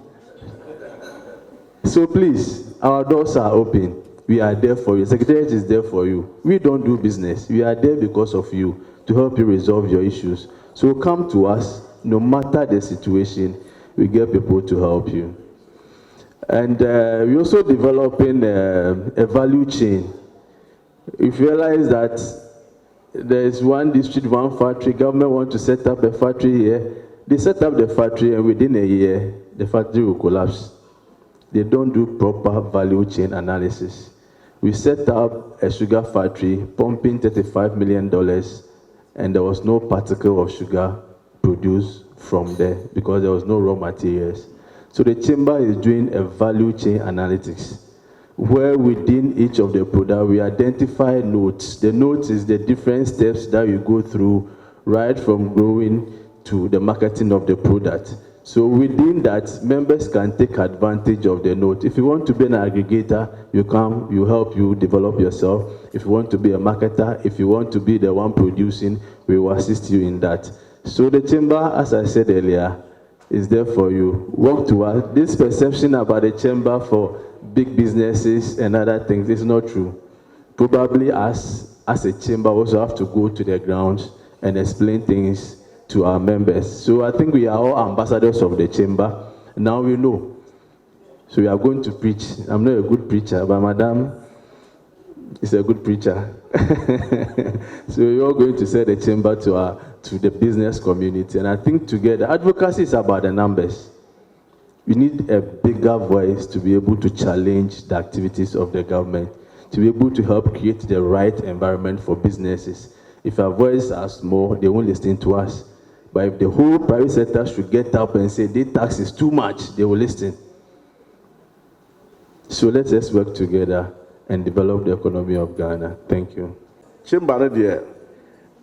So please, our doors are open. We are there for you. Secretariat is there for you. We don't do business. We are there because of you, to help you resolve your issues. So come to us, no matter the situation, we get people to help you. And we're also developing a value chain. If you realize that there is one district, one factory, government want to set up a factory here, they set up the factory and within a year, the factory will collapse. They don't do proper value chain analysis. We set up a sugar factory, pumping $35 million, and there was no particle of sugar produced from there because there was no raw materials. So the chamber is doing a value chain analytics, where within each of the products, we identify nodes. The nodes is the different steps that you go through, right from growing to the marketing of the product. So within that, members can take advantage of the node. If you want to be an aggregator, you come, you help you develop yourself. If you want to be a marketer, if you want to be the one producing, we will assist you in that. So the chamber, as I said earlier, is there for you. Work towards this perception about the chamber for big businesses and other things is not true. Probably as a chamber, we also have to go to the ground and explain things to our members. So I think we are all ambassadors of the chamber. Now we know. So we are going to preach. I'm not a good preacher, but Madam is a good preacher. So we're all going to sell the chamber to the business community. And I think together, advocacy is about the numbers. We need a bigger voice to be able to challenge the activities of the government, to be able to help create the right environment for businesses. If our voices are small, they won't listen to us. But if the whole private sector should get up and say, this tax is too much, they will listen. So let us work together and develop the economy of Ghana. Thank you. Chamber there,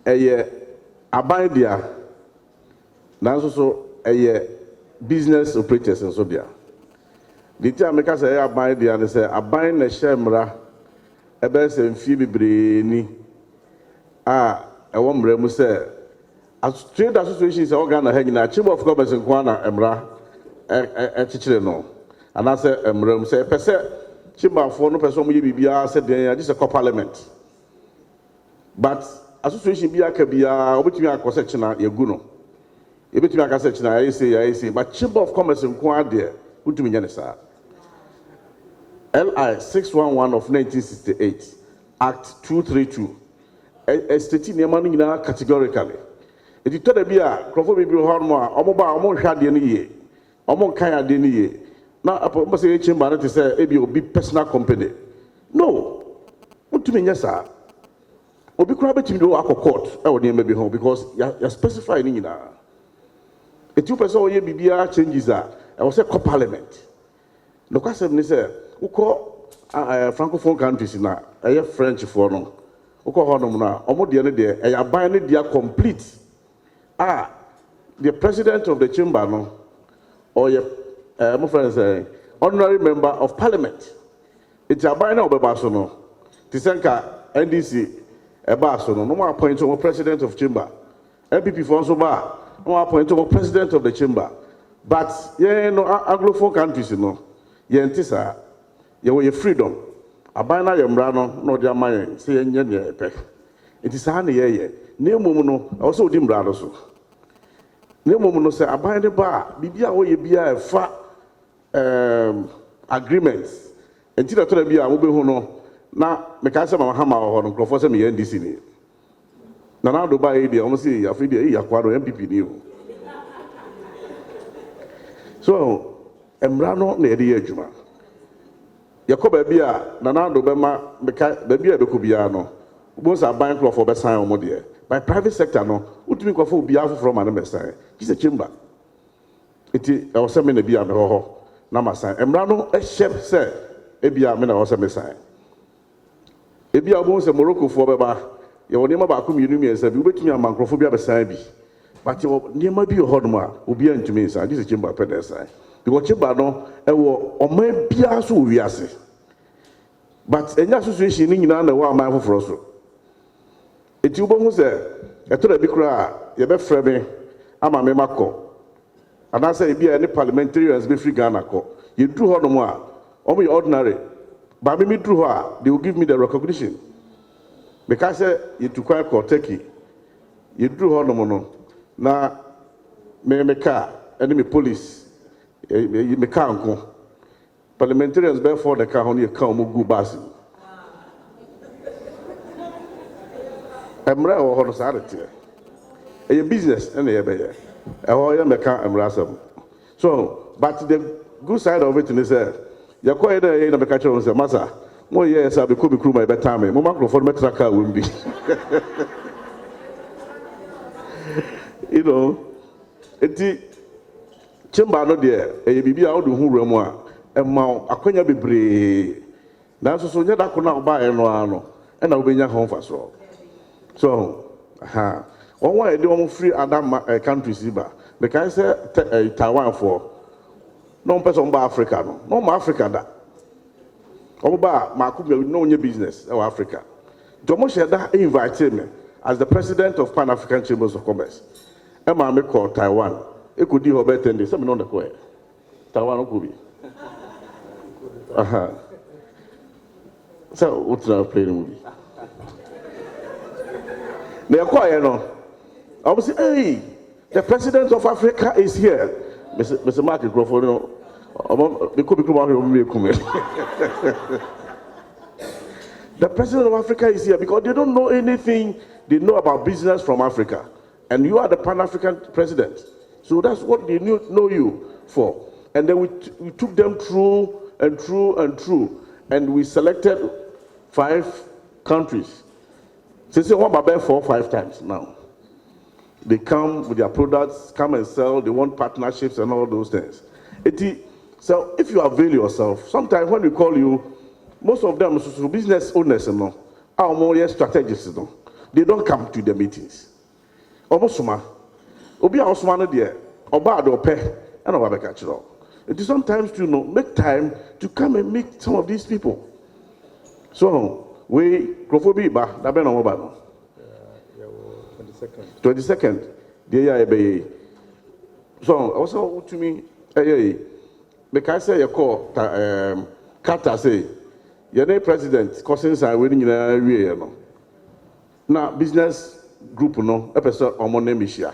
aban dia nanso so business operators and so dia the time make say aban dia ne say aban na shemra ebe se mfie bebre ni ewo mra mu say trade association say organ na ha nyina Chamber of Commerce nko na emra chichire no ana say emra mu say pese Chamber for no person mo ye bibia say den this is a parliament but association bi aka bia obetumi akose china yegu no ebetumi akase china I say but Chamber of Commerce nko ade utumi nya ne sa LI 611 of 1968 Act 232 state name no nyina categorically eti to da bia crofo bi ho no a omoba omo hwa de no ye omo kan ade no ye na apo say chamber no te say e bi obi personal company no utumi nya sa obi kura betimi do akọ court e wo name bi ho because ya specify ni nyina eti person oye bibia changes e wo say co parliament no kwasem ni say uko francophone countries na French for no uko ho no na omo de ne de aban ne dia complete the president of the chamber no or my friend say honorary member of parliament it's aban na obeba so no tisenka NDC eba so no mo appoint o president of chamber MPP for so ba no appoint o president of the chamber but no anglophone countries no yentisa ye freedom abana ye mra no de amaye se yenye ne epe enti sa na ye na emom no also odi mra do so na emom no se aban de ba bibia wo ye bia efa agreements enti da to da bia wo be hu no na me ka se mama hama ho no krofo se me ye NDC ni na do ba e de o se ya fi de ya kwa do MPP ni o so emra no na ye de adwuma Yakoba bia na do be ma be bia be ko bia no bo sa ban club for be sign omo de by private sector no utumi ko for bia for ma na be sign this a chamber iti e wo se me na bia me ho na ma sign emra no e shep se e bia me na wo se me sign e bia bo se Morocco for be ba ye wo nema ba ko mienu mi ensa bi ubetumi amankro bia be sign bi but ye nema bi ho no ma obi antumi sign this a chamber pe de sign because chamber no e wo oman bia so wiase but enya association ni nyina na wa aman foforo so eti ubo hu se eto da bi kura ye be frɛ me ama me makɔ ana say bia ni parliamentarians be free Ghana kɔ ye dru ho no mo a omo ye ordinary ba me dru ho a they will give me the recognition because ye to kwai kɔ Turkey ye dru ho no mo no na me ka ene me police me can't parliamentarians therefore the car only come go basi emra o hono sarete e business and e be e ho ya me ka emra sam so but the good side of it is ya ko e dey na be ka chiro say masa mo ye sa be ko be kru my better me mo makro for metra car will be you know chamber no de e bibia o do hu wuramu a emma akwanya bebre na so nya da ko na oba e no ano e na obenya ho mfaso so one way they want free other countries ba because Taiwan for no person ba Africa no ma Africa da oba ma ku no nye business in Africa Jomo Sheda invited me as the president of Pan African Chambers of Commerce e ma me call Taiwan e could do over 10 days. Some no the ko Taiwan ko bi so what's now playing movie they call no I was say hey the president of Africa is here Mr. Mark Crawford no the president of Africa is here because they don't know anything they know about business from Africa and you are the Pan-African president. So that's what they know you for. And then we took them through and through and through. And we selected 5 countries. So they say, what about 4 or 5 times now? They come with their products, come and sell, they want partnerships and all those things. So if you avail yourself, sometimes when we call you, most of them are business owners, are more strategists. they don't come to the meetings. Obosuma, obi a osuma no de, oba ade ope, and oba beka chiro. It is sometimes to make time to come and meet some of these people. So we Krofobi ba na be no ba no. 22nd. They be. So also to me, because say you call Carter say, your president cousins are winning no. Now business group no, episode or more name is here.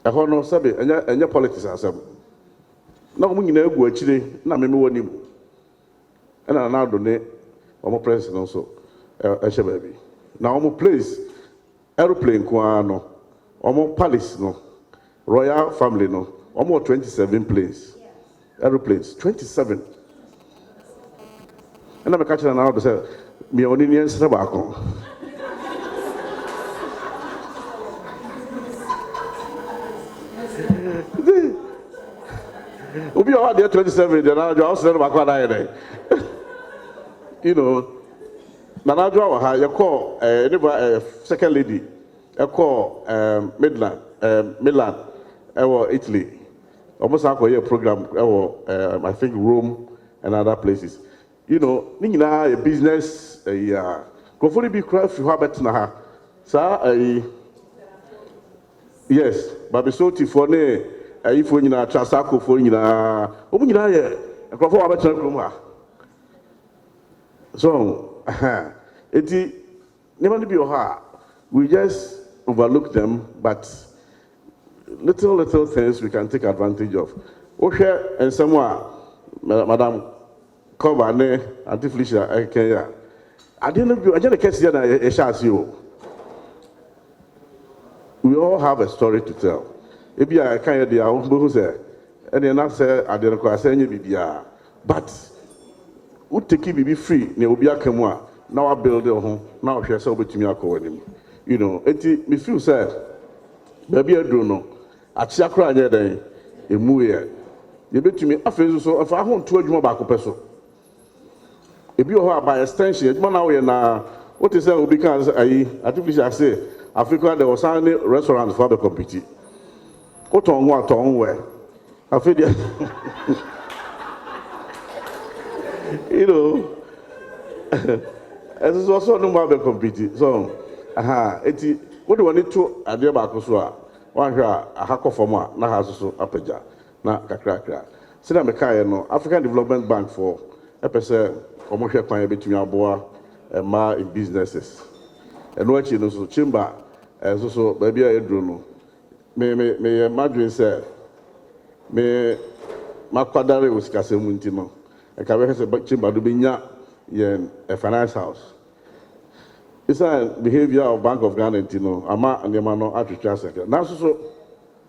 I hold no sabe, and your politics are some. Now we know go actually, na me woni mu. And I now donate or more president also, baby. Now omo place aeroplane kwa no, omo palace no. Royal family, no, almost 27 planes, aeroplanes, 27. And I'm catching an hour to say, me only need to back on. Ubi all there 27, then I'll just say back on. You know, Nanajo, you call second lady, you call Milan. Italy, almost a program. I think Rome and other places. You know, a business. Hopefully, be craft you have it now. Sir, yes, but be so tifone. If we na transako for you na, a craft for about room. So, it never be your we just overlook them, but. Little things we can take advantage of. Okay, and somewhere, Madam Commere, Auntie Felicia, Kenya. I didn't catch you. We all have a story to tell. Maybe I can't do our own say, and then I say, I didn't quite say any but who take it be free, ne will be a Kamwa. Now I build a home, now she's over to me. You know, it me feel sad. Maybe I don't know. Achiakra anya den emu ye ye betumi afezu so afa ho nto adwuma ba ko peso ebi o ho by extension adwuma na we na what is say obi kan ayi artificial say Africa there was any restaurant for the compete ko ton ho aton we afi dia you know as is also no more compete so eti what do we need to ade ba ko so a one here a hako forma na hasusu apeja na kakrakra. Sina mekaye no African Development Bank for epese omohwe kwan betumi aboa ma in businesses. Eno achi no so chamber so baby a edru no. Me madwin say me makwadare usikasemu nti no. E ka we say chamber do benya yen a finance house. It's a behavior of Bank of Ghana, ama and Yamano Attribute Sector. Now, so,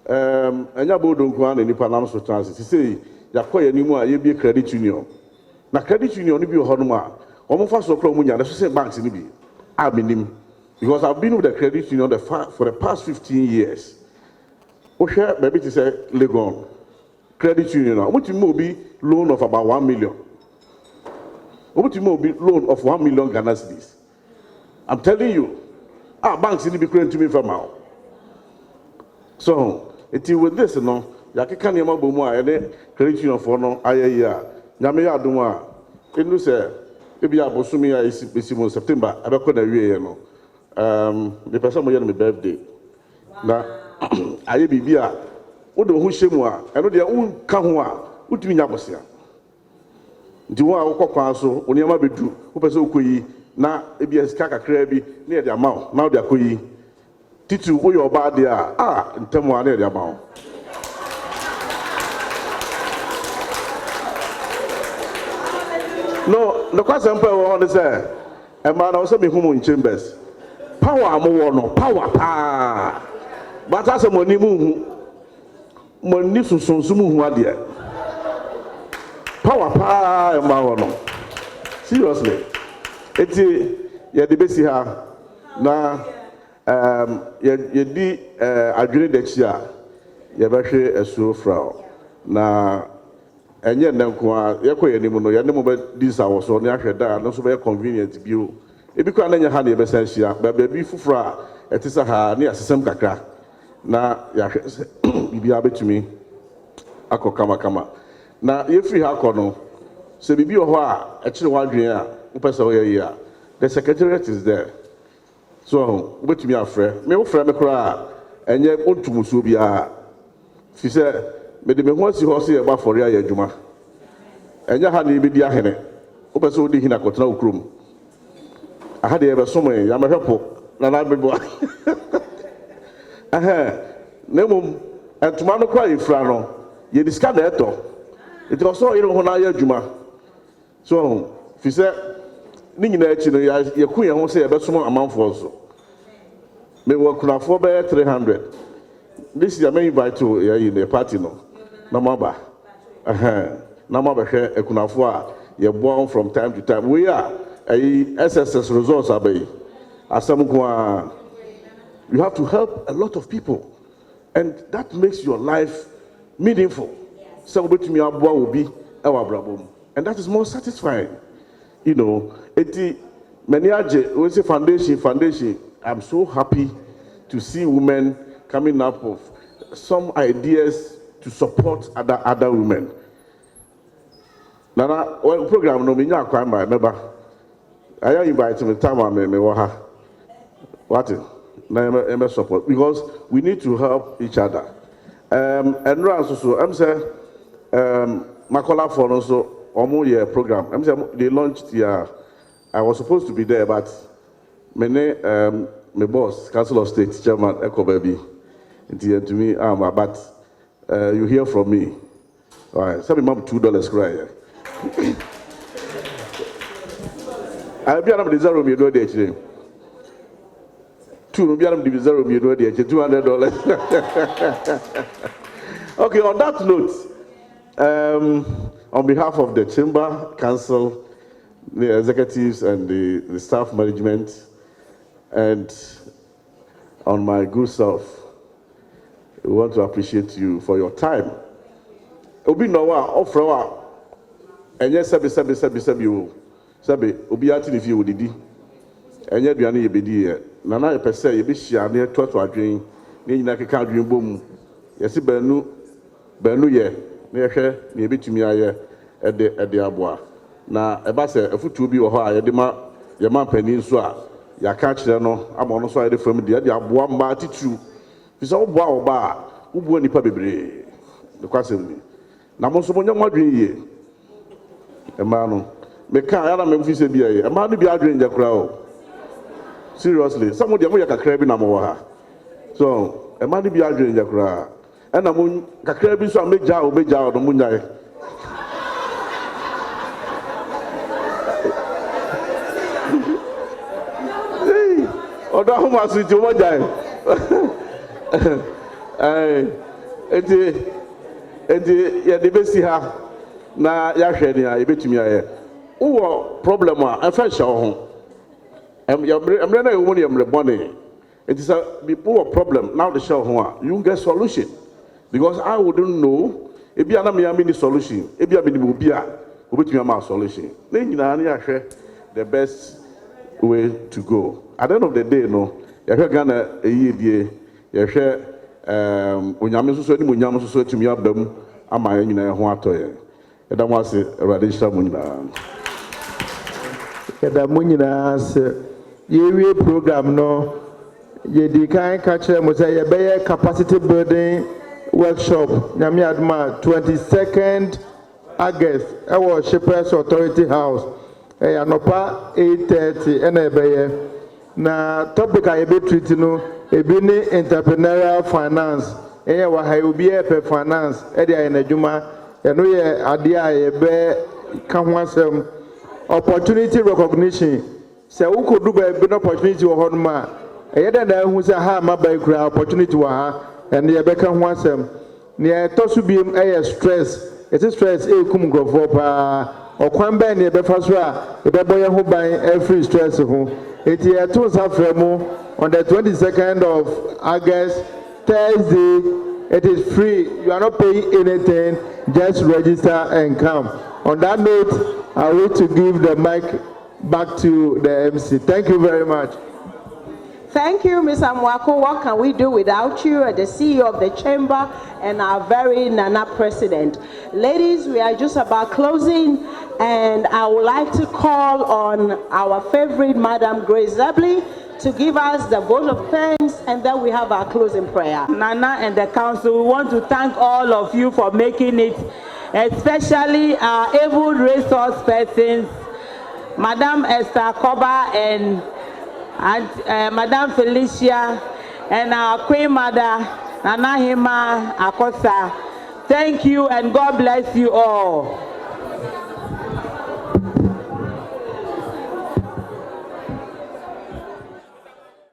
and your board don't go on any Panama transit. You say, Yakoya anymore, you be a credit union. Now, credit union, you be a Honoma, almost for Cromunia, that's the same banks in the I've been because I've been with the credit union for the past 15 years. Okay, maybe to say, Legon, credit union, what you will be loan of about 1 million. What you will be loan of 1 million Ghana cedis. I'm telling you, our banks need to be clean to me from now. So, it is with this, no, Yakika Yama Buma, and credit union for no, Aya, Yamea Duma, and you say, maybe I was assuming I is September, I don't know, the person will my birthday. Now, I be beer, what the Hushemwa, and what their own Kahua, what do you mean, Yabosia? Do you want to call so, when you might be true, who person na ebia sika kakra bi na ye de amount na de akoyi titu wo your bad there ntemu na ye de amount no kwase mpa wo on say e ma na wo say me hu in chambers power mo wo no power pa but as money mu hu money sunsun mu hu ade power pa e ma wo no seriously eti ye de besi ha na ye di adwene de chi a ye behwe esuo fra na enye nanko a ye koye ni mu no ye ne mo be di sa wo so ne ahwe da no so be convenient bio ebi kwa na nya ha na ebesa hia ba bi fufura etisa ha na yasesem kakra na ya bibi abetumi akọ kama na ye free ha kọ no se bibi ho a ekire wadwen a upesa wo ye a the secretariat is there so ubetumi afre me wo frɛ me kora enye ontumuso bia fi se me de me ho asi ho se ye ba fori aye adwuma enye ha na ebedi ahene upesa wo di hina kotena okrom aha de ebe so me ya mehwepo na na bebo nemum entuma no kwa ifra no ye diska na eto it was so iro ho na ya adwuma so fi se ni nyina achi no ye ku ye ho se ye besom amanfo so me wo kunafo be 300 this year me invite to ye the party no na maba na maba hwe ekunafo a ye born from time to time we are SSS results abai asam kwa. You have to help a lot of people, and that makes your life meaningful. So and that is more satisfying. You know, foundation. I'm so happy to see women coming up with some ideas to support other women. Nana, program no minya kwa remember. I invite me time me waha. What? Na support because we need to help each other. And so I'm saying Makola for also omo year program. I'm saying they launched here. I was supposed to be there, but my boss, Council of State Chairman Eko Baby, to me, but you hear from me. All right, some mom $2 cry. I'll be on the zero me do today. $200. Okay, on that note, on behalf of the Chamber, Council, the executives, and the staff management, and on my good self, we want to appreciate you for your time. Obi nowa ofra enye sebi obi ati ni fi odidi enye duane ye bedi ye nana ye pese ye be hia na to adwen na nyina keka adwen bom yesi banu ye na ye hwe na ye betumi aye ede aboa na eba se afutuo bi wo ho a ye de ma ye ma panin so a ya ka kire no ama no so aye de fam de aboa mba titru fi so boa oba a wo boa nipa bebre de kwasem ni na mo so mo nyam adwen ye ema no me ka ya na me fi se bia ye ema no bi adwen nja kura o. Seriously, some of them are kakra bi na mo ha. So, e ma di bi adwen jakra. E na mo kakra bi so meja o no mo nyai. Hey, oda ho ma su ti mo jai. Enti ya de besi ha na ya hwe ni a e betumi aye. Wo problem a e fa hye ho. I'm not a woman. It is a people problem. Now the show you get solution because I wouldn't know if you are not the solution. If you are the solution, then you know the best way to go. At the end of the day, no, you're gonna a year. You share when you're so to me up them. Am I in a water? And I was a radical munina. Yewe program no ye di kan ka kire mo say ye be capacity building workshop nyame adma 22nd August e wo Shippers Authority House anopa 8:30 e na e be na topic a ye be treat no e bi ni entrepreneurial finance e wa ha obi e pe finance e dia ye na dwuma e no ye ade a ye be ka ho asem opportunity recognition. Se wo ko do ba bi opportunity wo ho no ma e yeda na hu se ha ma ba kura opportunity wo ha and ye be ka ho asem ne to so biem e stress it is stress e kum grofo pa okwan ba ne be fa so a e be boye ho ban every stress ho eti e to safra mu on the 22nd of August Thursday. It is free, you are not paying anything, just register and come. On that note, I want to give the mic back to the MC. Thank you very much. Thank you, Ms. Amwako. What can we do without you, the CEO of the chamber and our very Nana president? Ladies, we are just about closing, and I would like to call on our favorite Madam Grace Zebley to give us the vote of thanks, and then we have our closing prayer. Nana and the council, we want to thank all of you for making it, especially our able resource persons, Madam Esther Koba and Madam Felicia, and our Queen Mother, Nana Hima Akosa. Thank you and God bless you all.